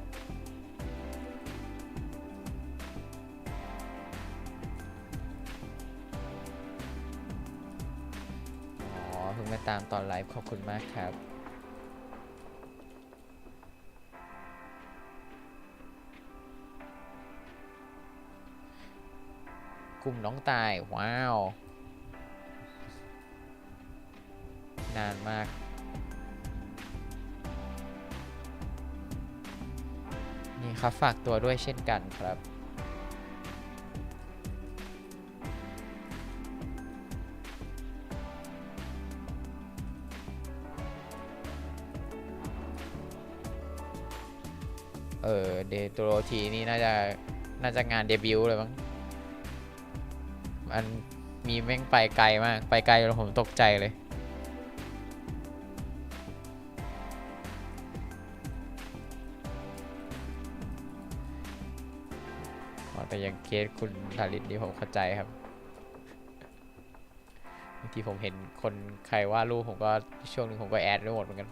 เพิ่งมาตามตอนไลฟ์ขอบคุณมากครับกลุ่มน้องตายว้าวนานมากนี่ครับฝากตัวด้วยเช่นกันครับเดโตโรทีนี่น่าจะงานเดบิวต์เลยมั้งมันมีแม่งไปไกลมากไปไกลจนผมตกใจเลยแต่ยังเคสคุณธาริศนี่ผมเข้าใจครับบางทีผมเห็นคนใครว่ารูปผมก็ช่วงนึงผมก็แอดไปหมดเหมือนกัน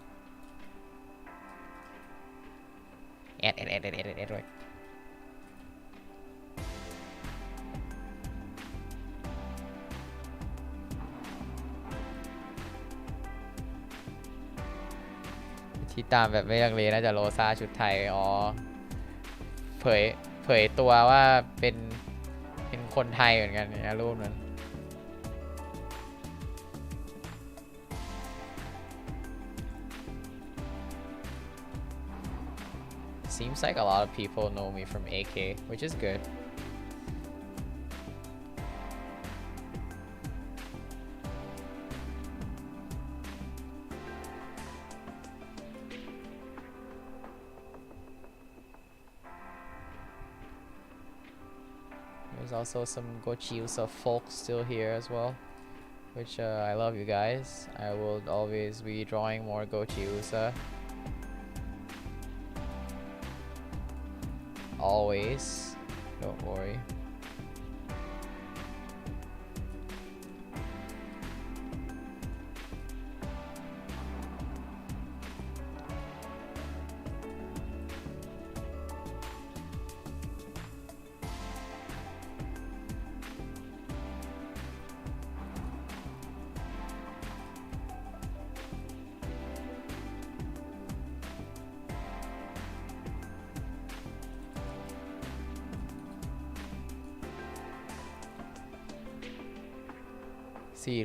แอดด้วยที่ตามแบบไม่ลังเลน่าจะโรซาชุดไทยอ๋อเผยตัวว่าเป็นคนไทยเหมือนกันนะรูปนั้นSeems like a lot of people know me from AK, which is good. There's also some Gochiusa folks still here as well, which I love you guys. I will always be drawing more Gochiusa. Always, don't worry.4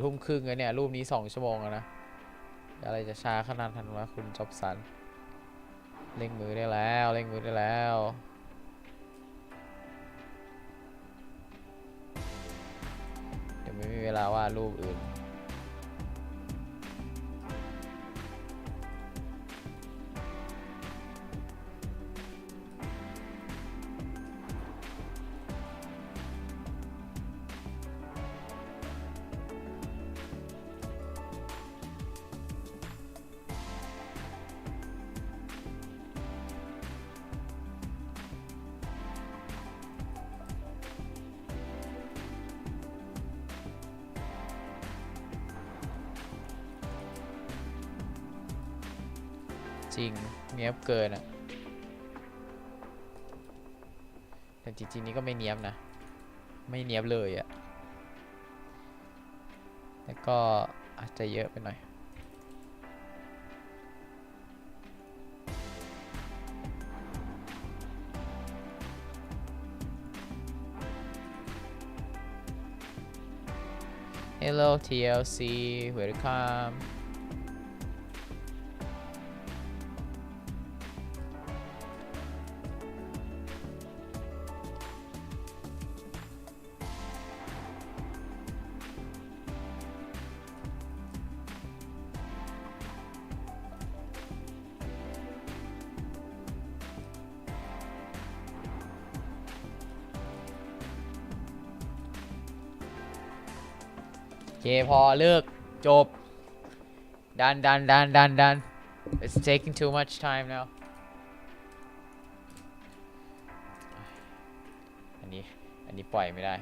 ทุ่มครึ่งแล้วเนี่ยรูปนี้2 ชั่วโมงแล้วนะอะไรจะช้าขนาดนั้นวะคุณจอบสันเร่งมือได้แล้วเร่งมือได้แล้วเดี๋ยวไม่มีเวลาวาดรูปอื่นจริงเนียบเกินอ่ะแต่จริงๆนี่ก็ไม่เนียบนะไม่เนียบเลยอ่ะแล้วก็อาจจะเยอะไปหน่อยHello TLC welcomeโอเคพอเลิกจบดัน it's taking too much time now อันนี้ปล่อยไม่ได้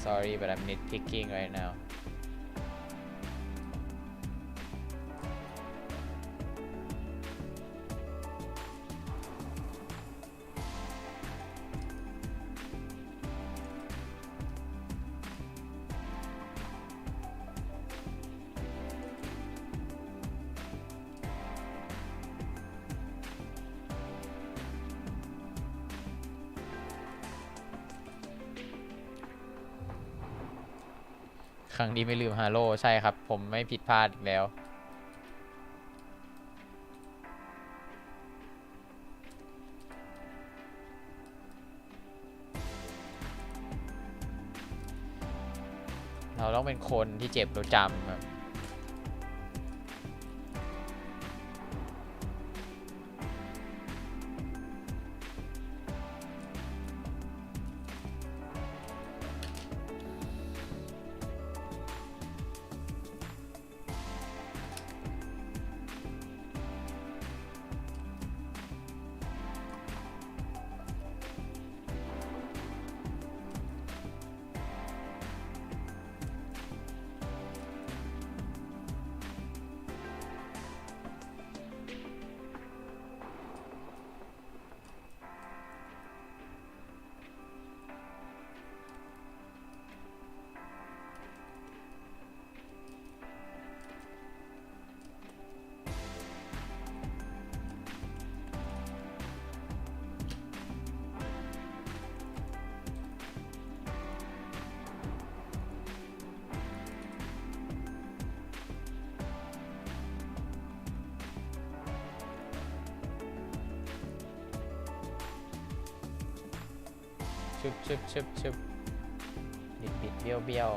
sorry but I'm nitpicking right nowครั้งนี้ไม่ลืมฮาโลใช่ครับผมไม่ผิดพลาดอีกแล้วเราต้องเป็นคนที่เจ็บเราจำครับชึบบิดเบี้ยว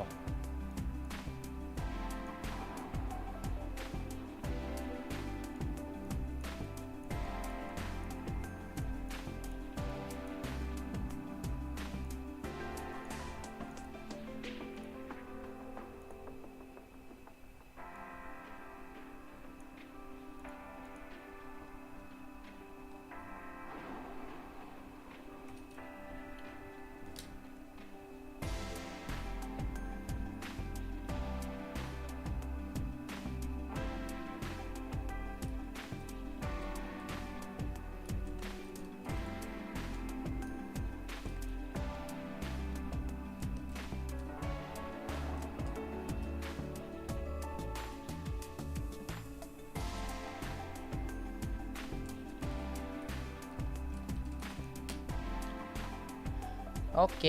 โอเค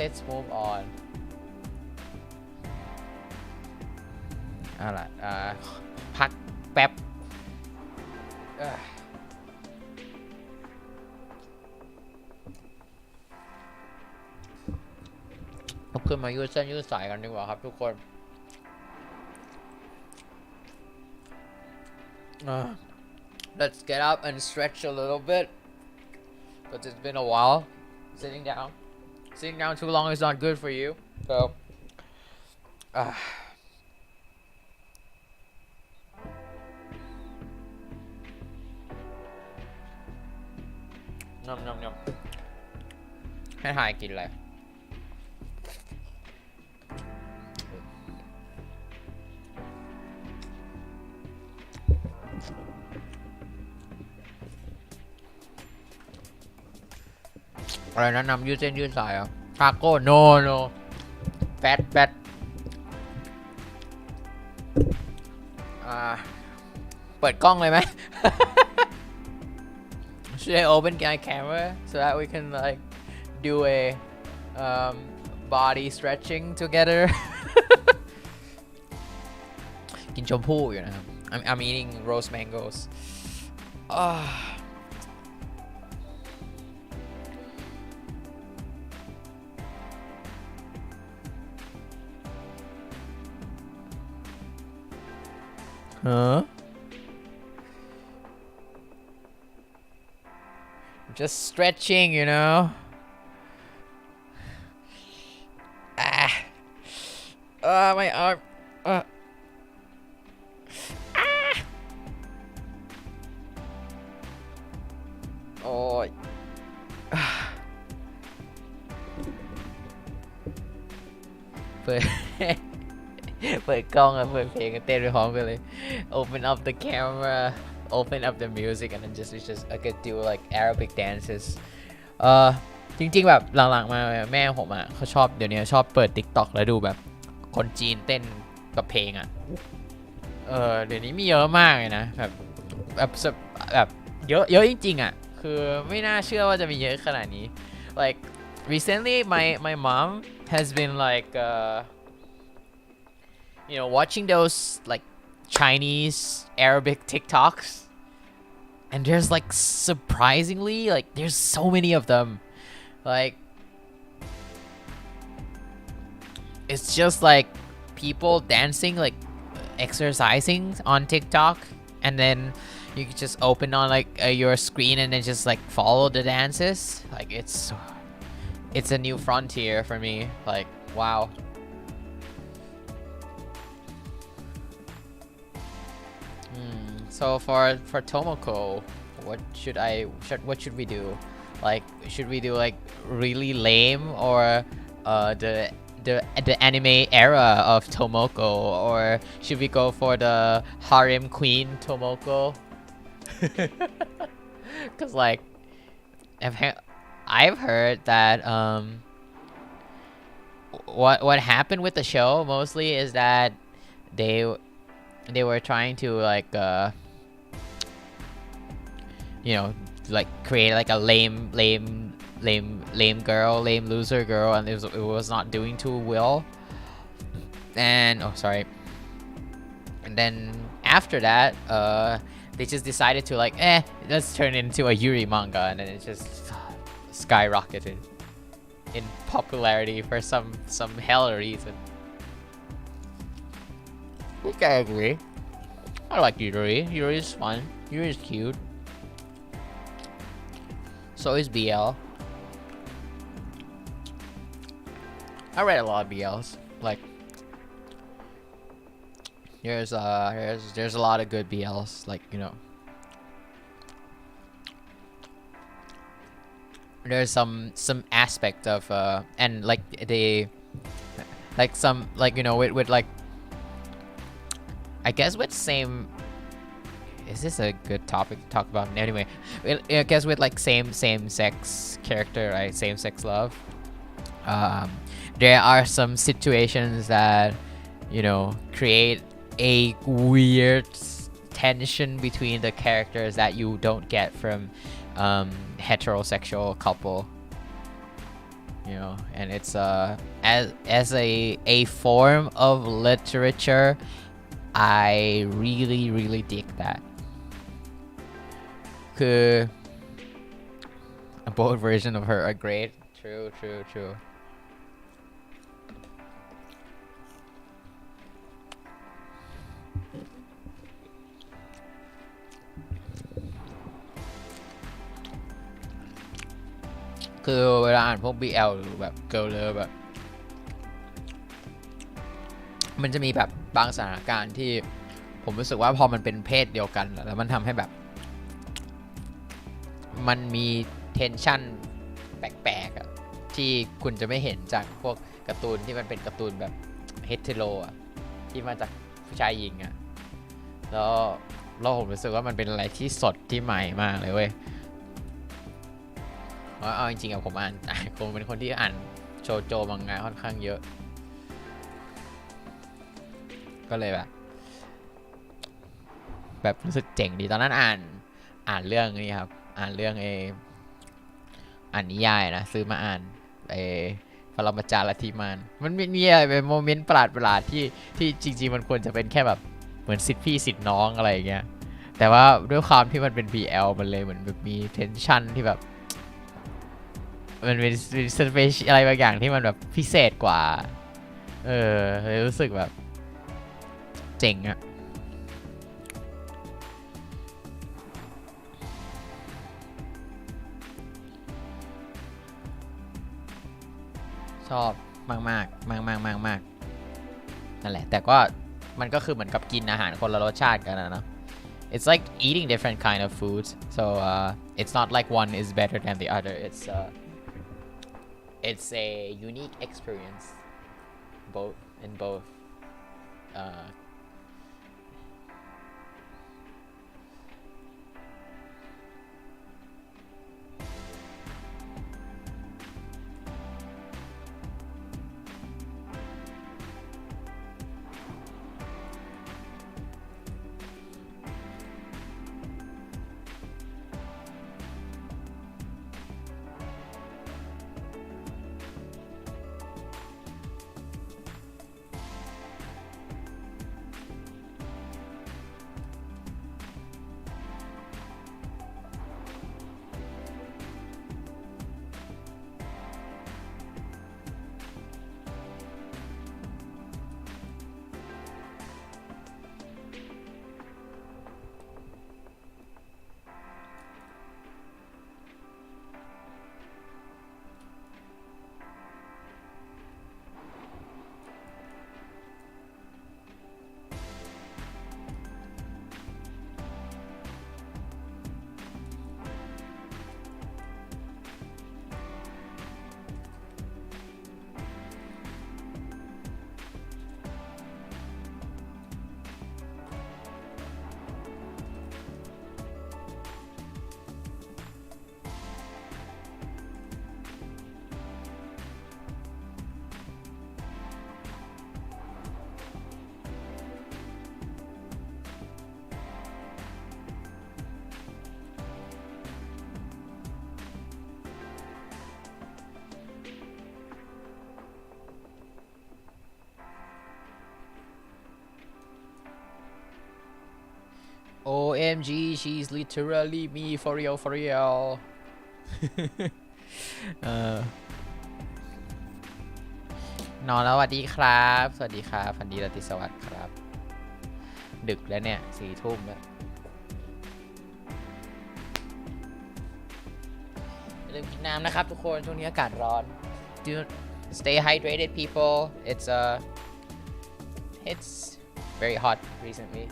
let's move on เอาล่ะพักแป๊บเอาขึ้นมายืดเส้นยืดสายกันดีกว่าครับทุกคน let's get up and stretch a little bit but it's been a while sitting down too long is not good for you soยำให้ทายกินอะไรอะไรนะนำยืดเส้นยืดสายอ่ะทาโก้ noแบทเปิดกล้องเลยไหม Should I open my camera so that we can like do a body stretching together กินชมพู่อยู่นะครับ I'm eating roast mangoes Huh? Just stretching, you know. My arm. Oh. ปิด เปิดกล้องเปิดเพลงเต้นไปพร้อมกันเลย open up the camera open up the music and then just I could do like Arabic dances จริงๆแบบหลังๆมาแม่ผมอ่ะเขาชอบเดี๋ยวนี้ชอบเปิด TikTok แล้วดูแบบคนจีนเต้นกับเพลงอ่ะเดี๋ยวนี้มีเยอะมากเลยนะแบบเยอะจริงๆอ่ะคือไม่น่าเชื่อว่าจะมีเยอะขนาดนี้ like recently my mom has been like watching those like Chinese Arabic TikToks and there's like surprisingly like there's so many of them like it's just like people dancing like exercising on TikTok and then you can just open on like your screen and then just like follow the dances like it's a new frontier for me like wow so for Tomoko what should we do like should we do like really lame or the anime era of Tomoko or should we go for the harem queen Tomoko cause like I've heard that what happened with the show mostly is that they were trying to like like create like a lame girl, lame loser girl, and it was not doing too well. And sorry. And then after that, they just decided to like, let's turn it into a Yuri manga, and then it just skyrocketed in popularity for some hell reason. I think I agree. I like Yuri. Yuri is fun. Yuri is cute. So is BL. I read a lot of BLs. Like there's a lot of good BLs. Like there's some aspect of and like they like some like with like I guess with same. Is this a good topic to talk about? Anyway, I guess with like same sex character, right? Same sex love. There are some situations that create a weird tension between the characters that you don't get from heterosexual couple. And it's as a form of literature, I really dig that. Both versions of her are great. True. คือเวลาอ่านพวก BL หรือแบบ Girl Love แบบมันจะมีแบบบางสถานการณ์ที่ผมรู้สึกว่าพอมันเป็นเพศเดียวกันแล้วมันทำให้แบบมันมีเทนชั่นแปลกๆที่คุณจะไม่เห็นจากพวกการ์ตูนที่มันเป็นการ์ตูนแบบเฮตโรที่มาจากผู้ชายหญิงแล้วผมรู้สึกว่ามันเป็นอะไรที่สดที่ใหม่มากเลยเว้ยเพราะเอาจริงๆผมผมเป็นคนที่อ่านโชโจมังงะค่อนข้างเยอะก็เลยแบบรู้สึกเจ๋งดีตอนนั้นอ่านเรื่องนี้ครับอ่านเรื่องอ่านนิยายนะซื้อมาอ่านปรมาจารย์ลัทธิมารมันมีอะไรเป็นโมเมนต์ประหลาดที่จริงๆมันควรจะเป็นแค่แบบเหมือนสิทธิพี่สิทธิน้องอะไรอย่างเงี้ยแต่ว่าด้วยความที่มันเป็น BL มันเลยเหมือนแบบมีเทนชั่นที่แบบมันเป็นสเปเชียลอะไรบางอย่างที่มันแบบพิเศษกว่าเลยรู้สึกแบบเจ๋งอะชอบมากนั่นแหละแต่ก็มันก็คือเหมือนกับกินอาหารคนละรสชาติกันนะเนาะ It's like eating different kind of foods so it's not like one is better than the other it's a unique experience both OMG she's literally me for real นอนแล้วสวัสดีครับสวัสดีครับพันดีราตรีสวัสดิ์ครับดึกแล้วเนี่ย4 ทุ่มแล้วอย่าลืมกินน้ำนะครับทุกคนช่วงนี้อากาศร้อน Do stay hydrated people it's very hot recently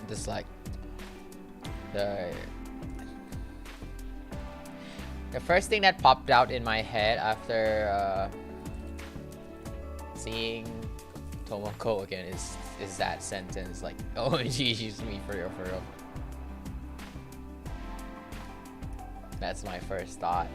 just like the first thing that popped out in my head after seeing Tomoko again is that sentence like oh gee she's me for real that's my first thought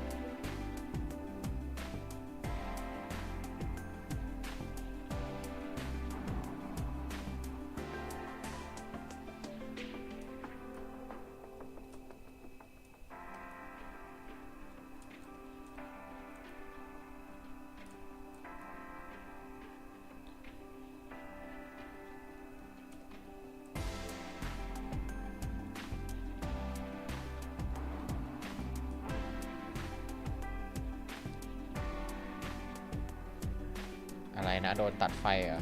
อะไรนะโดนตัดไฟเหรอ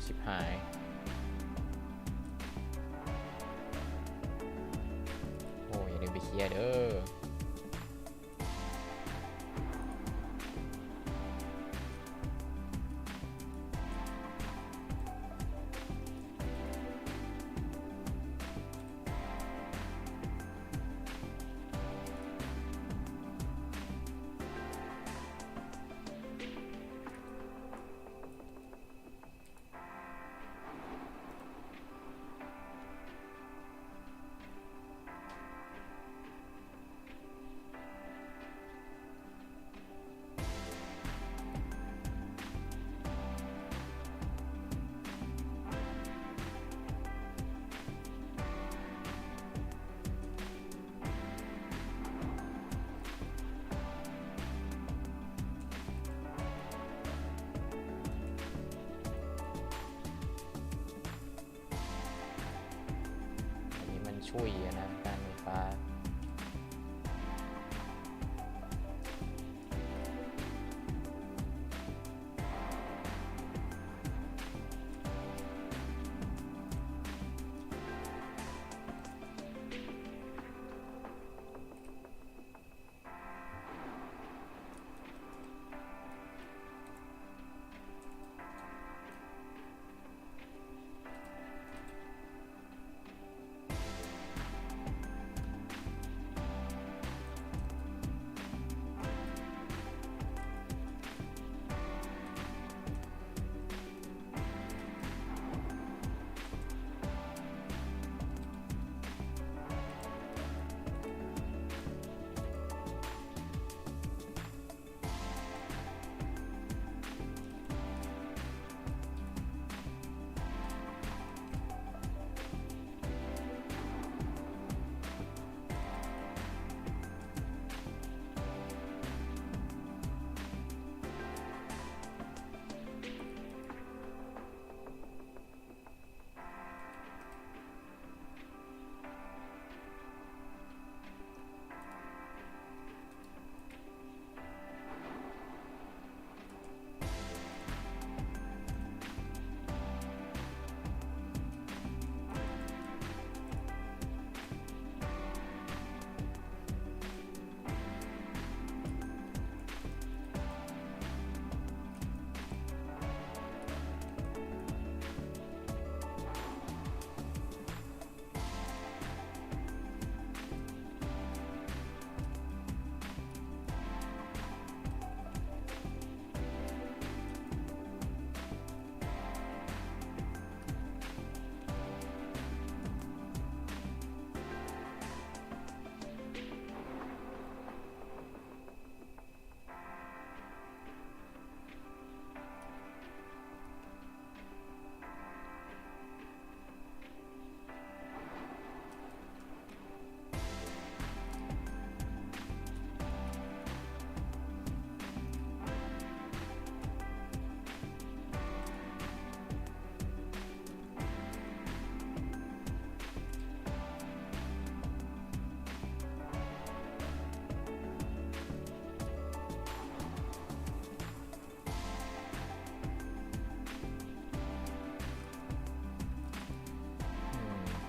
ชิบหายโอ้ยอย่าลืมไปเคลียร์เด้อ ช่วยนะการไฟฟ้า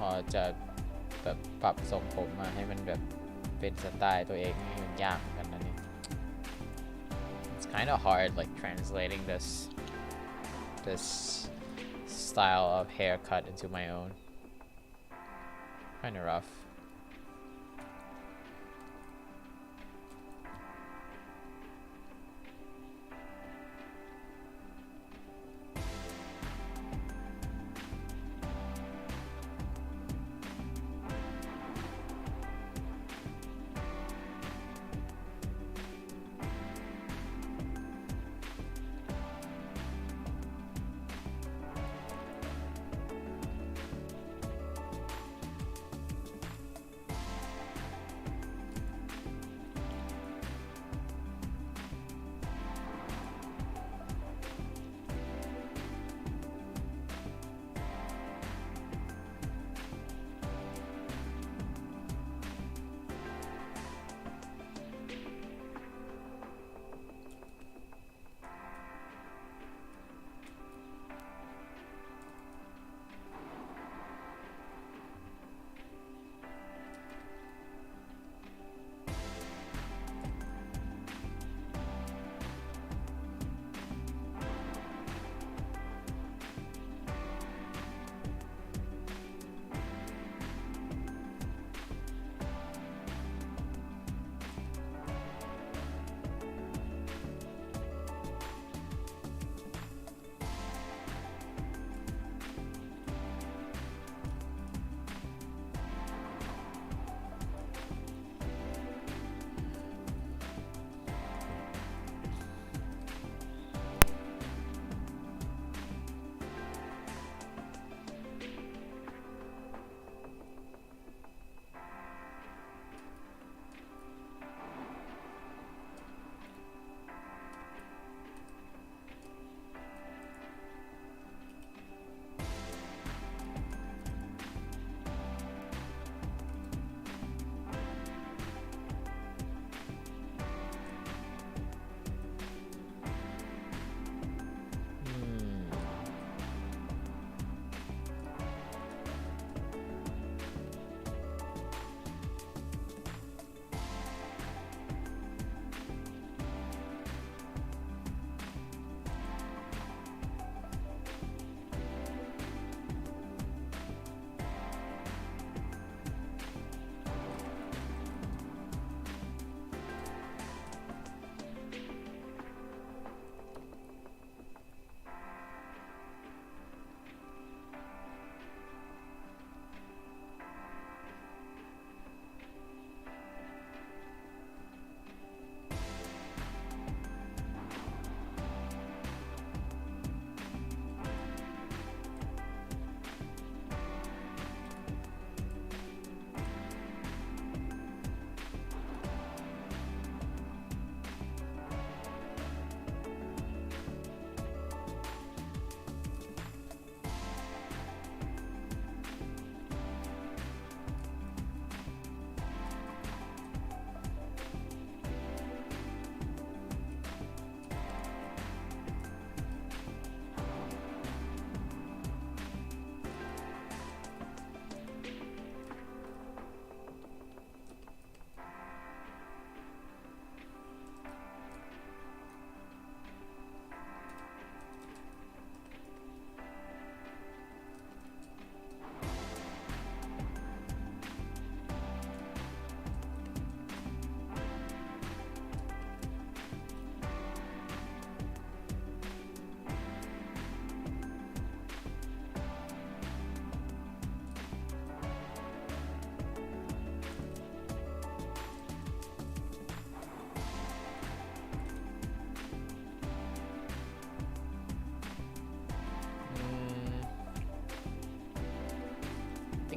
พอจะแบบปรับทรงผมมาให้มันแบบเป็นสไตล์ตัวเองนี่มันยากเหมือนกันนะนี่ It's kind of hard like translating this style of haircut into my own. Kind of rough.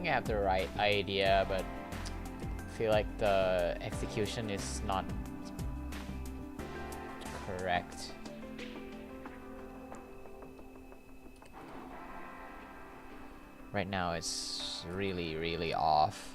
think I have the right idea, but I feel like the execution is not correct. Right now it's really off.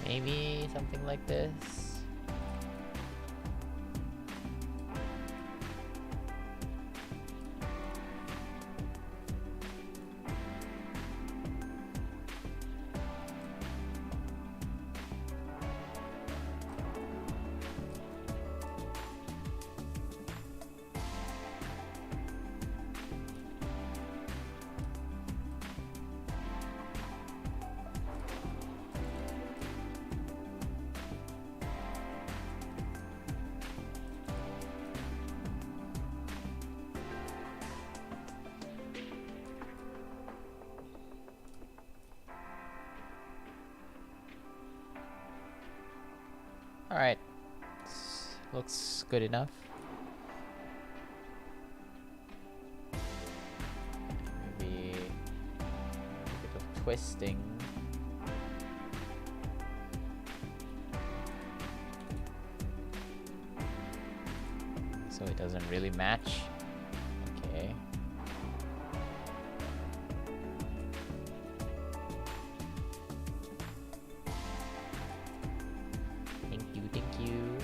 Maybe something like this. Alright, looks good enough. Maybe a bit of twisting. So it doesn't really match. Okay. Thank you.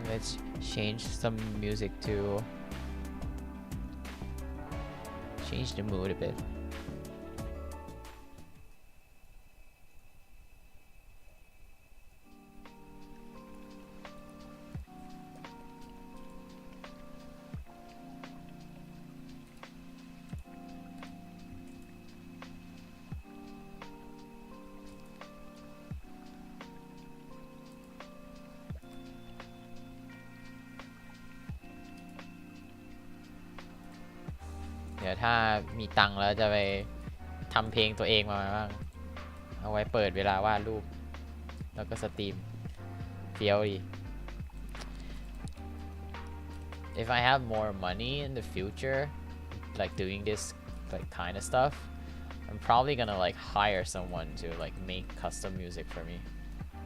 let's change some music to change the mood a bit.เดี๋ยวถ้ามีตังค์แล้วจะไปทำเพลงตัวเองมาบ้างเอาไว้เปิดเวลาวาดรูปแล้วก็สตรีมเฟี้ยวดี If I have more money in the future like doing this like kind of stuff I'm probably gonna like hire someone to like make custom music for me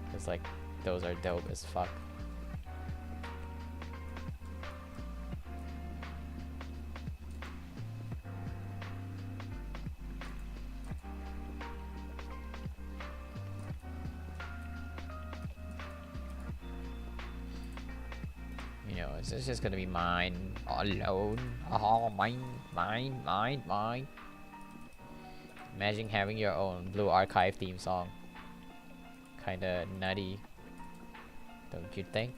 because like those are dope as fuck. You know, it's just gonna be mine alone. Oh, mine. Imagine having your own Blue Archive theme song. Kinda nutty, don't you think?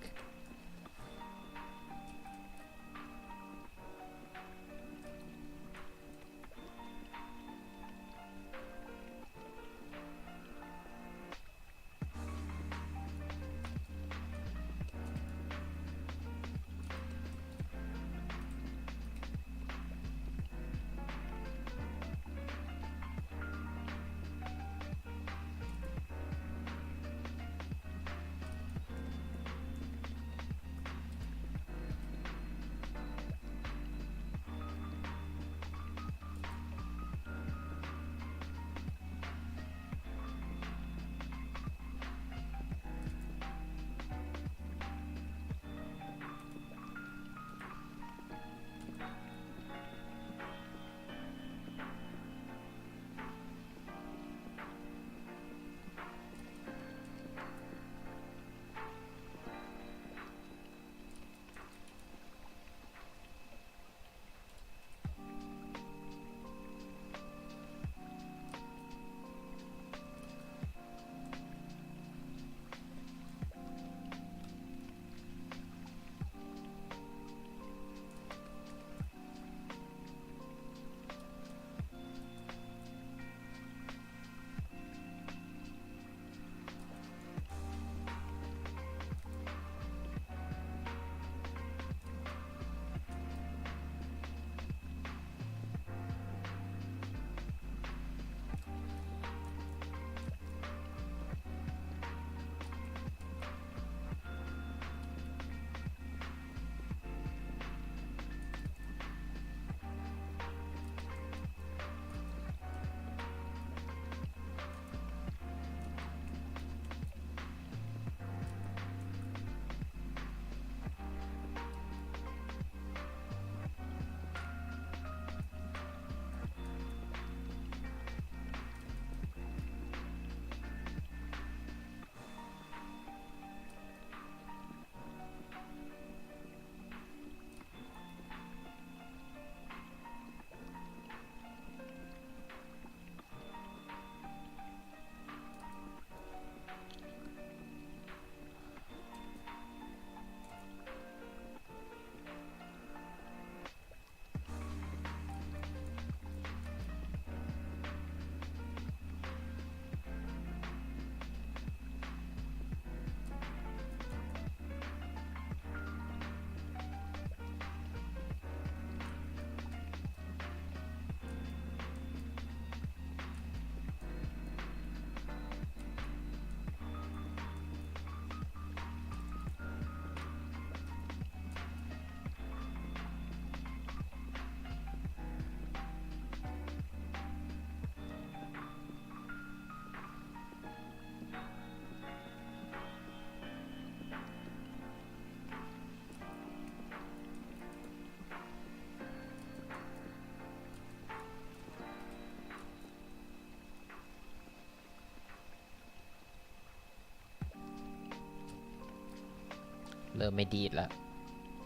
เริ่มไม่ดีดแล้ว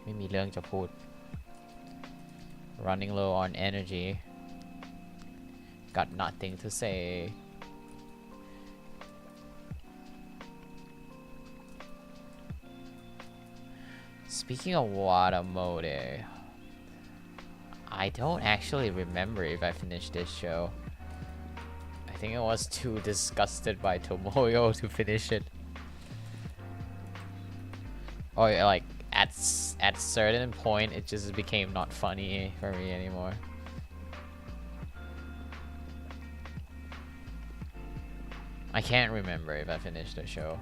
ไม่มีเรื่องจะพูด running low on energy got nothing to say speaking of water mode I don't actually remember if I finished this show I think I was too disgusted by Tomoyo to finish it or like at certain point it just became not funny for me anymore I can't remember if I finished the show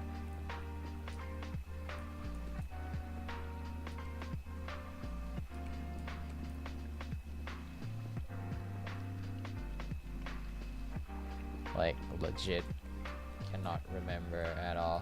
like legit cannot remember at all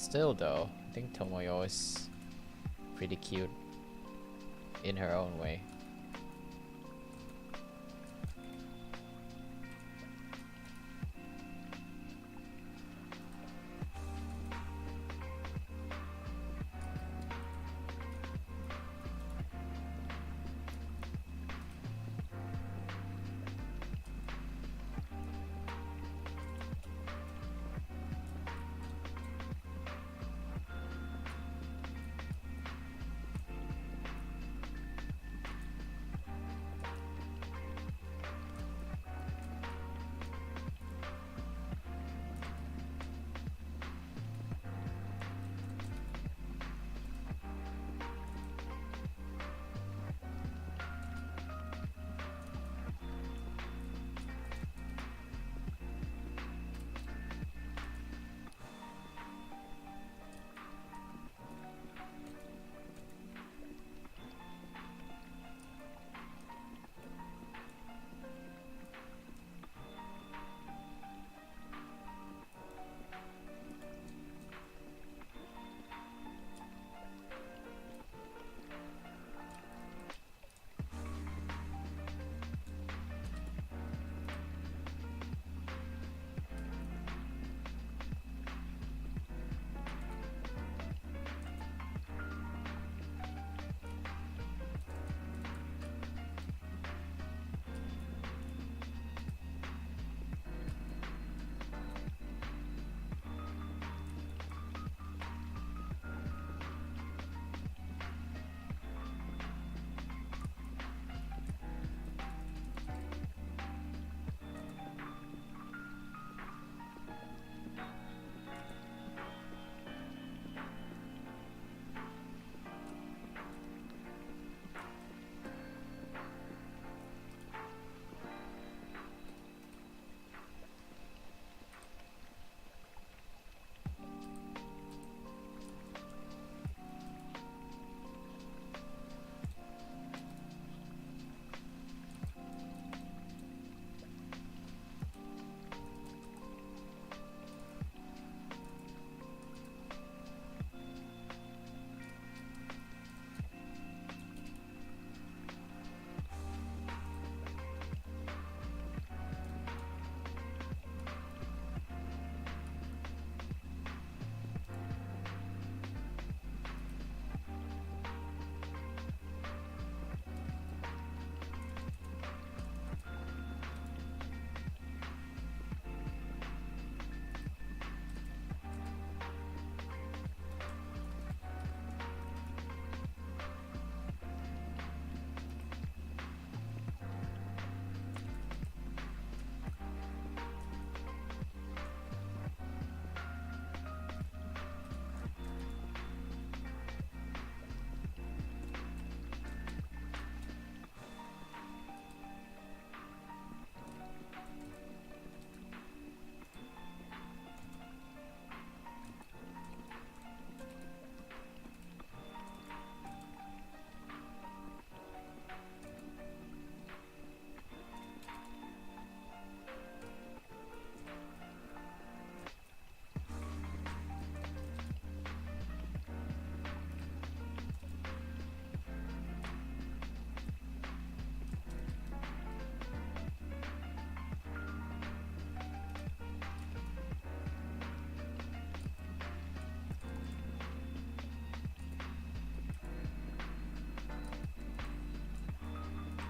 Still though, I think Tomoyo is pretty cute in her own way.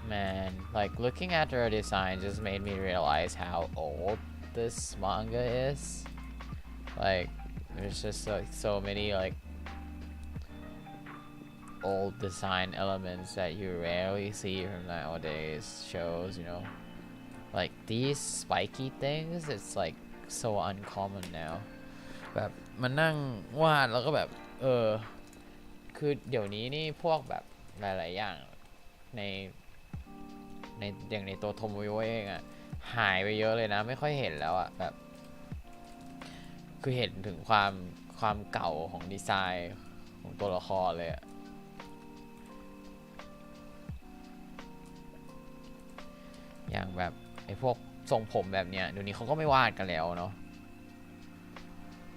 Man, like looking at her design just made me realize how old this manga is. Like, there's just like so many like old design elements that you rarely see from nowadays shows, you know. Like these spiky things, it's like so uncommon now. แบบมานั่งวาดแล้วก็แบบคือเดี๋ยวนี้นี่พวกแบบหลายๆอย่างในอย่างในตัวโทโมโยเองอะหายไปเยอะเลยนะไม่ค่อยเห็นแล้วอะแบบคือเห็นถึงความเก่าของดีไซน์ของตัวละครเลยอะอย่างแบบไอ้พวกทรงผมแบบเนี้ยเดี๋ยวนี้เขาก็ไม่วาดกันแล้วเนาะ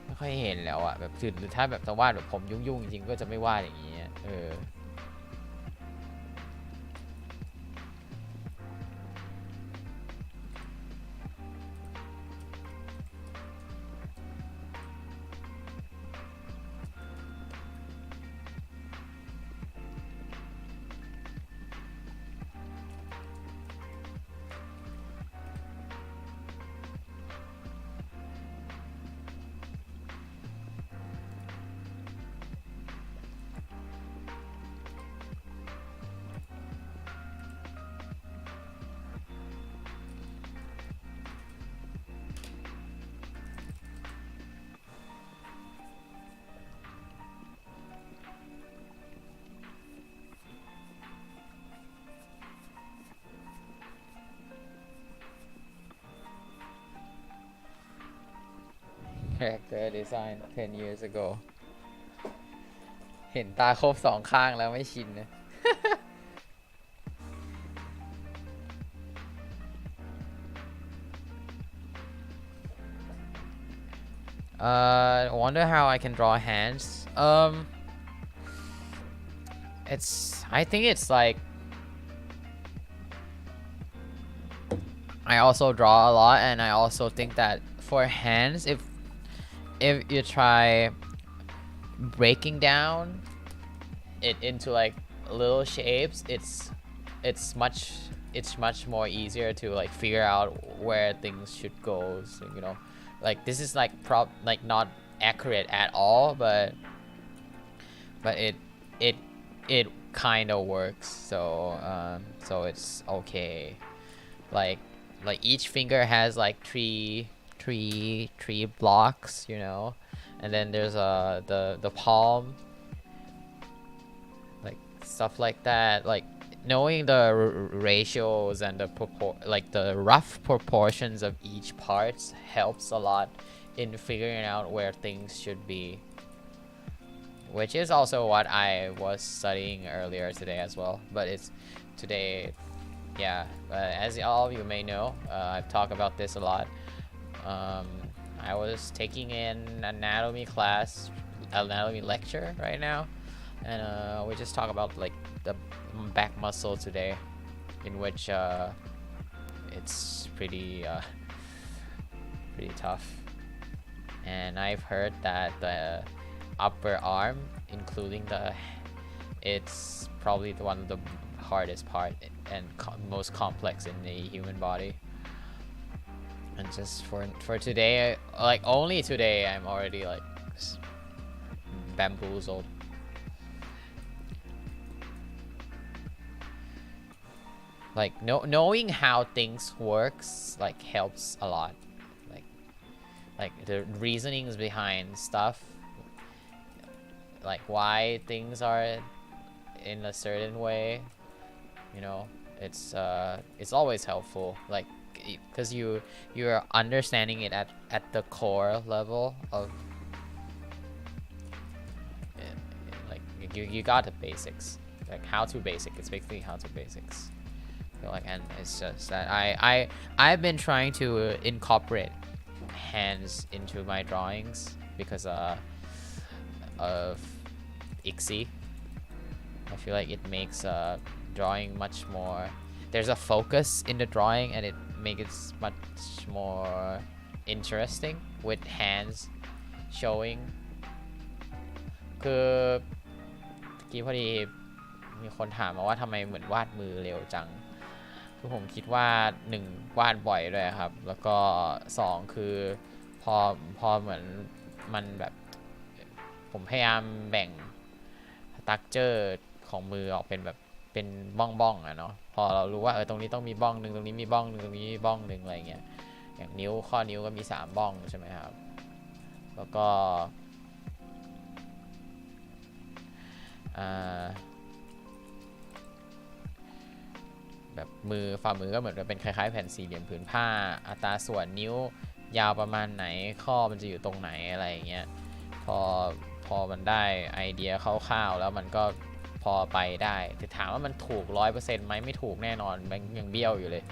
ไม่ค่อยเห็นแล้วอะแบบหรือถ้าแบบจะวาดแบบผมยุ่งๆจริงๆก็จะไม่วาดอย่างนี้character design 10 years ago เห็นตาครบ2 ข้างแล้วไม่ชินนะ I wonder how I can draw hands. I think it's like I also draw a lot, and I also think that for hands, if you try breaking down it into like little shapes, it's much more easier to like figure out where things should go. So, you know, like this is like not accurate at all, but it kind of works. So it's okay. Like each finger has like three blocks, you know, and then there's the palm, like stuff like that. Like knowing the ratios and the rough proportions of each parts helps a lot in figuring out where things should be, which is also what I was studying earlier today as well. But it's today, yeah, as all of you may know, I've talked about this a lot. I was taking an anatomy lecture right now, and we just talk about like the back muscle today, in which it's pretty tough. And I've heard that the upper arm, including it's probably one of the hardest part and most complex in the human body. And just for today, like only today, I'm already like bamboozled. Like knowing how things works like helps a lot. Like the reasonings behind stuff, like why things are in a certain way, you know, it's always helpful. Like because you're understanding it at the core level of like you got the basics, like how to basic. It's basically how to basics. Like, and it's just that I've been trying to incorporate hands into my drawings because of ICSI. I feel like it makes drawing much more, there's a focus in the drawing, and it makes it much more interesting with hands showing. คือเมื่อกี้พอดีมีคนถามมาว่าทำไมเหมือนวาดมือเร็วจัง คือผมคิดว่า1วาดบ่อยด้วยครับแล้วก็2คือพอเหมือนมันแบบผมพยายามแบ่งสตรัคเจอร์ของมือออกเป็นแบบเป็นบ้องๆอะเนาะพอเรารู้ว่าตรงนี้ต้องมีบ้องหนึ่งตรงนี้มีบ้องหนึ่งตรงนี้มีบ้องหนึ่งอะไรเงี้ยอย่างนิ้วข้อนิ้วก็มี3บ้องใช่ไหมครับแล้วก็แบบฝ่ามือก็เหมือนกับเป็นคล้ายๆแผ่นสี่เหลี่ยมผืนผ้าอัตราส่วนนิ้วยาวประมาณไหนข้อมันจะอยู่ตรงไหนอะไรอย่างเงี้ยพอมันได้ไอเดียคร่าวๆแล้วมันก็พอไปได้แต่ถามว่ามันถูก 100% ไหมไม่ถูกแน่นอนมันยังเบี้ยวอยู่เลย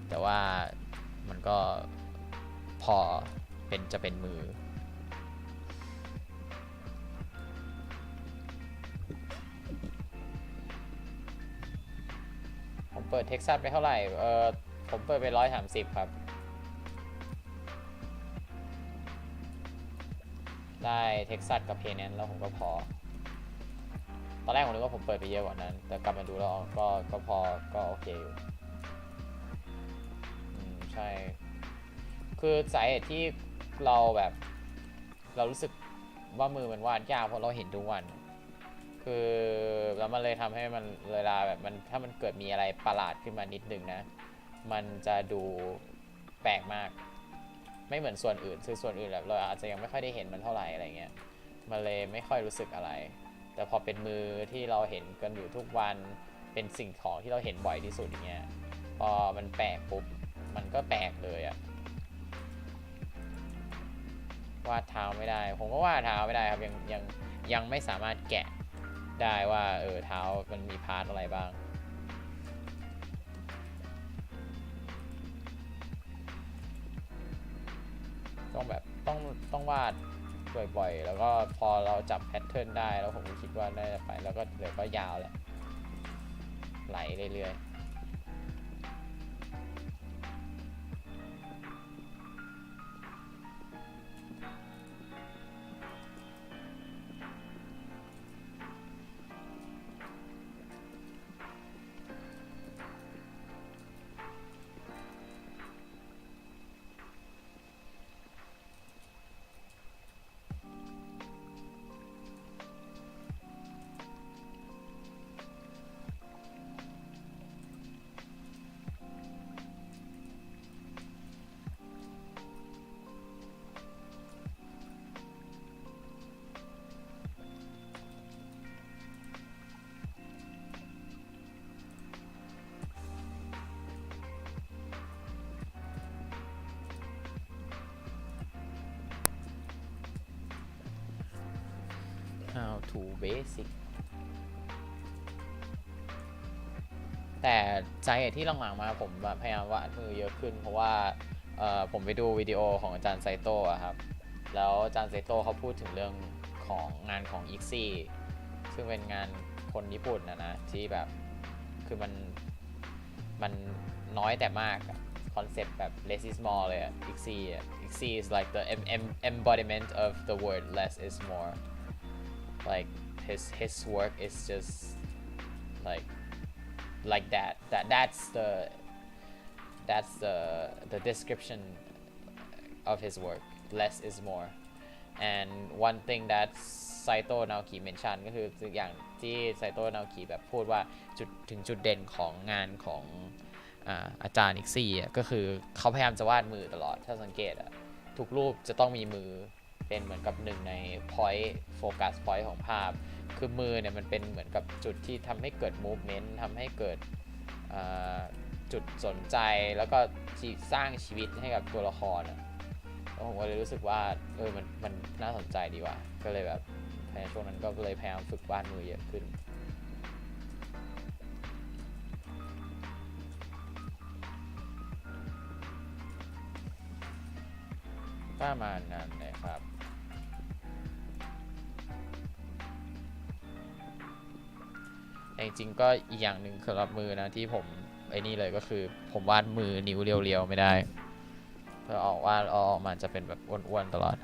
แต่ว่ามันก็พอจะเป็นมือผมเปิดเท็กซัสไปเท่าไหร่ผมเปิดไป130ครับได้เท็กซัสกับเพนแนนแล้วผมก็พอตอนแรกผมนึกว่าผมเปิดไปเยอะกว่านั้นแต่กลับมาดูแล้วก็พอก็โอเคอยู่ใช่คือสาเหตุที่เราแบบเรารู้สึกว่ามือมันวาดยากเพราะเราเห็นทุกวันคือแล้วมันเลยทำให้มันเวลาแบบมันถ้ามันเกิดมีอะไรประหลาดขึ้นมานิดนึงนะมันจะดูแปลกมากไม่เหมือนส่วนอื่นคือส่วนอื่นแบบเราอาจจะยังไม่ค่อยได้เห็นมันเท่าไหร่อะไรเงี้ยมันเลยไม่ค่อยรู้สึกอะไรแต่พอเป็นมือที่เราเห็นกันอยู่ทุกวันเป็นสิ่งของที่เราเห็นบ่อยที่สุดอย่างเงี้ยพอมันแปลกปุ๊บมันก็แปลกเลยอะวาดเท้าไม่ได้ผมก็วาดเท้าไม่ได้ครับยังไม่สามารถแกะได้ว่าเท้ามันมีพาร์ทอะไรบ้างต้องแบบต้องวาดบ่อยๆแล้วก็พอเราจับแพทเทิร์นได้แล้วผมคิดว่าน่าจะไปแล้วก็เดี๋ยวก็ยาวแหละไหลเรื่อยๆhow to basic แต่สาเหตุที่หลังๆมาผมพยายามวาดมือเยอะขึ้นเพราะว่าผมไปดูวิดีโอของอาจารย์ไซโต้ครับแล้วอาจารย์ไซโต้เขาพูดถึงเรื่องของงานของอิกซี่ซึ่งเป็นงานคนญี่ปุ่นนะที่แบบคือมันน้อยแต่มากคอนเซ็ปต์แบบ less is more เลยอิกซี่ is like the embodiment of the word less is more like his work is just like that's the description of his work less is more and one thing that ไซโตะนาโอกิเมนชั่นก็คืออย่างที่ไซโตะนาโอกิแบบพูดว่าจุดเด่นของงานของอาจารย์อิกซี่ก็คือเขาพยายามจะวาดมือตลอดถ้าสังเกตทุกรูปจะต้องมีมือเป็นเหมือนกับหนึ่งใน point focus point ของภาพคือมือเนี่ยมันเป็นเหมือนกับจุดที่ทำให้เกิด movement ทำให้เกิดจุดสนใจแล้วก็สร้างชีวิตให้กับตัวละครแล้วผมก็เลยรู้สึกว่ามันน่าสนใจดีว่ะก็เลยแบบในช่วงนั้นก็เลยพยายามฝึกวาดมือเยอะขึ้นประมาณนั้นนะครับจริงๆก็อีกอย่างหนึ่งสำหรับมือนะที่ผมนี่เลยก็คือผมวาดมือนิ้วเรียวๆไม่ได้เพราะวาดออกมาจะเป็นแบบอ้วนๆตลอด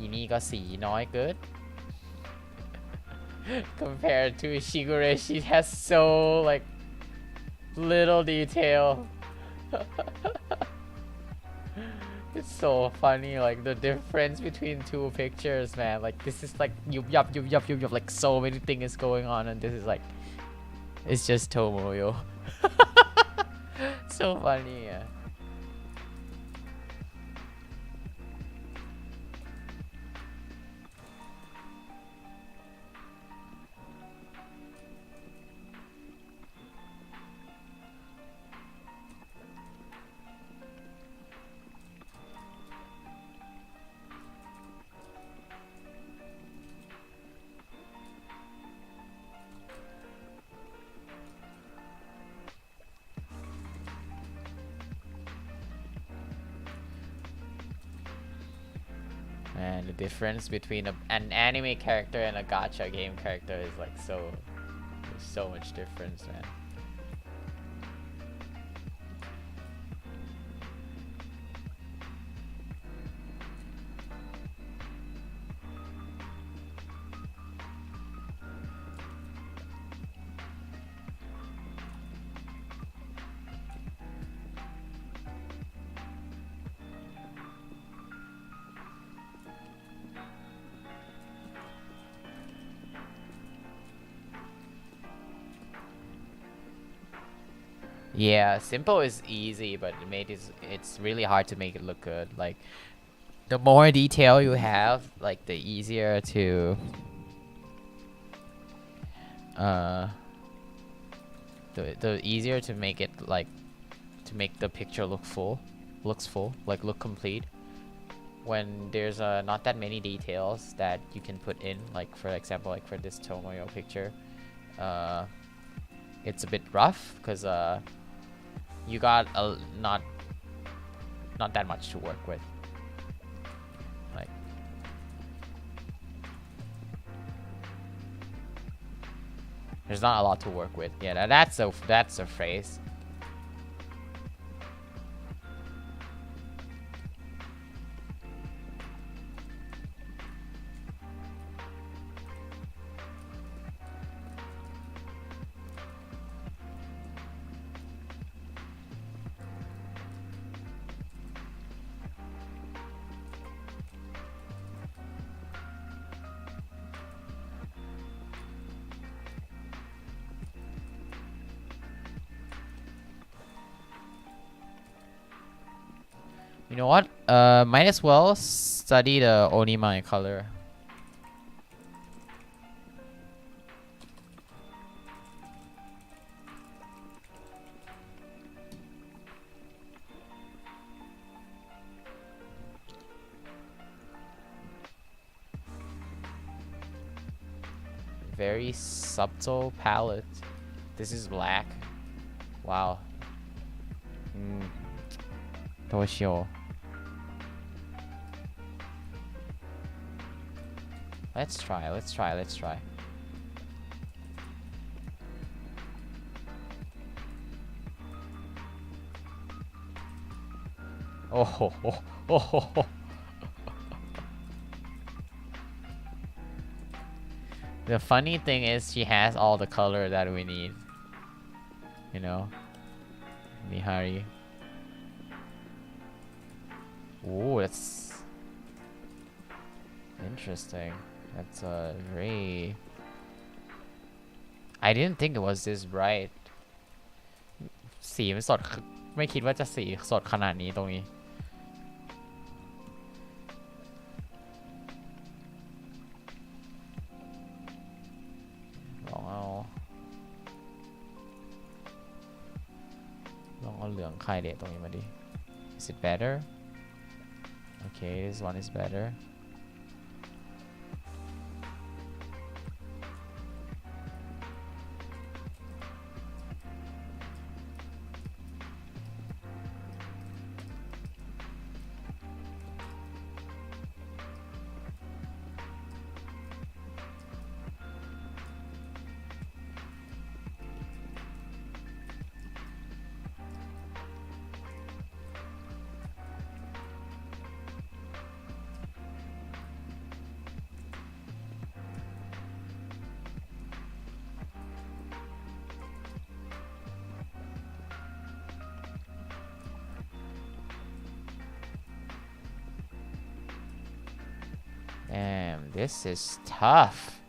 อีนี่ก็สีน้อยเกิน compared to Shigure she has so like little detail it's so funny like the difference between two pictures man like this is like yup like so many things is going on and this is like it's just Tomoyo so funny yeah. And the difference between an anime character and a gacha game character is like there's so much difference, man. Yeah, simple is easy, but it's really hard to make it look good. Like the more detail you have, like the easier to the easier to make it like to make the picture looks full, like look complete. When there's not that many details that you can put in, like for example, like for this Tomoyo picture, it's a bit rough because you got not that much to work with. Like there's not a lot to work with. Yeah, that's a phrase. You know what? Might as well study the Onimai color. Very subtle palette. This is black. Wow. Toshio. Let's try. Oh. The funny thing is she has all the color that we need. You know? Mihari. Ooh, that's interesting. That's very... I didn't think it was this bright. สีมันสดไม่คิดว่าจะสีสดขนาดนี้ตรงนี้ลองเอาเหลืองไข่เดะตรงนี้มาดิ Is it better? Okay, this one is better. Damn, this is tough.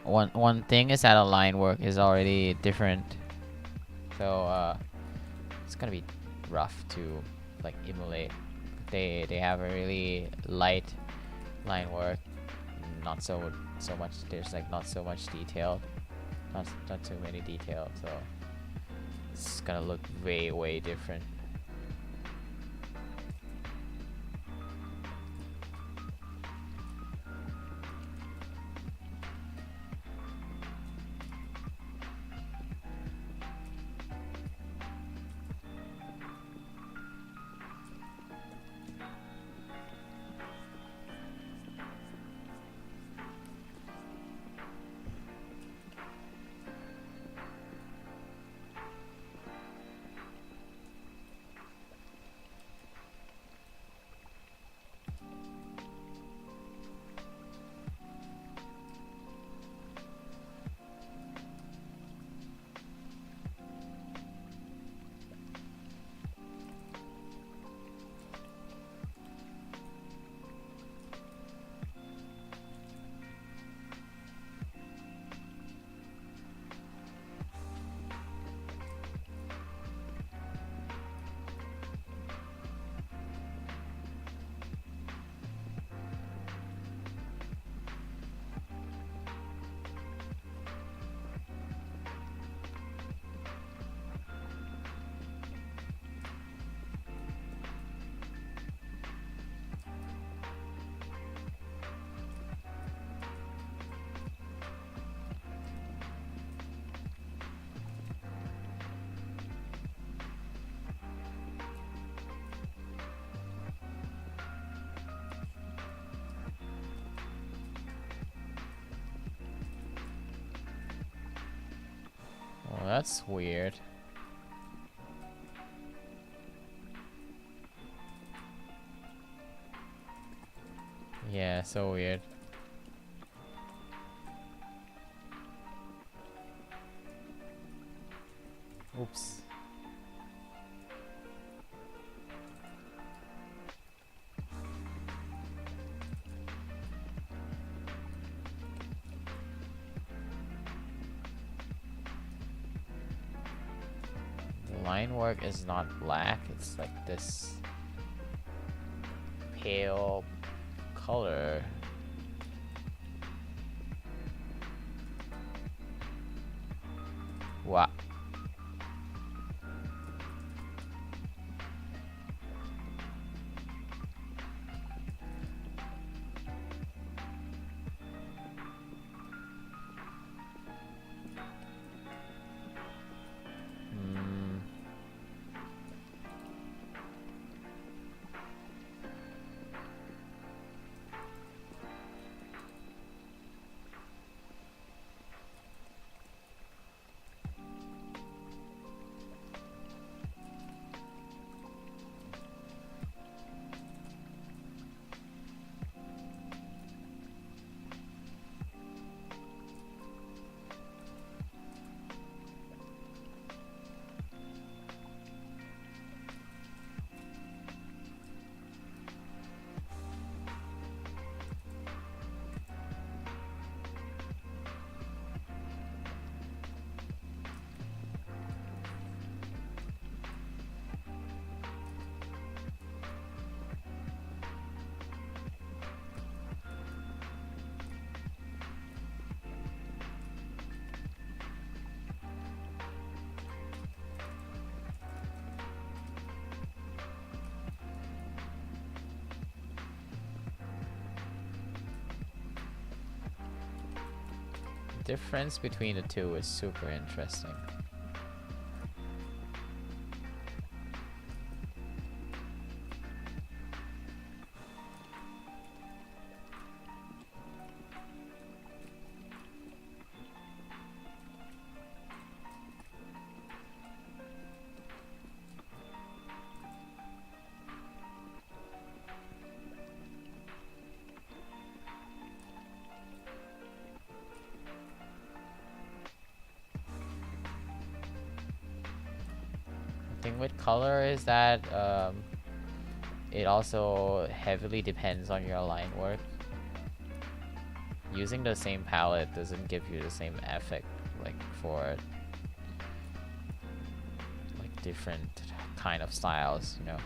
One thing is that a line work is already different, so it's gonna be rough to like emulate. They have a really light line work, not so much. There's like not so much detail, not too many details, so it's gonna look way different. Well, that's weird. Yeah, so weird. Oops. Line work is not black, it's like this pale color. Wow. Difference between the two is super interesting. thing with color is that it also heavily depends on your line work. Using the same palette doesn't give you the same effect like for like different kind of styles, you know.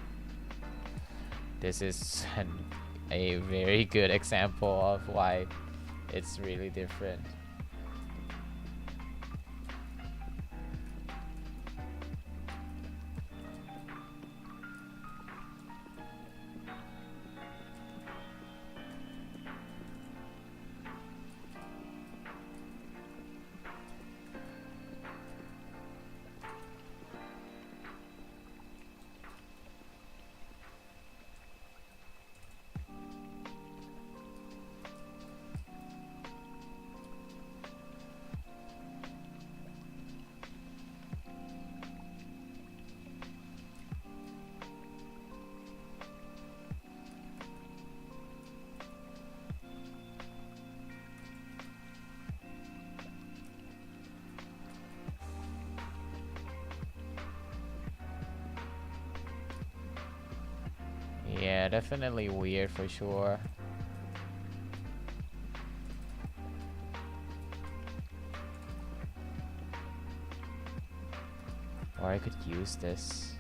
This is a very good example of why it's really different. Yeah, definitely weird for sure. Or I could use this.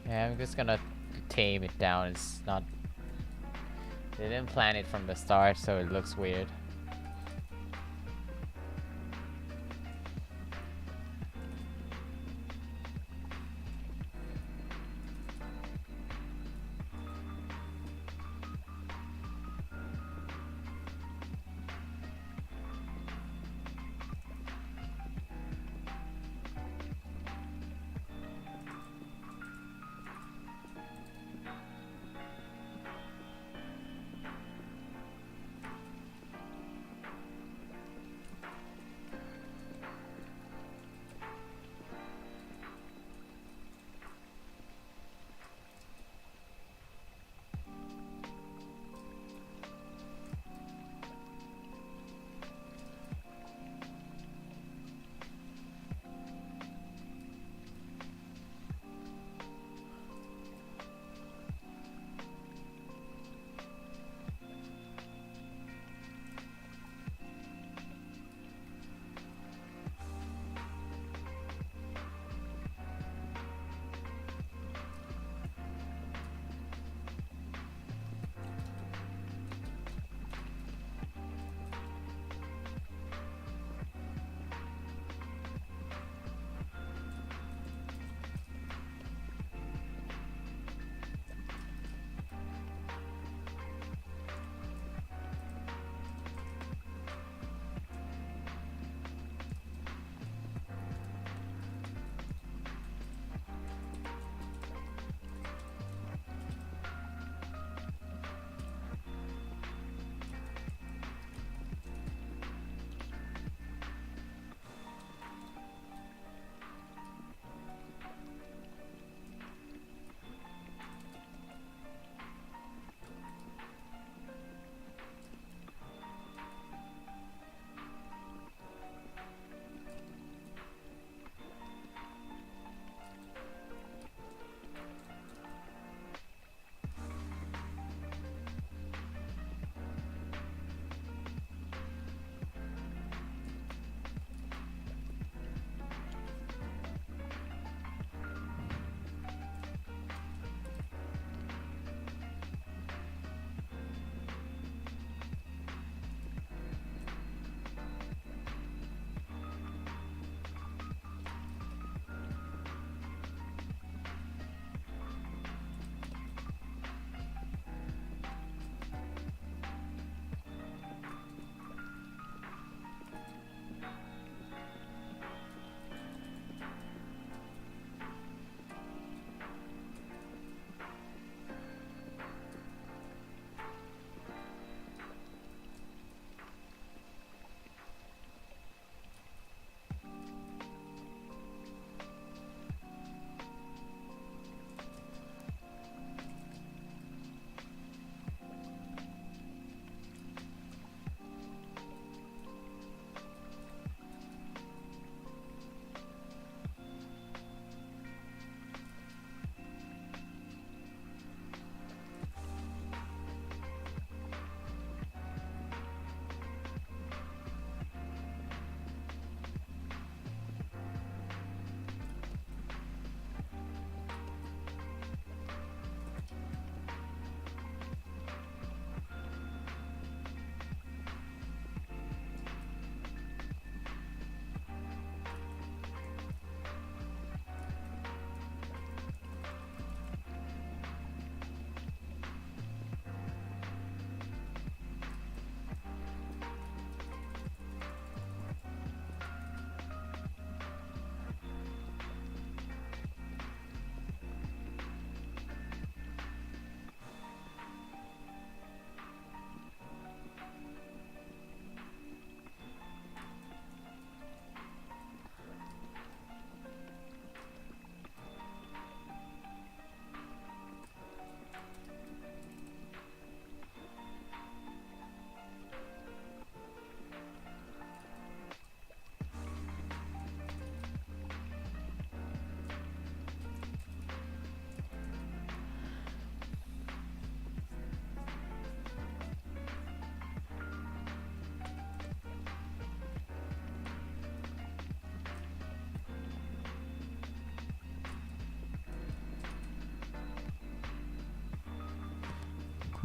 Yeah, I'm just gonna tame it down. It's not... They didn't plan it from the start, so it looks weird.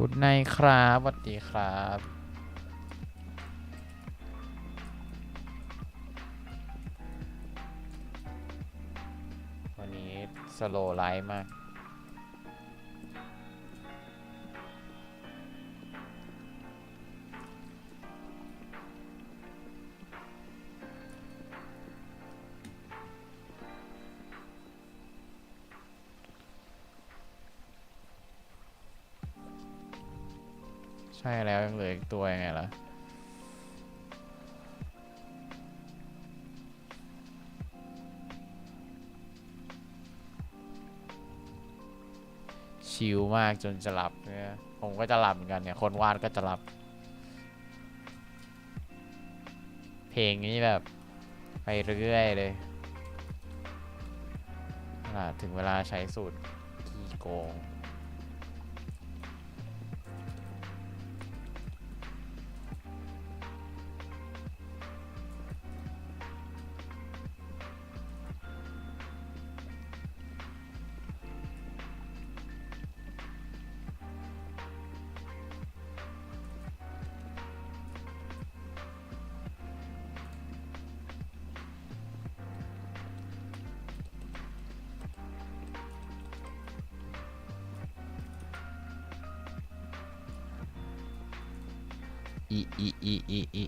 คุณนายครับสวัสดีครับวันนี้สโลว์ไลฟ์มากใช่แล้วยังเหลืออีกตัวยังไงล่ะชิลมากจนจะหลับเนี่ยผมก็จะหลับเหมือนกันเนี่ยคนวาดก็จะหลับเพลงนี้แบบไปเรื่อยเลยถึงเวลาใช้สูตรขี้โกงอี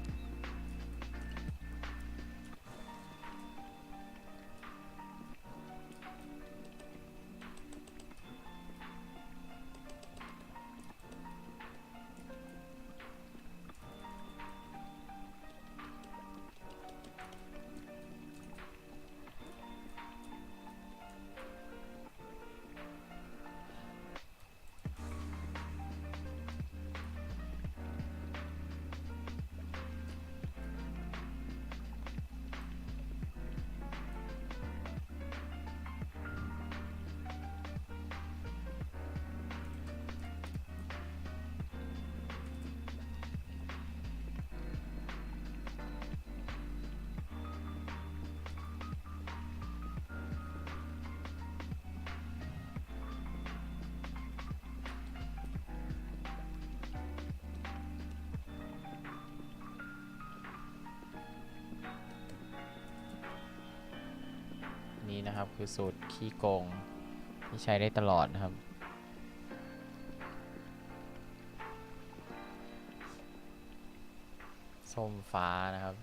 นี่นะครับคือสูตรขี้โกงที่ใช้ได้ตลอดนะครับส้มฟ้านะครับ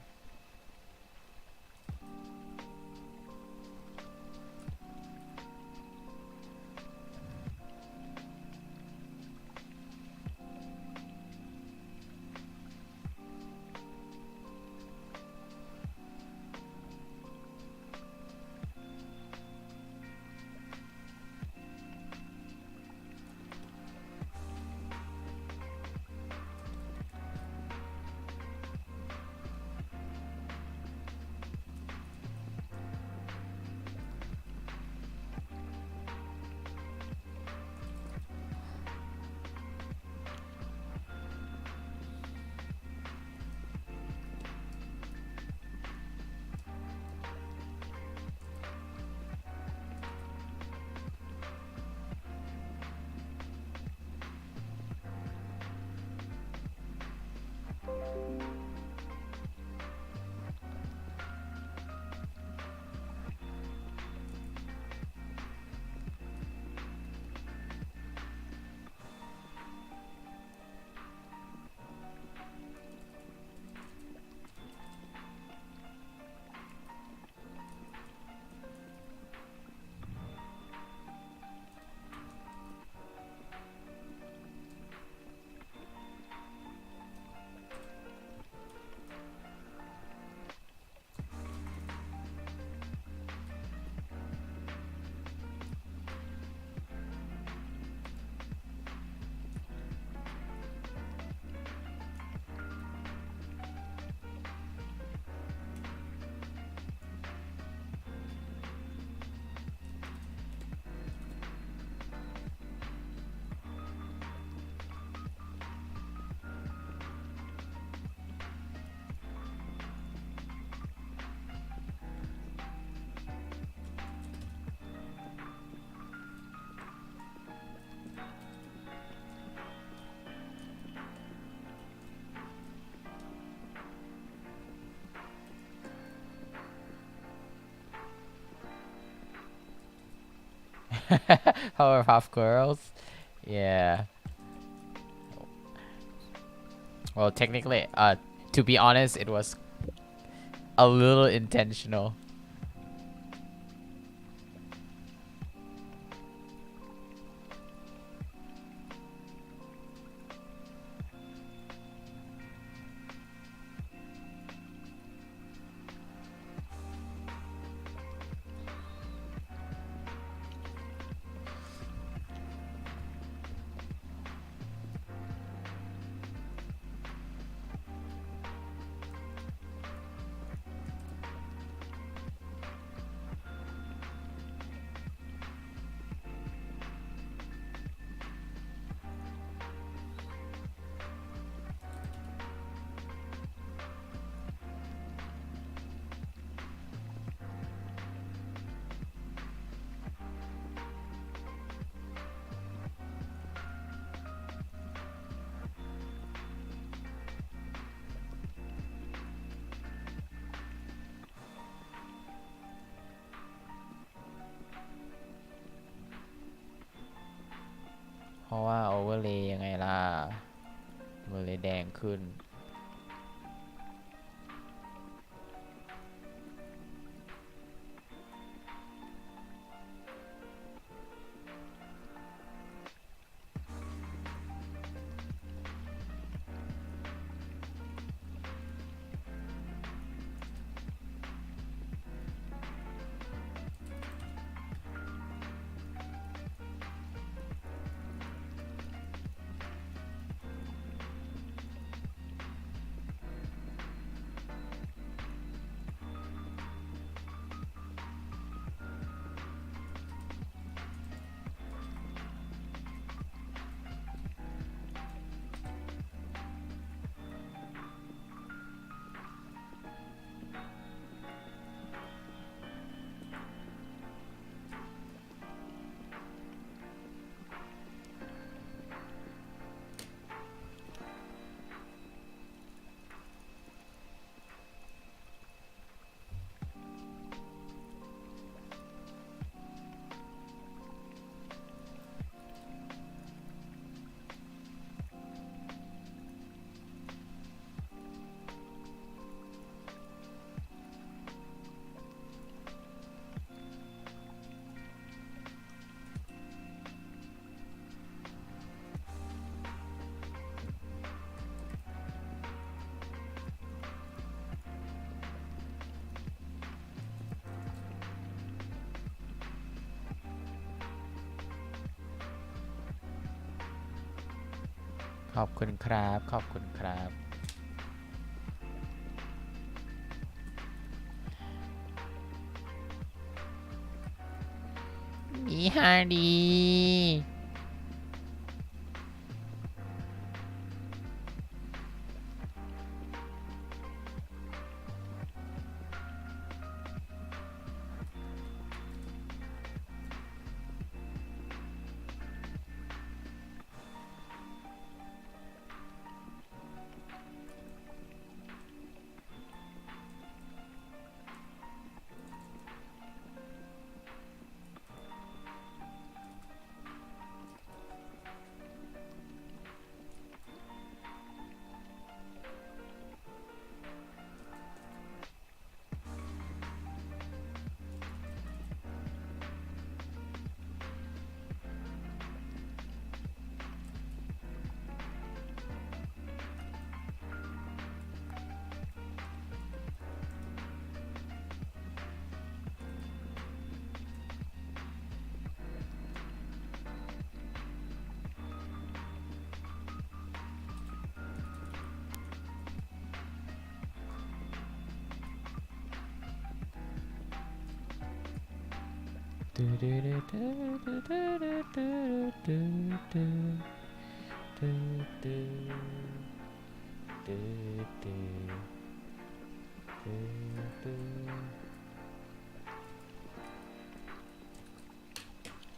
Powerpuff Girls. Yeah. Well, technically, to be honest, it was a little intentional. เพราะว่า overlay ยังไงล่ะ overlay แดงขึ้นขอบคุณครับขอบคุณครับมีฮาดี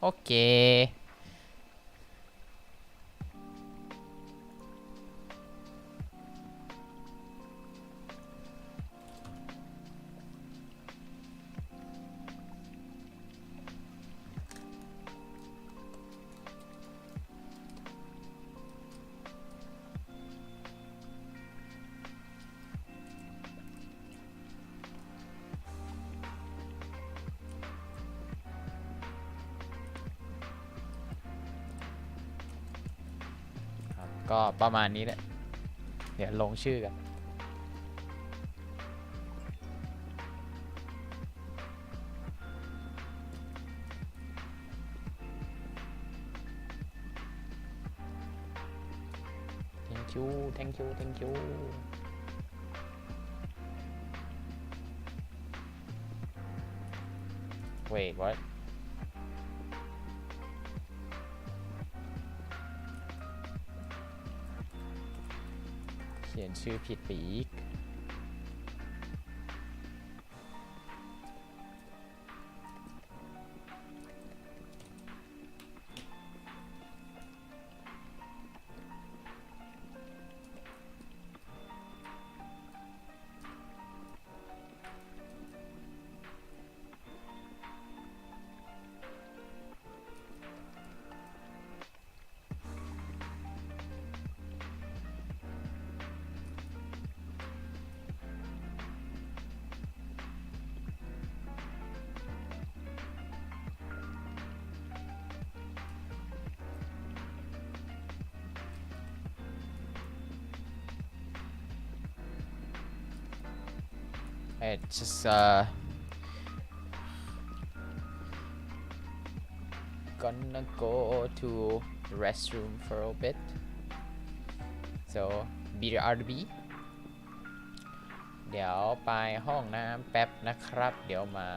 โอเค ก็ประมาณนี้แหละเดี๋ยวลงชื่อกันthank you wait what เขียนชื่อผิดไปอีกIt's just gonna go to restroom for a bit so BRB เดี๋ยวไปห้องน้ำแป๊บนะครับเดี๋ยวมา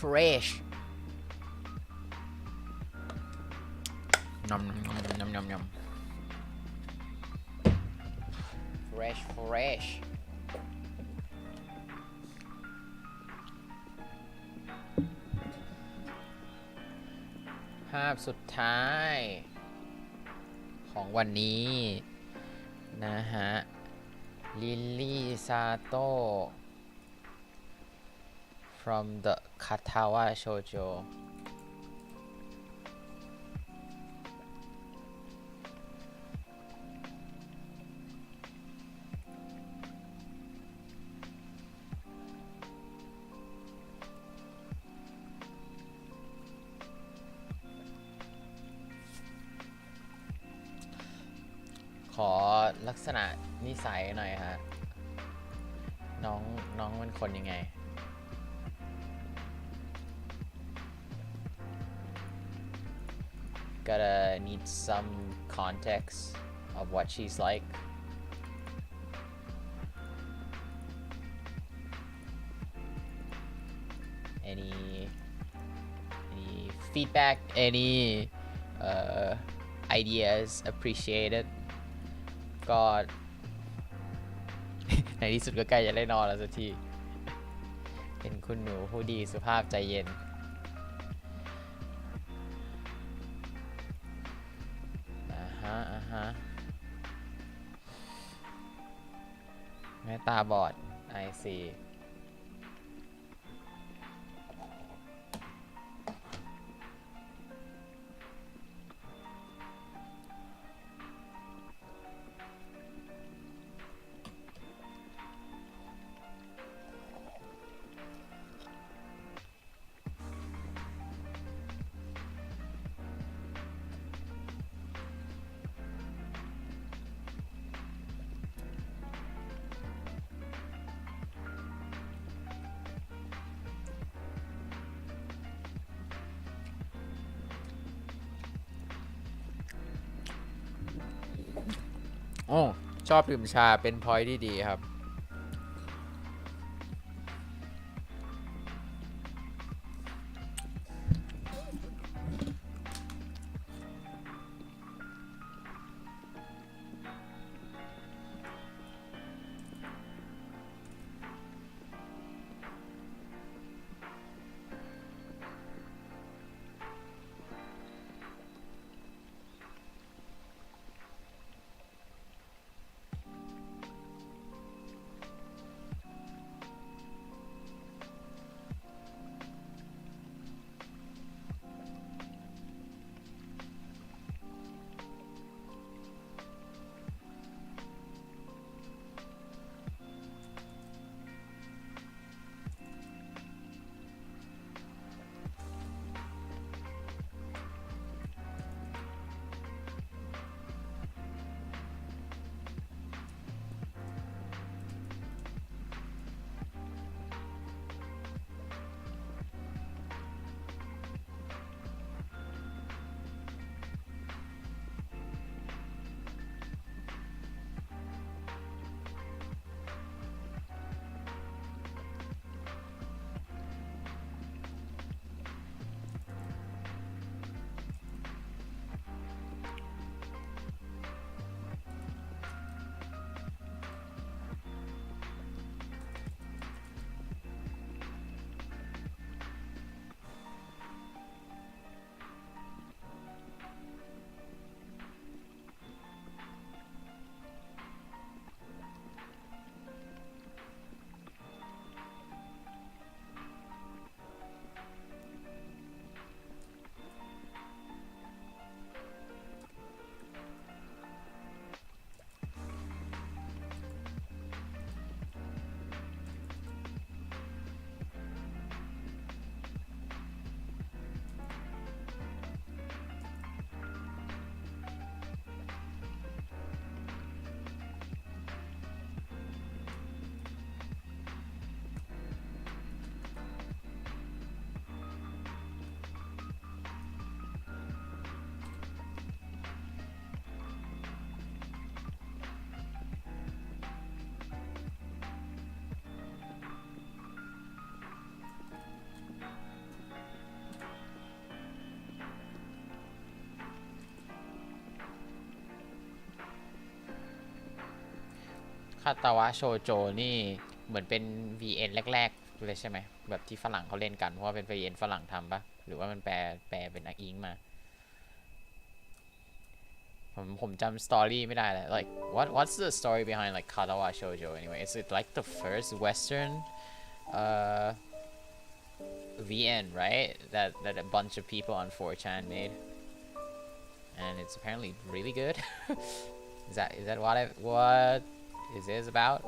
fresh นำ fresh ภาพสุดท้ายของวันนี้นะฮะลิลลี่ซาโต้ from the Katawa Shoujoขอลักษณะนิสัยหน่อยฮะน้องเป็นคนยังไง gotta need some context of what she's like any feedback any ideas appreciated ก็ในที่สุดก็ใกล้จะได้นอนแล้วสักทีเป็นคุณหนูผู้ดีสุภาพใจเย็นแม่ตาบอด I see โอ้ชอบดื่มชาเป็นพอยที่ดีครับคาตาวะโชโจนี่เหมือนเป็น VN แรกๆเลยใช่ไหมแบบที่ฝรั่งเขาเล่นกันเพราะว่าเป็น VN ฝรั่งทำปะหรือว่ามันแปลเป็นอิงมาผมจำสตอรี่ไม่ได้เลย like what's the story behind like Katawa Shoujo anyway is it like the first Western VN right that a bunch of people on 4chan made and it's apparently really good is that what is this about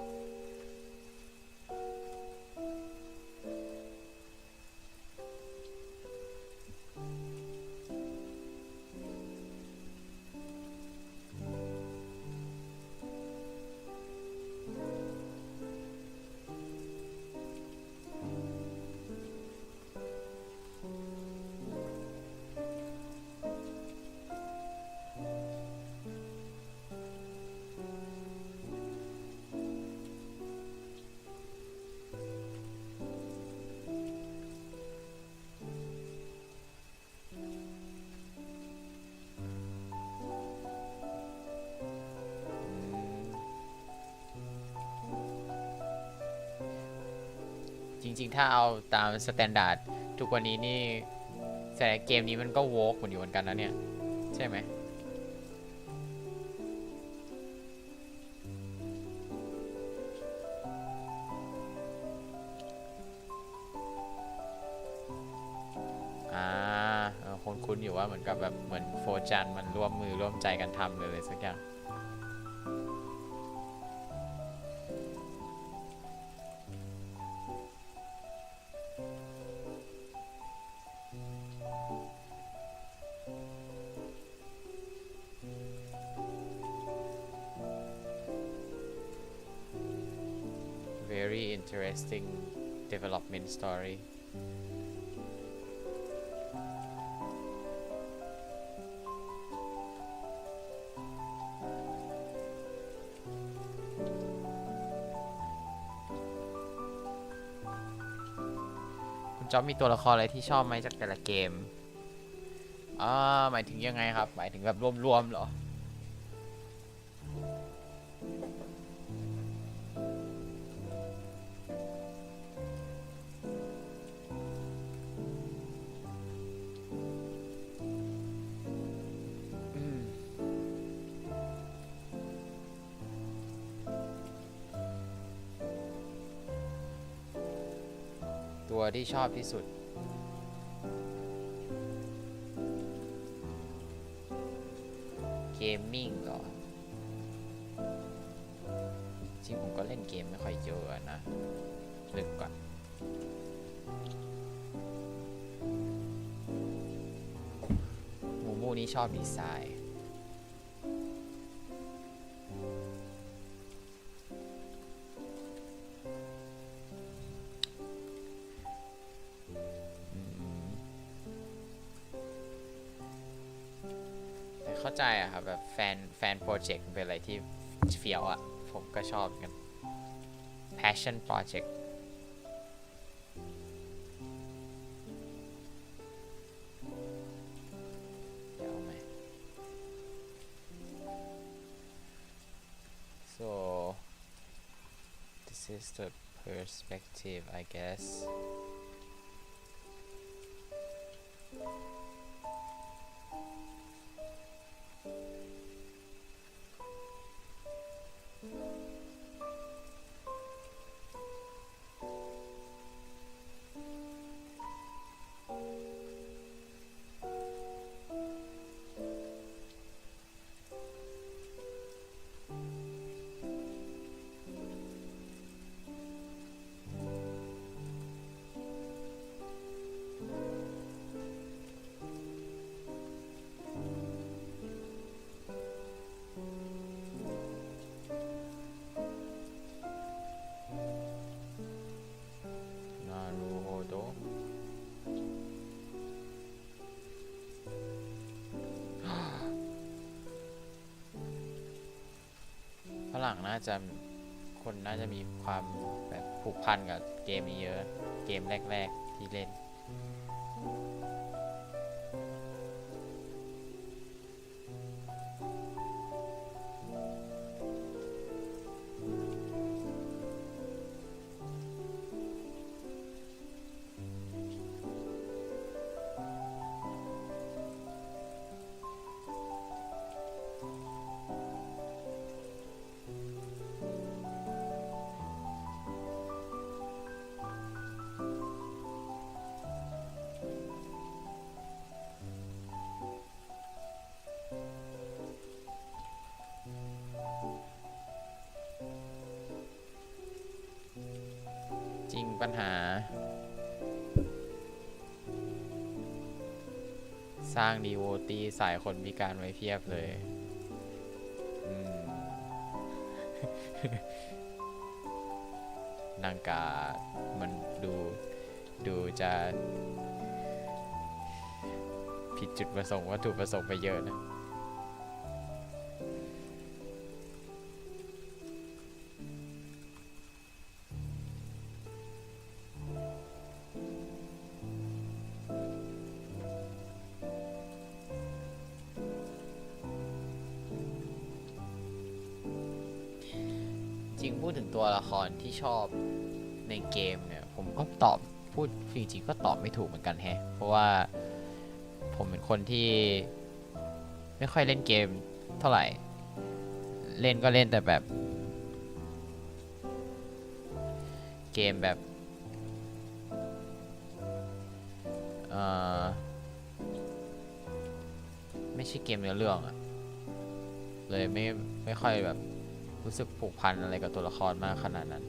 ริงๆถ้าเอาตามสแตนดาร์ดทุกวันนี้นี่แต่เกมนี้มันก็โวกอยู่เหมือนกันนะเนี่ยใช่ไหมคุ้นอยู่ว่าเหมือนกับแบบเหมือนโฟจันมันร่วมมือร่วมใจกันทำเลยสักอย่าง very interesting development storyคุณจ๊อบมีตัวละครอะไรที่ชอบไหมจากแต่ละเกมหมายถึงยังไงครับหมายถึงแบบรวมๆเหรอตัวที่ชอบที่สุดเกมมิ่งเหรอจริงผมก็เล่นเกมไม่ค่อยเยอะนะนึกก่อนมูมูนี่ชอบดีไซน์เข้าใจอะครับแบบแฟนโปรเจกต์เป็นอะไรที่เฟี้ยวอะผมก็ชอบกัน passion projectเดี๋ยวไหม so this is the perspective I guessฝรั่งน่าจะคนน่าจะมีความแบบผูกพันกับเกมนี้เยอะเกมแรกๆที่เล่นจริงปัญหาสร้างดีโวตีสายคนพิการไว้เพียบเลยนางกามันดูจะผิดจุดประสงค์วัตถุประสงค์ไปเยอะนะจริงพูดถึงตัวละครที่ชอบในเกมเนี่ย ผมก็ตอบพูดจริงๆก็ตอบไม่ถูกเหมือนกันแฮะเพราะว่าผมเป็นคนที่ไม่ค่อยเล่นเกมเท่าไหร่เล่นก็เล่นแต่แบบเกมแบบไม่ใช่เกมเนื้อเรื่องอะเลยไม่ค่อยแบบรู้สึกผูกพันอะไรกับตัวละครมากขนาดนั้น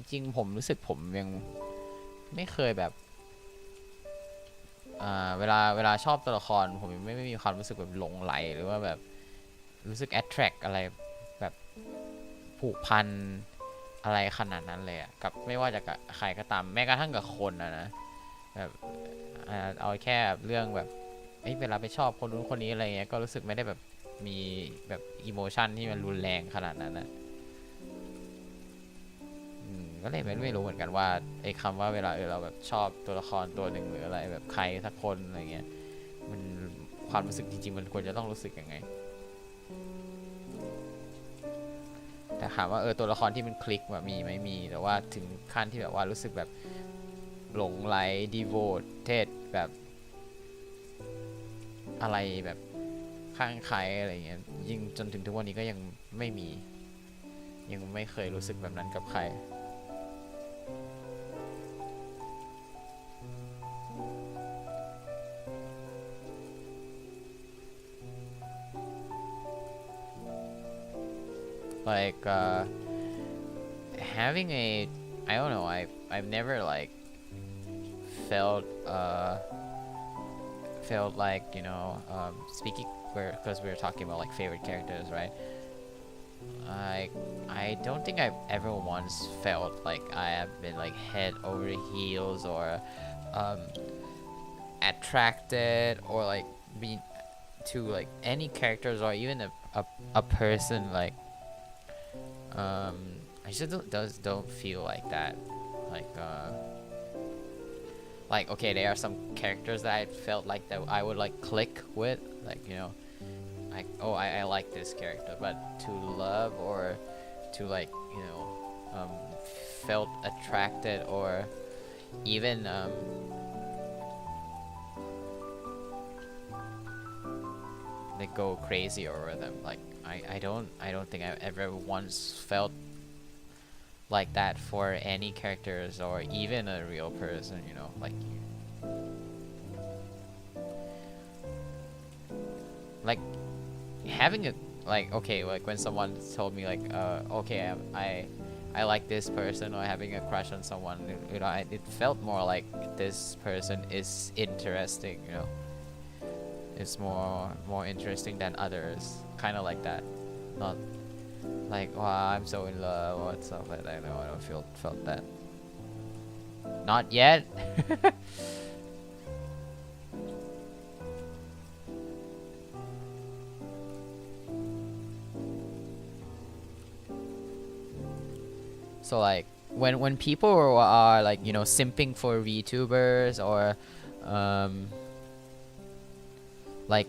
จริงๆผมรู้สึกผมยังไม่เคยแบบเวลาชอบตัวละครผมไม่มีความรู้สึกแบบหลงไหลหรือว่าแบบรู้สึก attract อะไรแบบผูกพันอะไรขนาดนั้นเลยอะกับไม่ว่าจะกับใครก็ตามแม้กระทั่งกับคนนะแบบเอาแค่เรื่องแบบเวลาไปชอบคนนู้นคนนี้อะไรเงี้ยก็รู้สึกไม่ได้แบบมีแบบอิโมชันที่มันรุนแรงขนาดนั้นนะก็เลยไม่รู้เหมือนกันว่าไอ้คำว่าเวลาเราแบบชอบตัวละครตัวหนึ่งหรืออะไรแบบใครสักคนอะไรเงี้ยมันความรู้สึกจริงๆมันควรจะต้องรู้สึกยังไงแต่ถามว่าตัวละครที่มันคลิกแบบมีไหมมีแต่ว่าถึงขั้นที่แบบว่ารู้สึกแบบหลงไหล devoted แบบอะไรแบบข้างใครอะไรเงี้ยยิ่งจนถึงทุกวันนี้ก็ยังไม่มียังไม่เคยรู้สึกแบบนั้นกับใครlike having a I don't know I've never like felt felt like speaking because we're talking about like favorite characters, right? I don't think I've ever once felt like I have been like head over heels or um, attracted or like be to like any characters or even a person like I just don't feel like that like like okay there are some characters that I felt like that I would like click with like like oh I like this character but to love or to like felt attracted or even they go crazy over them like I don't think I ever once felt like that for any characters or even a real person like having a like okay like when someone told me like okay I like this person or having a crush on someone it felt more like this person is interesting it's more interesting than others kind of like that not like wow I'm so in love or stuff like that no I don't felt that not yet so like when people are like simping for VTubers or like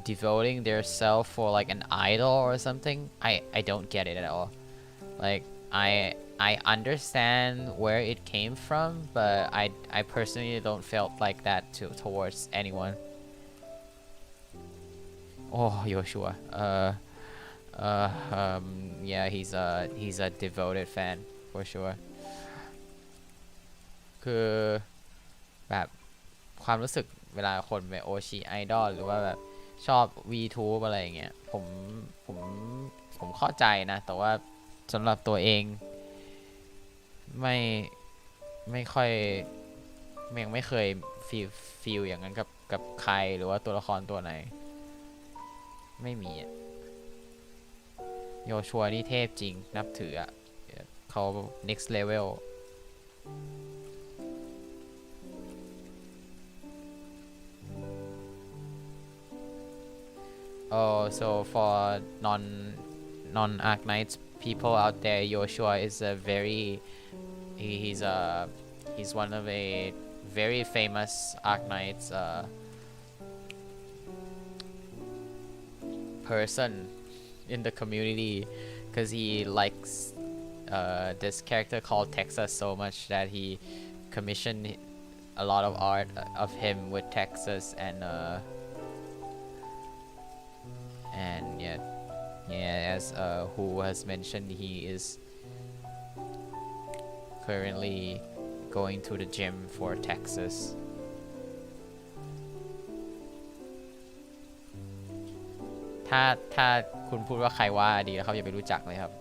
devoting their self for like an idol or something I don't get it at all like I understand where it came from but I personally don't felt like that towards anyone oh Joshua yeah he's a devoted fan for sure คือแบบความรู้สึกเวลาคนไปโอชิไอดอลหรือว่าแบบชอบ VTube อะไรอย่างเงี้ยผมเข้าใจนะแต่ว่าสำหรับตัวเองไม่ค่อยยังไม่เคยฟีลอย่างนั้นกับใครหรือว่าตัวละครตัวไหนไม่มี โยชัวนี่เทพจริงนับถืออ่ะเขา next level oh so for non Arknights people out there Joshua is a very he's one of a very famous Arknights person in the community because he likes this character called Texas so much that he commissioned a lot of art of him with Texas and yeah as who has mentioned he is currently going to the gym for Texas ถ้าคุณพูดว่าใครว่าดีแล้วเขาอย่าไปรู้จักเลยครับ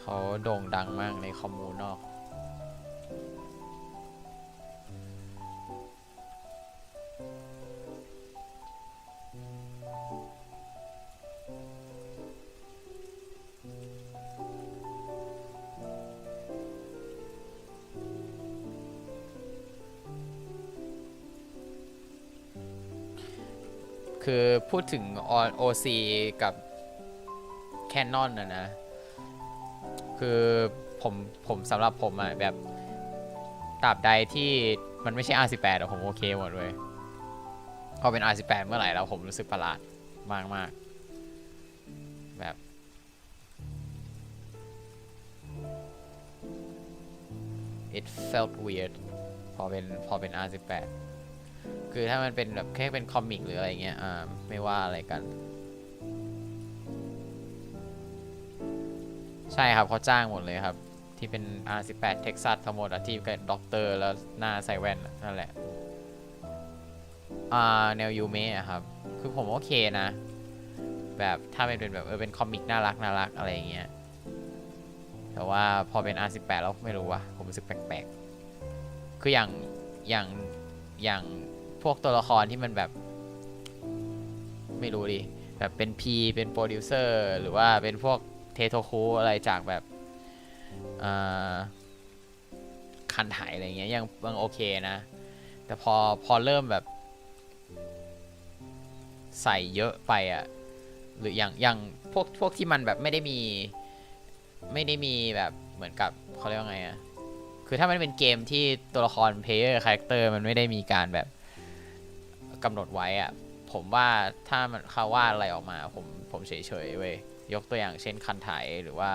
เขาโด่งดังมากในคอมมูนนอกคือพูดถึง OC กับ Canon นะคือผมสำหรับผมอะแบบตราบใดที่มันไม่ใช่ R18 อะผมโอเคหมดเลยพอเป็น R18 เมื่อไหร่แล้วผมรู้สึกประหลาดมากแบบ it felt weird พอเป็น R18 คือถ้ามันเป็นแบบแค่เป็นคอมิกหรืออะไรเงี้ยไม่ว่าอะไรกันใช่ครับเขาจ้างหมดเลยครับที่เป็น R18 เท็กซัสทั้งหมดที่เป็นด็อกเตอร์แล้วหน้าใส่แว่นนั่นแหละแนวยูเมะครับคือผมโอเคนะแบบถ้าเป็นแบบเป็นคอมิกน่ารักอะไรอย่างเงี้ยแต่ว่าพอเป็น R18 แล้วไม่รู้ว่ะผมรู้สึกแปลกๆคืออย่างพวกตัวละครที่มันแบบไม่รู้ดิแบบเป็น P เป็นโปรดิวเซอร์หรือว่าเป็นพวกเทโทคุอะไรจากแบบคันไถอะไรเงี้ยยังโอเคนะแต่พอเริ่มแบบใส่เยอะไปอ่ะหรืออย่างพวกที่มันแบบไม่ได้มีแบบเหมือนกับเขาเรียกว่าไงอ่ะคือถ้ามันเป็นเกมที่ตัวละครเพลเยอร์คาแรคเตอร์มันไม่ได้มีการแบบกำหนดไว้อ่ะผมว่าถ้ามันเขาวาดอะไรออกมาผมเฉยเว้ยยกตัวอย่างเช่นคันไถหรือว่า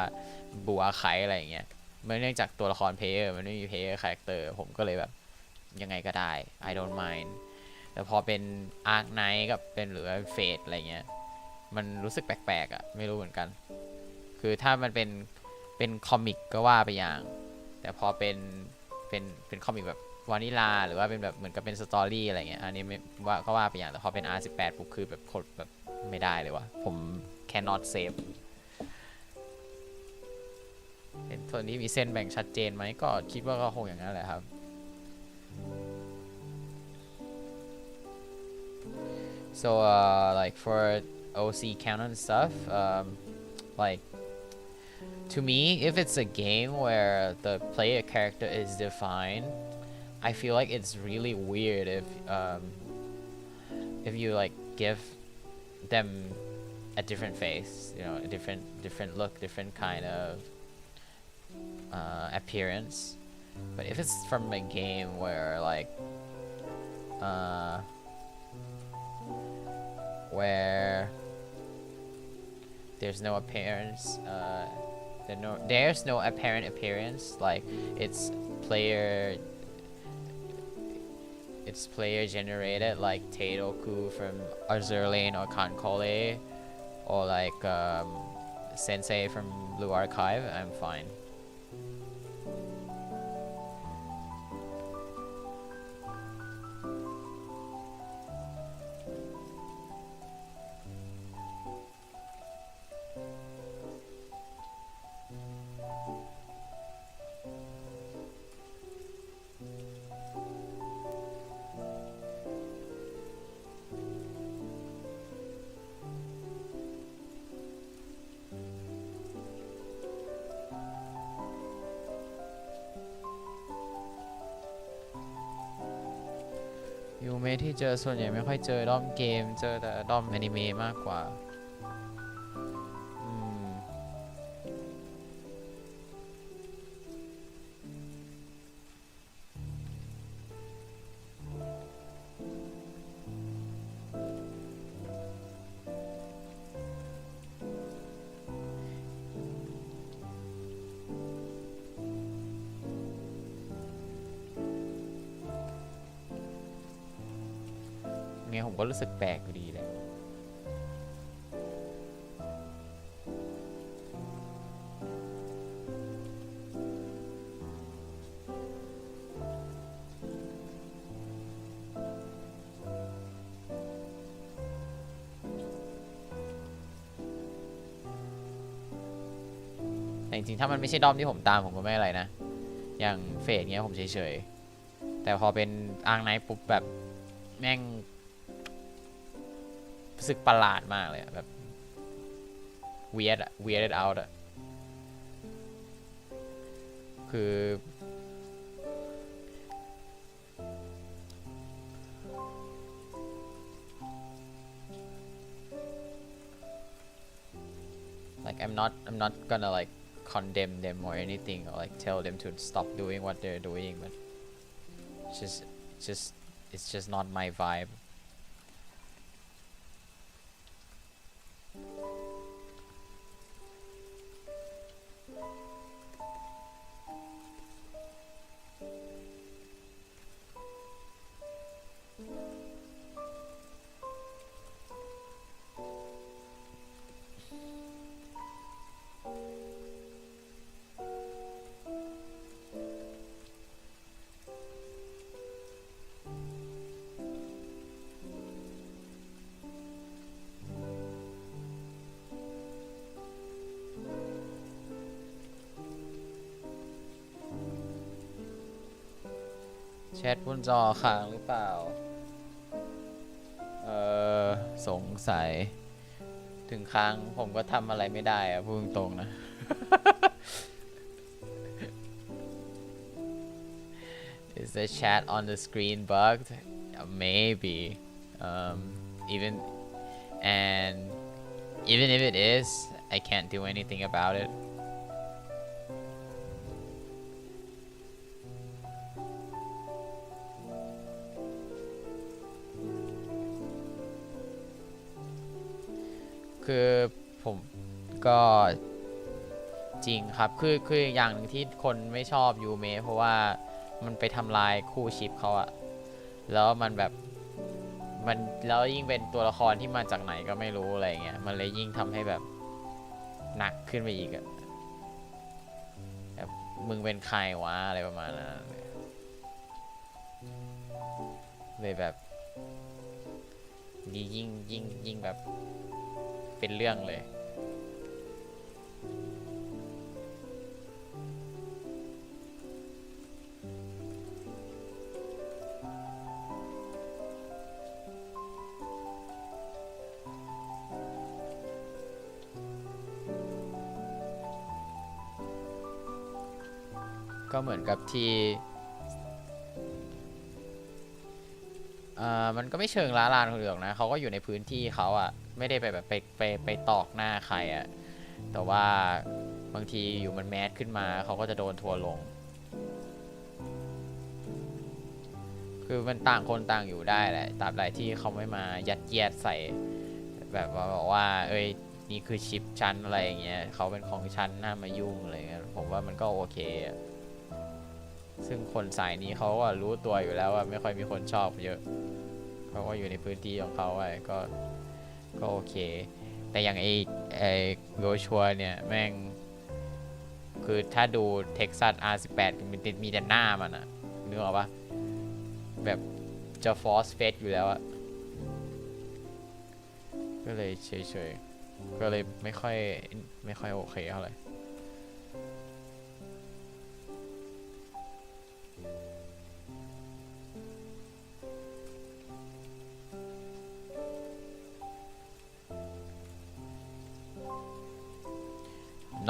บัวไคอะไรอย่างเงี้ยเนื่องจากตัวละครเพลเยอร์มันไม่มีเพลเยอร์คาแรคเตอร์ผมก็เลยแบบยังไงก็ได้ I don't mind แต่พอเป็นอาร์คไนท์กับเป็นหรือเฟดอะไรเงี้ยมันรู้สึกแปลกๆอ่ะไม่รู้เหมือนกันคือถ้ามันเป็นคอมิกก็ว่าไปอย่างแต่พอเป็นคอมิกแบบวานิลาหรือว่าเป็นแบบเหมือนกับเป็นสตอรี่อะไรเงี้ยอันนี้ไม่ว่าก็ว่าไปอย่างแต่พอเป็น R18 ปุ๊บคือแบบคนแบบไม่ได้เลยวะผม cannot save เป็นส่วนที่มีเส้นแบ่งชัดเจนไหมก็คิดว่าก็คงอย่างนั้นแหละครับ so like for OC canon stuff like to me if it's a game where the player character is defined I feel like it's really weird if you like give them a different face you know a different look different kind of appearance but if it's from a game where like where there's no appearance there's no apparent appearance like it's player generated like Teidoku from Azur Lane or Kankole or like Sensei from Blue Archive I'm fine เมที่เจอส่วนใหญ่ไม่ค่อยเจอด้อมเกมเจอแต่ด้อมอนิเมะมากกว่าไงผมก็รู้สึกแปลกอยู่ดีเลยแต่จริงๆถ้ามันไม่ใช่ด้อมที่ผมตามผมก็ไม่อะไรนะอย่างเฟสเงี้ยผมเฉยๆแต่พอเป็นอาร์ไนท์ปุ๊บแบบแม่งรู้สึกประหลาดมากเลยแบบ weirded out อะคือ like I'm not gonna like condemn them or anything or like tell them to stop doing what they're doing but it's just not my vibeแชทบนจอค้างหรือเปล่าสงสัยถึงค้างผมก็ทำอะไรไม่ได้อะพูดตรงๆนะ Is the chat on the screen bugged? Maybe even and even if it is I can't do anything about itคือผมก็จริงครับคืออย่างหนึ่งที่คนไม่ชอบยูเมะเพราะว่ามันไปทำลายคู่ชิปเขาอะแล้วมันแบบมันแล้วยิ่งเป็นตัวละครที่มาจากไหนก็ไม่รู้อะไรเงี้ยมันเลยยิ่งทำให้แบบหนักขึ้นไปอีกอะแบบมึงเป็นใครวะอะไรประมาณนั้นเลยแบบยิ่งแบบเป็นเรื่องเลยก็เหมือนกับที่มันก็ไม่เชิงล้าลานคนอื่นหรอกนะเขาก็อยู่ในพื้นที่เขาอะไม่ได้ไปแบบไปตอกหน้าใครอะแต่ว่าบางทีอยู่มันแมสขึ้นมาเขาก็จะโดนทัวลงคือมันต่างคนต่างอยู่ได้แหละตราบใดที่เขาไม่มายัดเยียดใส่แบบว่าบอกว่าเอ้ยนี่คือชิปชั้นอะไรอย่างเงี้ยเขาเป็นของชั้นห้ามมายุ่งอะไรเงี้ยผมว่ามันก็โอเคซึ่งคนสายนี้เขาก็รู้ตัวอยู่แล้วว่าไม่ค่อยมีคนชอบเยอะเขาก็อยู่ในพื้นที่ของเขาไว้ก็โอเคแต่อย่างไอโรชัวเนี่ยแม่งคือถ้าดูเท็กซัส R18 มีแต่หน้ามันอะนึกออกปะแบบจะฟอสเฟสอยู่แล้วอะก็เลยเฉยๆก็เลยไม่ค่อยโอเคเท่าไหร่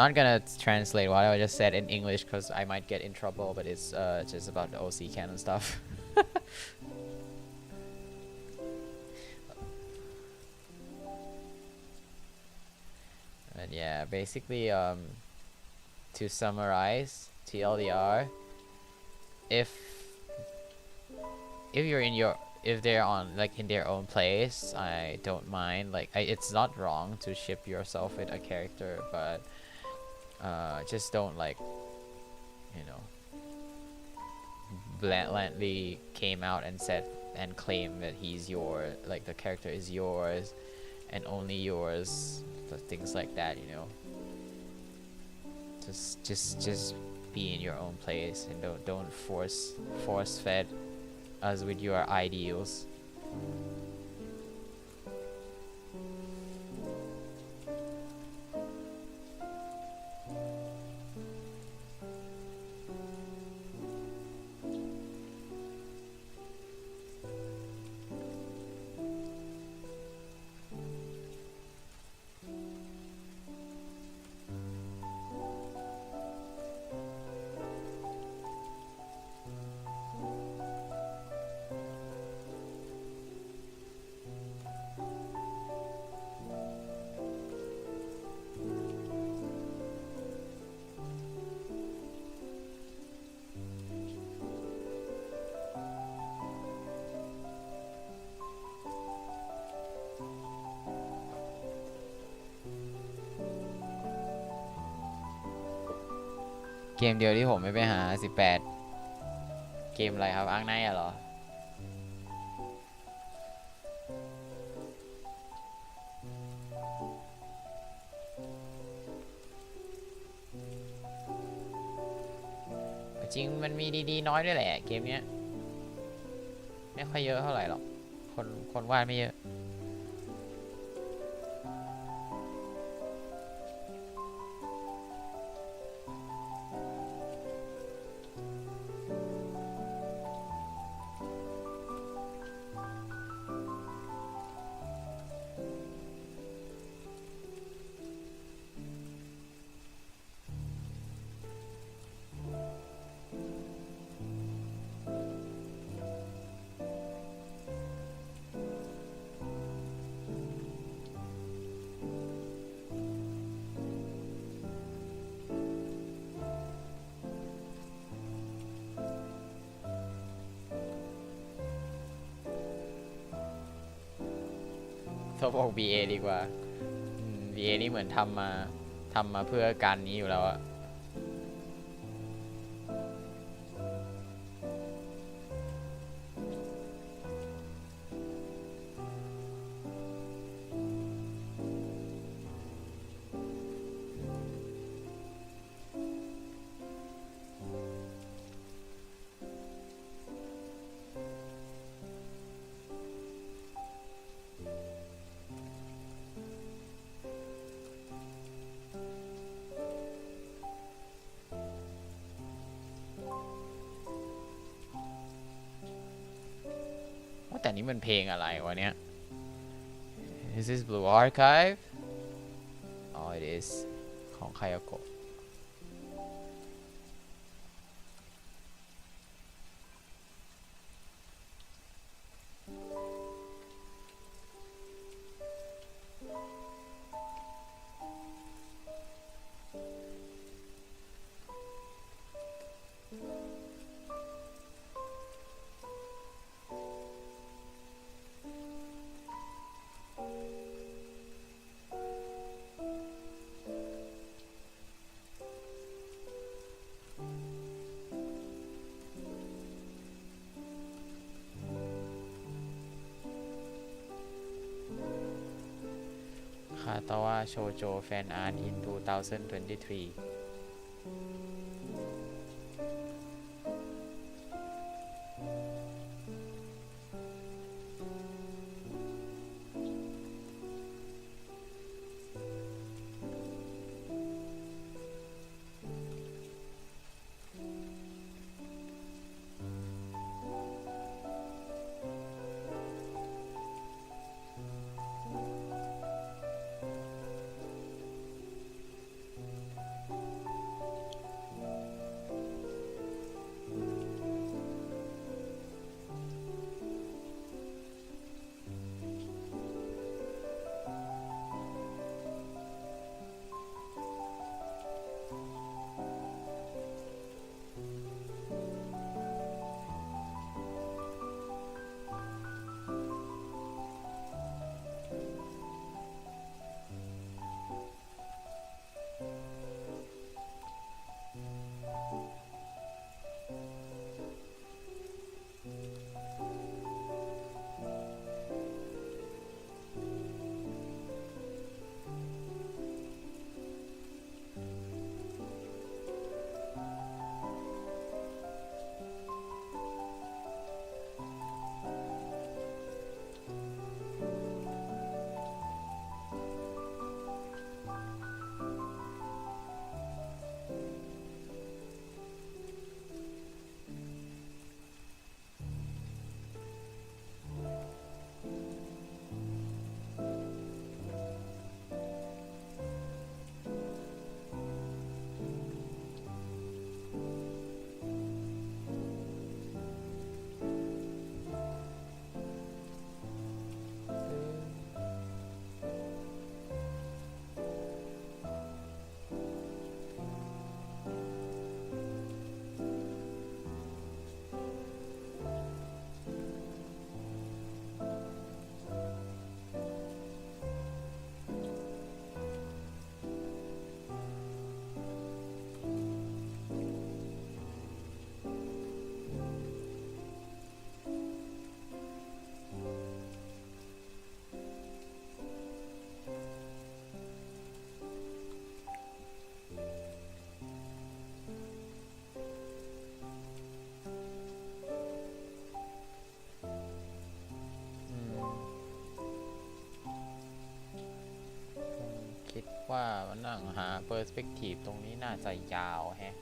not gonna translate what I just said in English because I might get in trouble but it's just about the OC canon stuff and yeah, basically to summarize TLDR, if you're in your if they're on like in their own place, I don't mind. Like it's not wrong to ship yourself with a character, but just don't like, you know, blatantly came out and said and claim that he's your, like the character is yours and only yours, things like that, you know. Just be in your own place and don't force fed us with your ideals. เกมเดียวที่ผมไม่ไปหา18เกมอะไรครับอ้างไนอะเหรอจริงมันมีดีๆน้อยด้วยแหละเกมเนี้ยไม่ค่อยเยอะเท่าไหร่หรอกคนวาดไม่เยอะเขาบอก BA ดีกว่า BA นี่เหมือนทำมาเพื่อการนี้อยู่แล้วอะแต่นี้มันเพลงอะไรวะเนี้ย Is this Blue Archive? Oh it is ของไคโยโกะคาตาวะโชโจแฟนอาร์ต in 2023 คิดว่ามันนั่งหาเปอร์สเปกทีฟตรงนี้น่าจะยาวแฮะ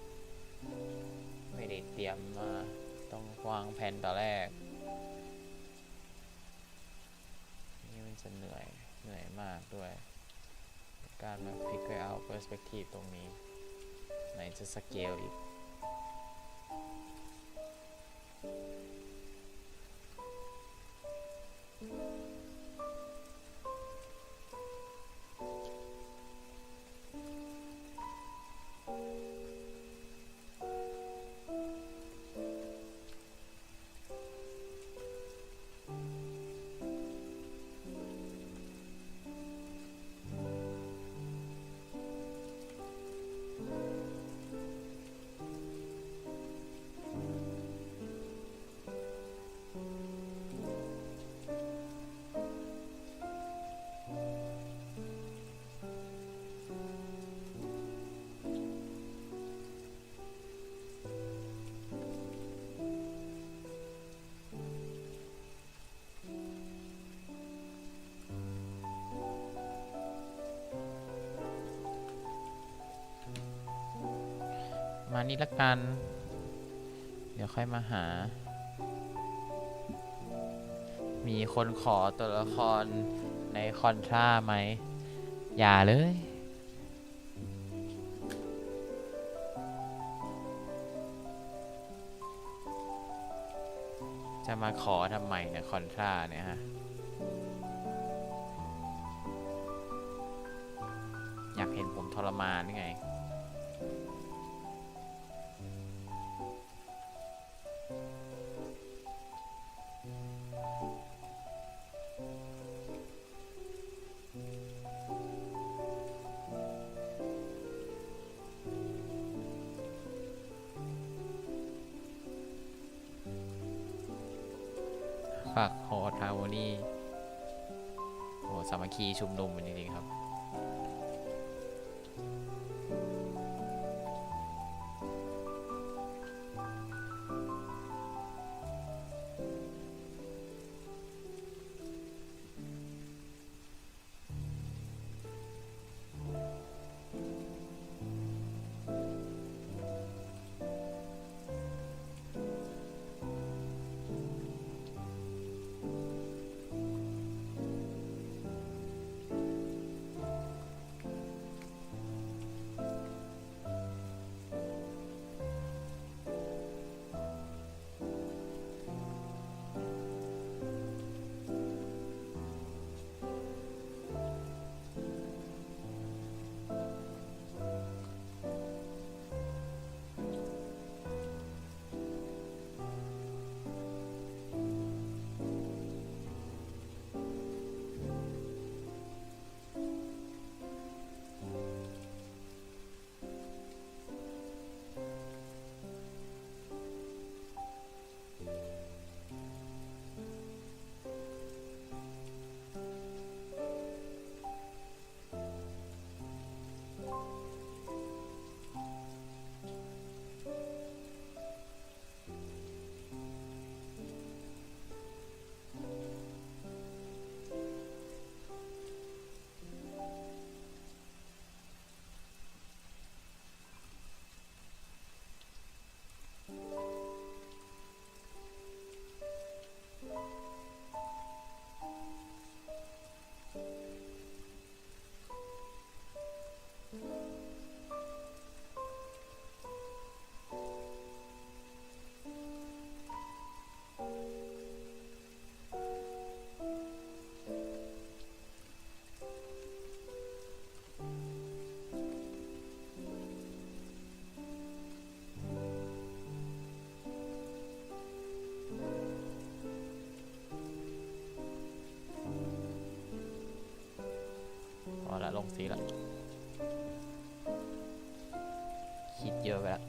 ไม่ได้เตรียมมาต้องวางแผนแต่แรกนี่มันจะเหนื่อยมากด้วยการมาฟิกเกอร์เอาเปอร์สเปกทีฟตรงนี้ไหนจะสเกลอีกมานี่ละกันเดี๋ยวค่อยมาหามีคนขอตัวละครในคอนทราไหมอย่าเลยจะมาขอทำไมเนี่ยคอนทราเนี่ยฮะอยากเห็นผมทรมานนี่ไงฝากโฮทาวนี่โอ้สามัคคีชุมนุมจริงๆครับพอละลงสีละคิดเยอะไปละ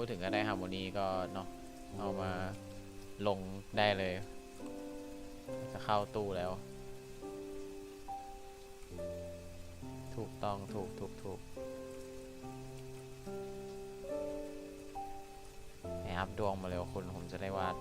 ดถึงก็ได้ฮาร์โมนีก็เนาะเอามาลงได้เลยจะเข้าตู้แล้วถูกต้องถูกอัพดวงมาเร็วคุณผมจะได้วาด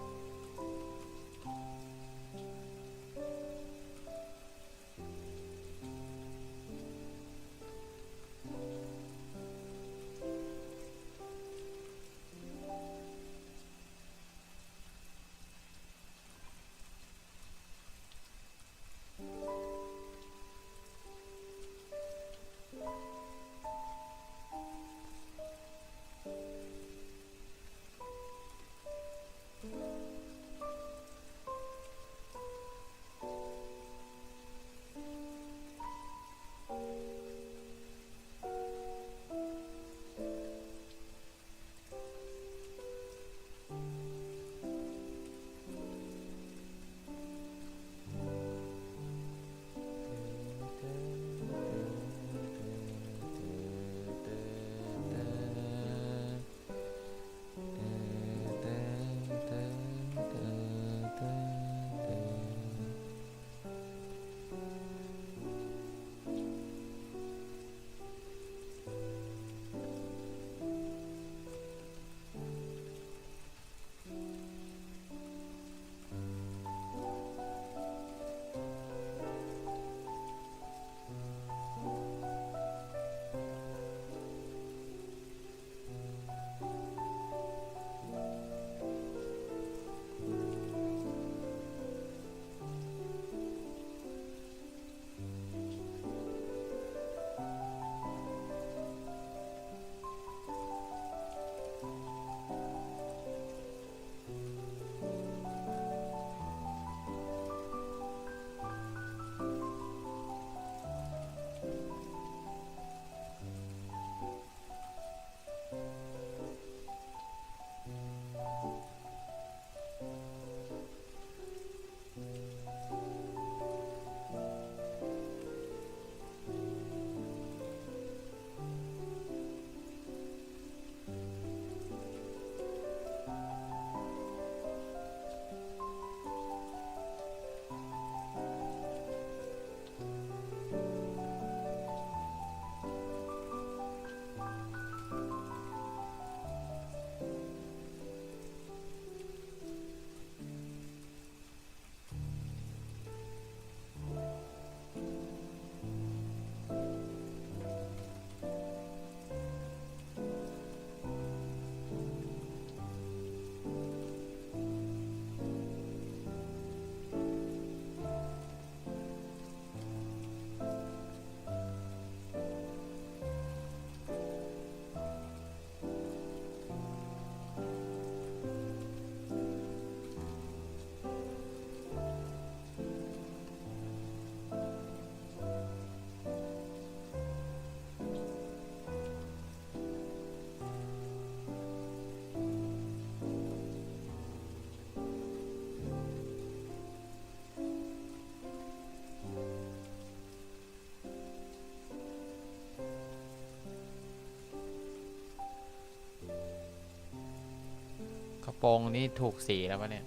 กระโปรงนี่ถูกสีแล้วปะเนี่ย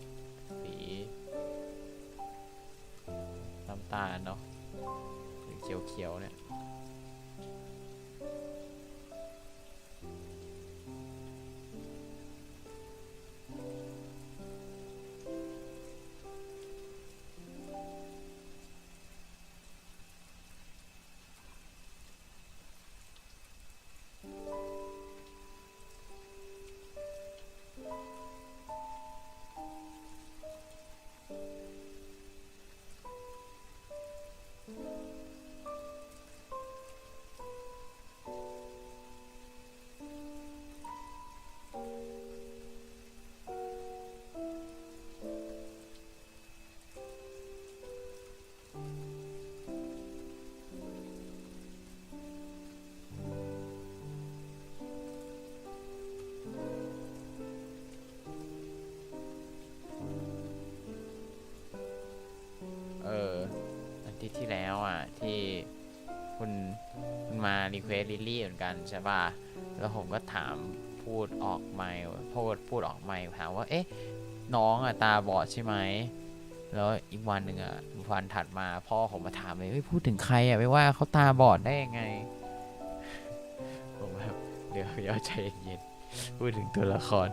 สีน้ำตาลเนาะหรือเขียวเนี่ยอาทิตย์ที่แล้วอ่ะที่คุณมารีเควสลิลลี่เหมือนกันใช่ป่ะแล้วผมก็ถาม พูดออกไมค์พูดออกไมค์ถามว่าเอ๊ะน้องตาบอดใช่ไหมแล้วอีกวันหนึ่งวันถัดมาพ่อผมมาถามเลยพูดถึงใครไม่ว่าเขาตาบอดได้ยังไงผมแบบเดี๋ยวใจเย็นพูดถึงตัวละคร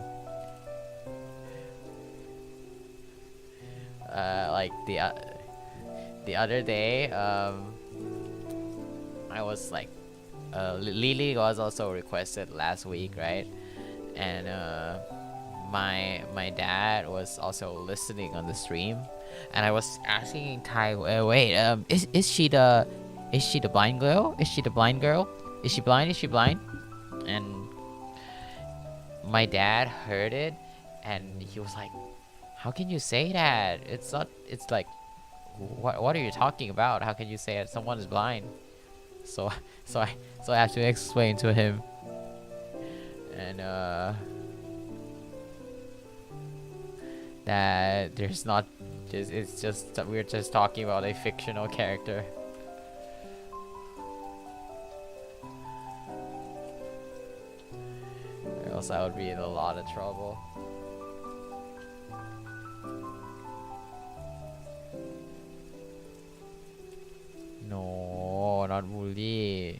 like the other day I was like Lily was also requested last week, right? And my dad was also listening on the stream, and I was asking in Thai, wait, is she the blind girl? Is she the blind girl? Is she blind? Is she blind? And my dad heard it, and he was like, "How can you say that? It's not. It's like, what are you talking about? How can you say that someone is blind?" So I have to explain to him, and that there's not just it's just we're just talking about a fictional character. Or else I would be in a lot of trouble. No, not bully.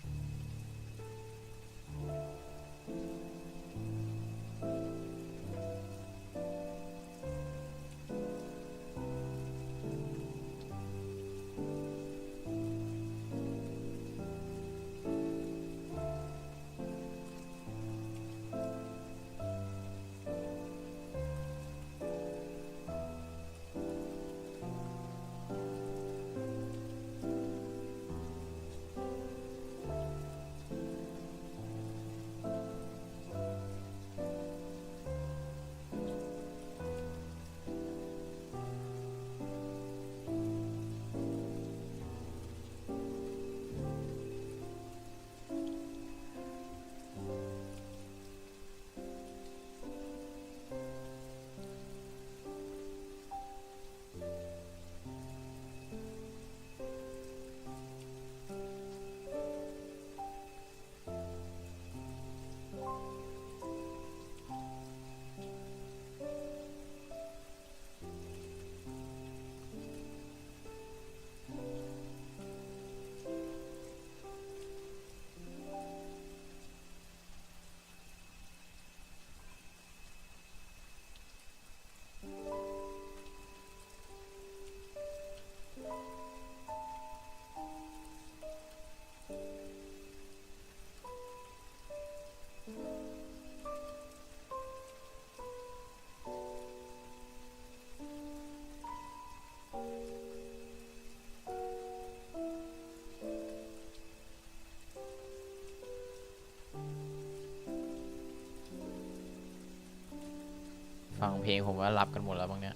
ฟังเพลงผมว่าหลับกันหมดแล้วบ้างเนี่ย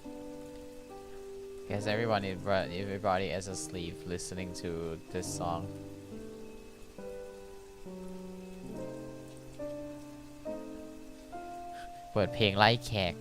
Guess everybody is asleep listening to this song. เปิดเพลงไล่แขก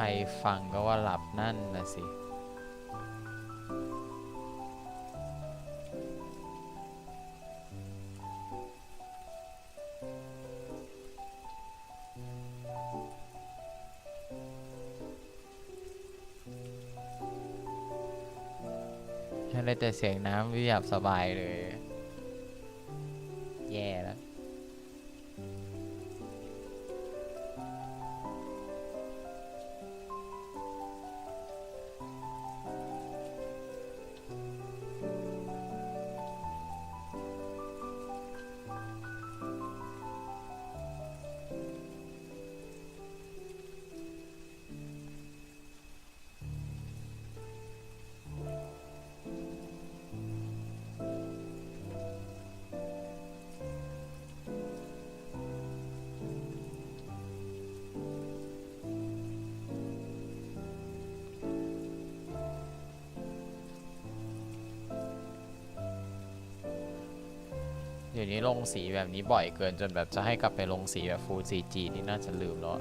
ใครฟังก็ว่าหลับนั่นนะสิฉันได้แต่เสียงน้ำวิหยับสบายเลยแย่แล้ว เดี๋ยวนี้ลงสีแบบนี้บ่อยเกินจนแบบจะให้กลับไปลงสีแบบ Full CG นี่น่าจะลืมแล้ว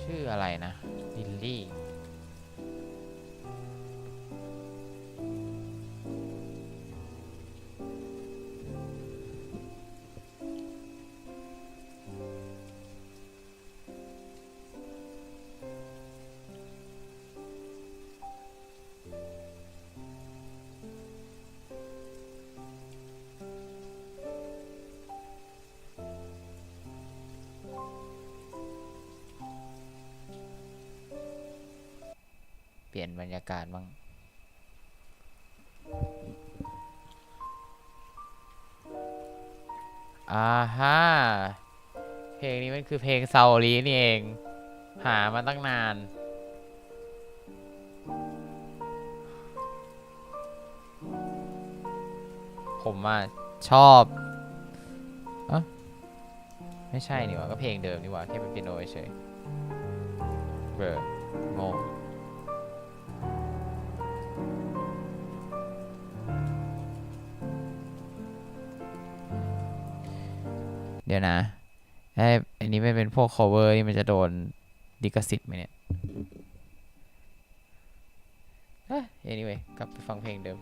ชื่ออะไรนะลิลลี่เปลี่ยนบรรยากาศบ้างฮะเพลงนี้มันคือเพลงเซาลีนี่เองหามาตั้งนานผมชอบไม่ใช่นี่หว่าก็เพลงเดิมนี่หว่าแค่เป็นเปียโนเฉยเบอร์งง ดี๋ยวนะไอ้อันนี้ไม่เป็นพวก cover นี่มันจะโดนลิขสิทธิ์ไหมเนี่ยanyway กลับไปฟังเพลงเดิม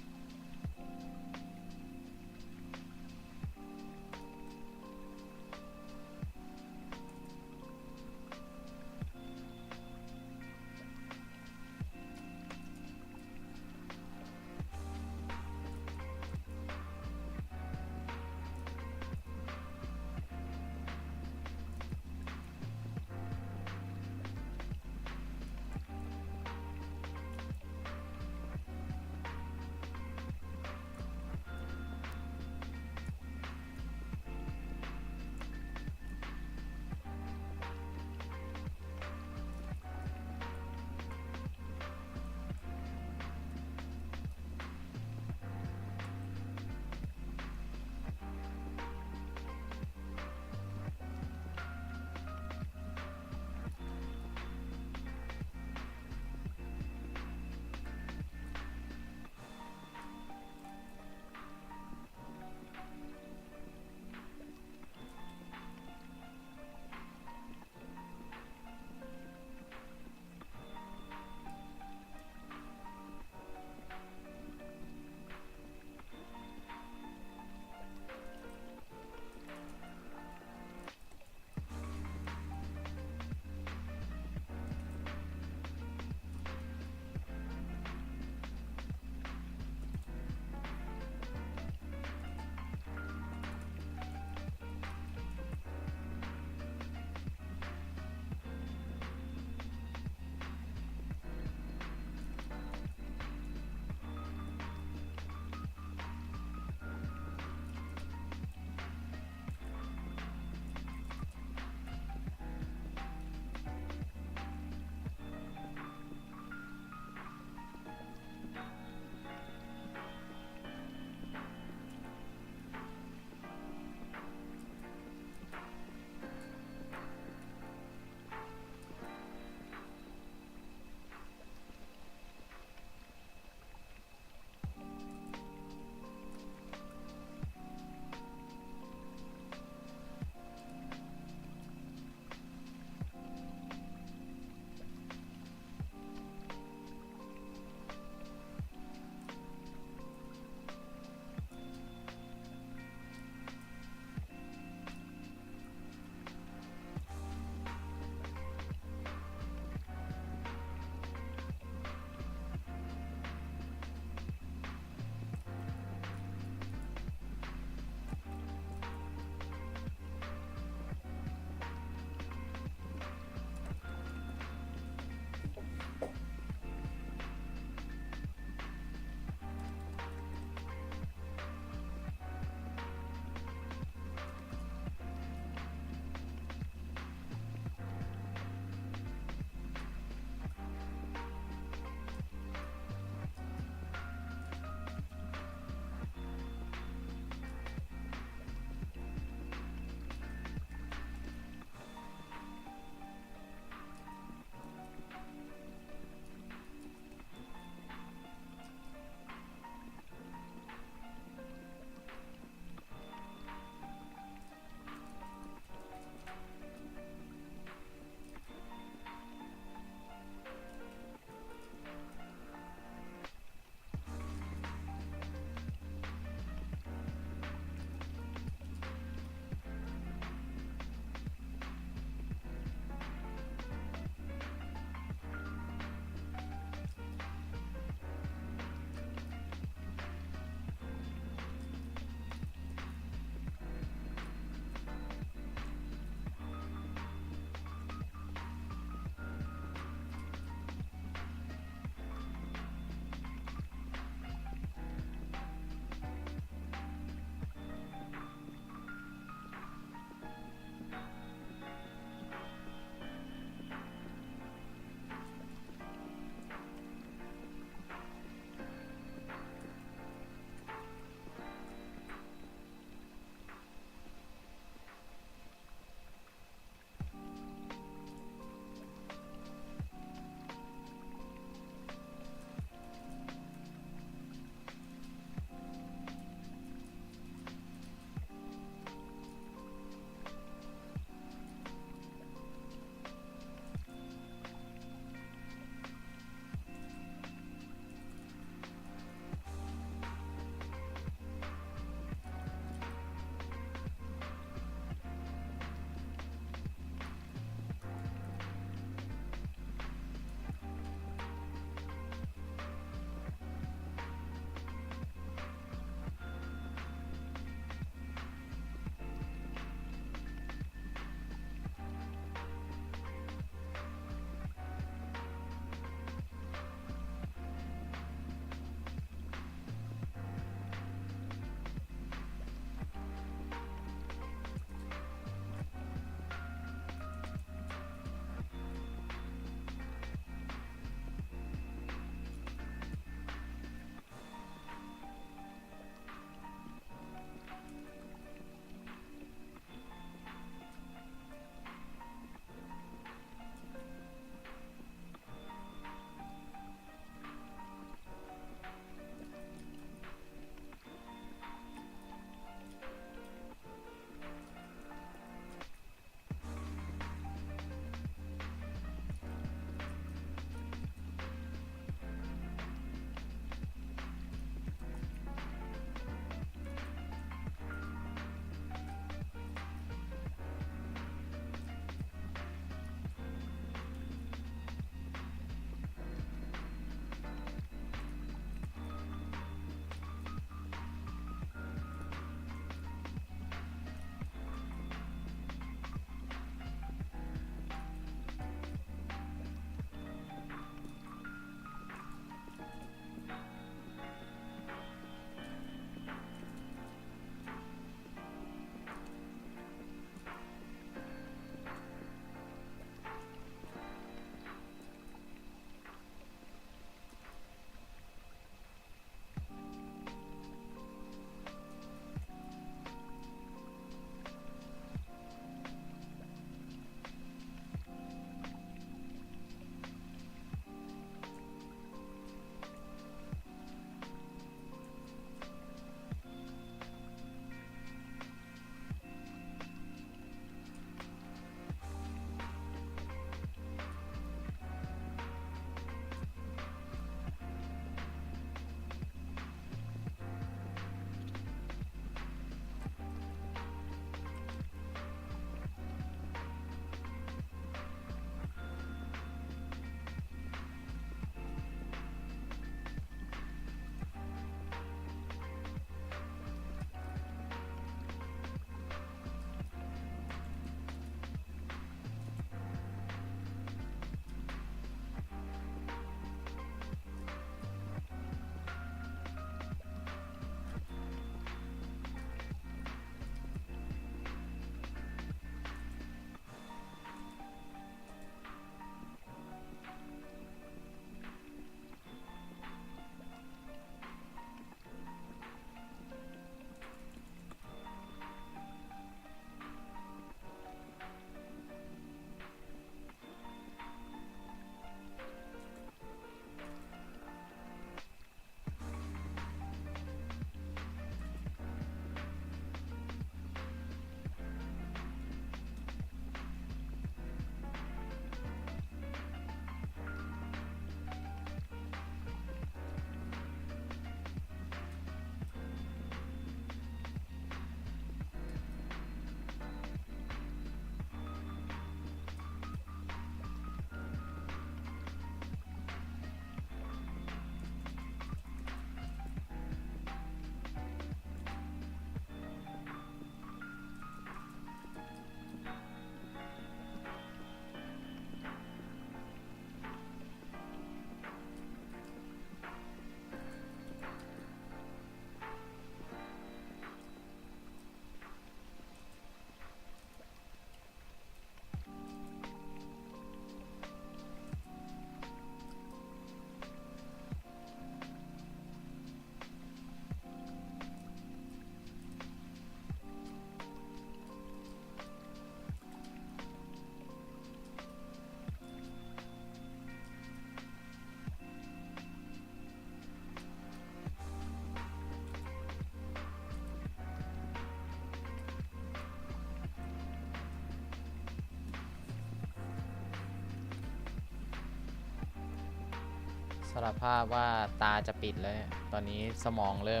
ารภาพว่าตาจะปิดแล้วตอนนี้สมองเริ่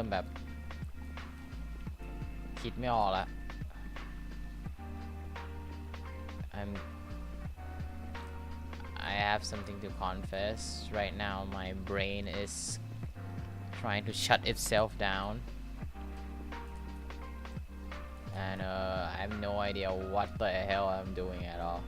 มแบบคิดไม่ออกแล้ว I have something to confess right now. My brain is trying to shut itself down, and I have no idea what the hell I'm doing at all.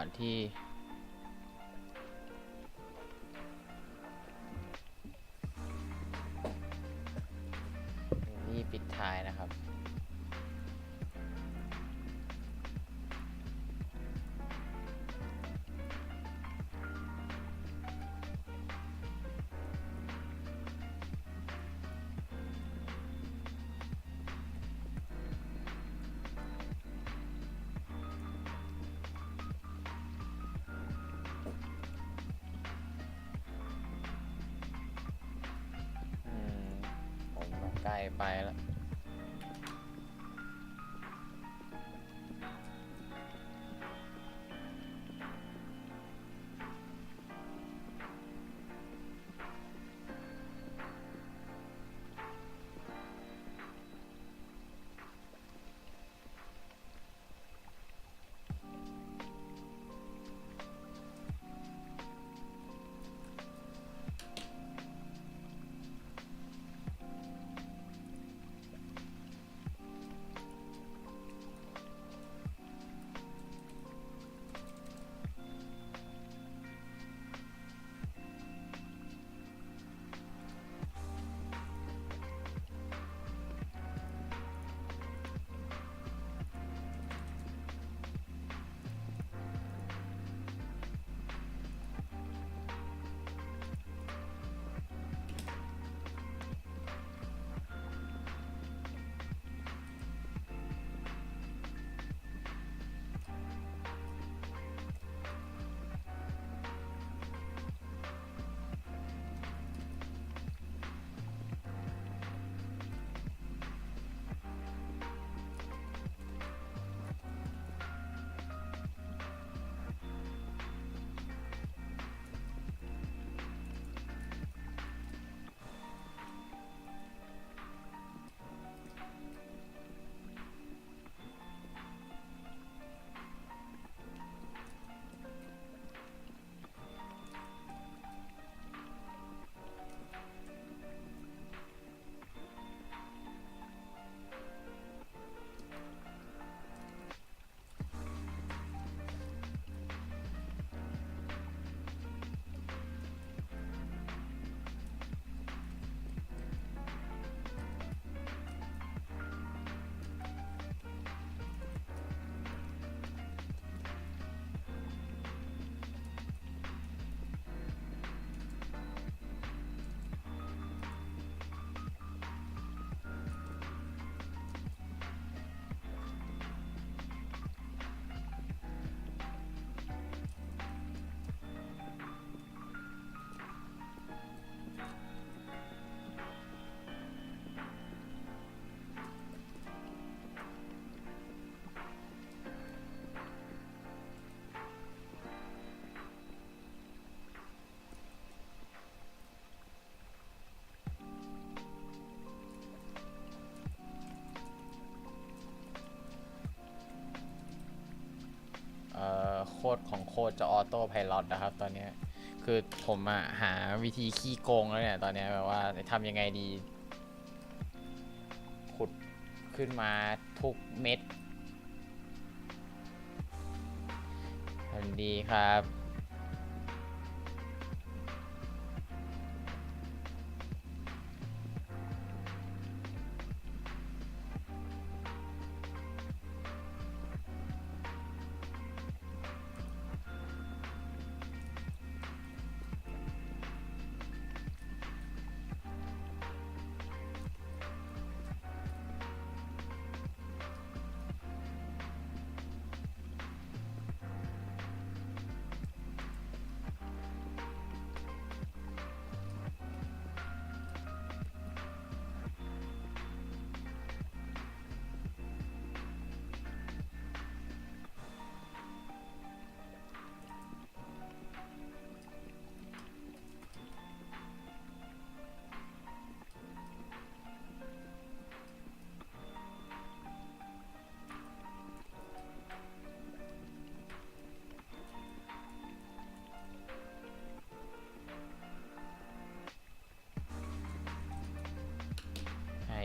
ก่อนที่นี่ปิดท้ายนะครับผมใกล้ไปแล้วโค้ดของโค้ดจะออโต้ไพลอตนะครับตอนนี้คือผมหาวิธีขี้โกงแล้วเนี่ยตอนนี้แบบว่าทำยังไงดีขุดขึ้นมาทุกเม็ดทำดีครับ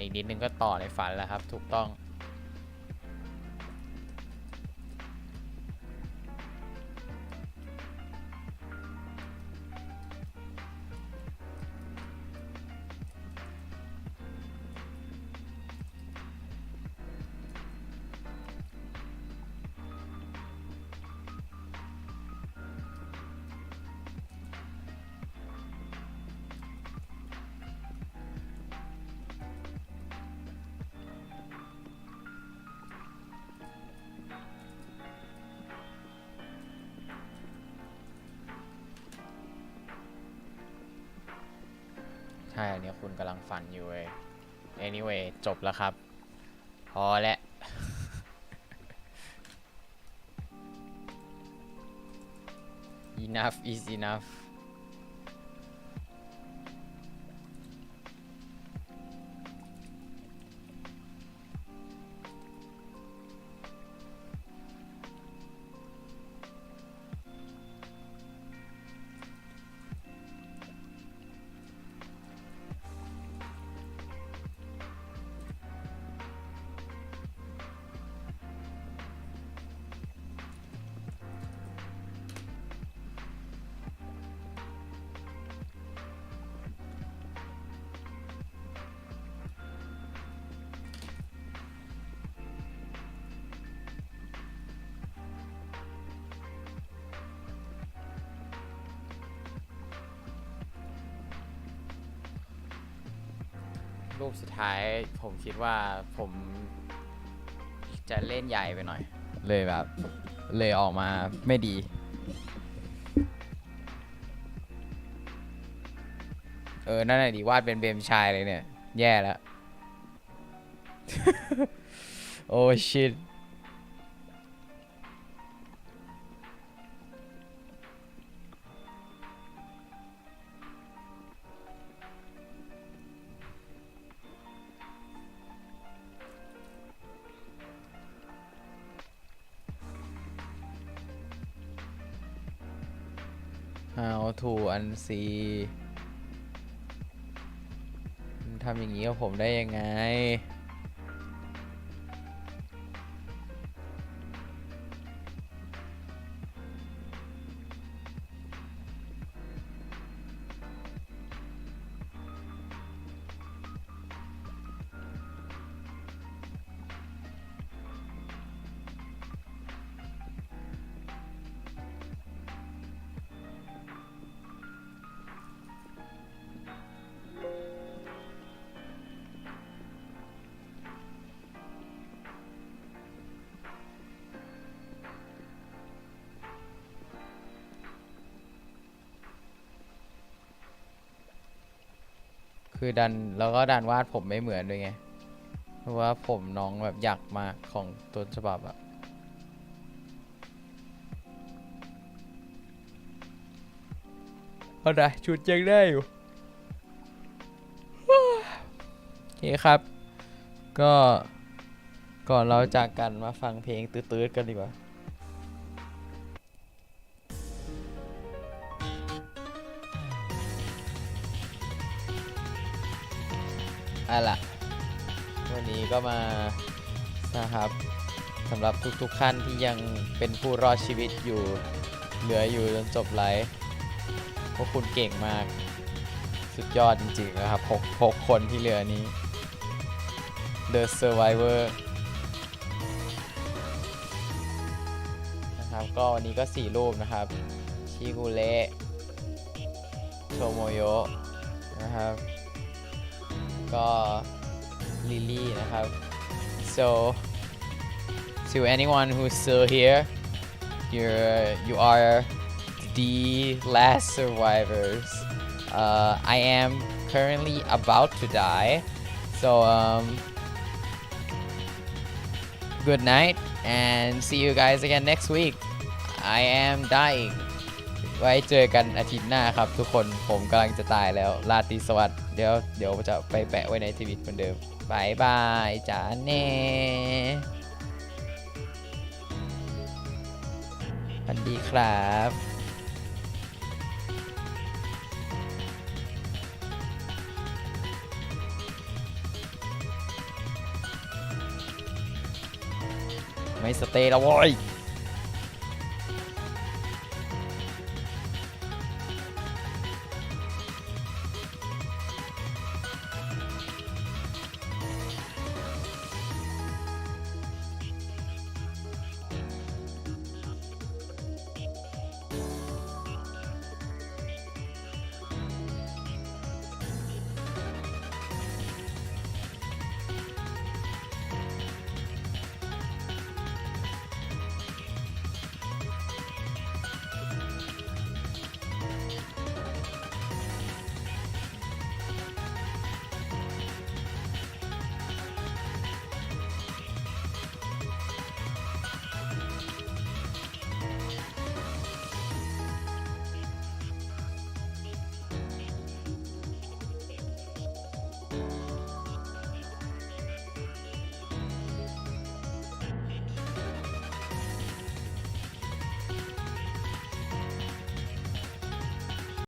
อีกนิดนึงก็ต่อในฝันแล้วครับถูกต้อง ช่อันนี้คุณกำลังฝันอยู่เว้ย anyway จบแล้วครับพอแล้ว enough is enough รูปสุดท้ายผมคิดว่าผมจะเล่นใหญ่ไปหน่อยเลยแบบเลยออกมาไม่ดีนั่นแหละดิวาดเป็นเบมชายเลยเนี่ยแย่แล้ว โอ้ชิตHow to unsee ทำอย่างนี้กับผมได้ยังไงคือแล้วก็ดันวาดผมไม่เหมือนด้วยไงเพราะว่าผมน้องแบบอยากมากของต้นฉบับอะเอาได้ชุดยังได้อยู่โอเคครับก็ก่อนเราจากกันมาฟังเพลงตื้อๆกันดีกว่าล่ะวันนี้ก็มานะครับสำหรับทุกๆท่านที่ยังเป็นผู้รอดชีวิตอยู่เหลืออยู่จนจบไลฟ์พวกคุณเก่งมากสุดยอดจริงๆนะครับ6คนที่เหลือนี้ The Survivor นะครับก็วันนี้ก็4รูปนะครับชิกุเระโชโมโยะนะครับก็ลิลี่นะครับ so to anyone who's still here you are the last survivors I am currently about to die so good night and see you guys again next week I am dying ไว้เจอกันอาทิตย์หน้าครับทุกคนผมกำลังจะตายแล้วราตรีสวัสดิ์เดี๋ยวจะไปแปะไว้ในทวิตเหมือนเดิมบายบายจ้าเน่สวัสดีครับไม่สเตย์แล้วโว้ย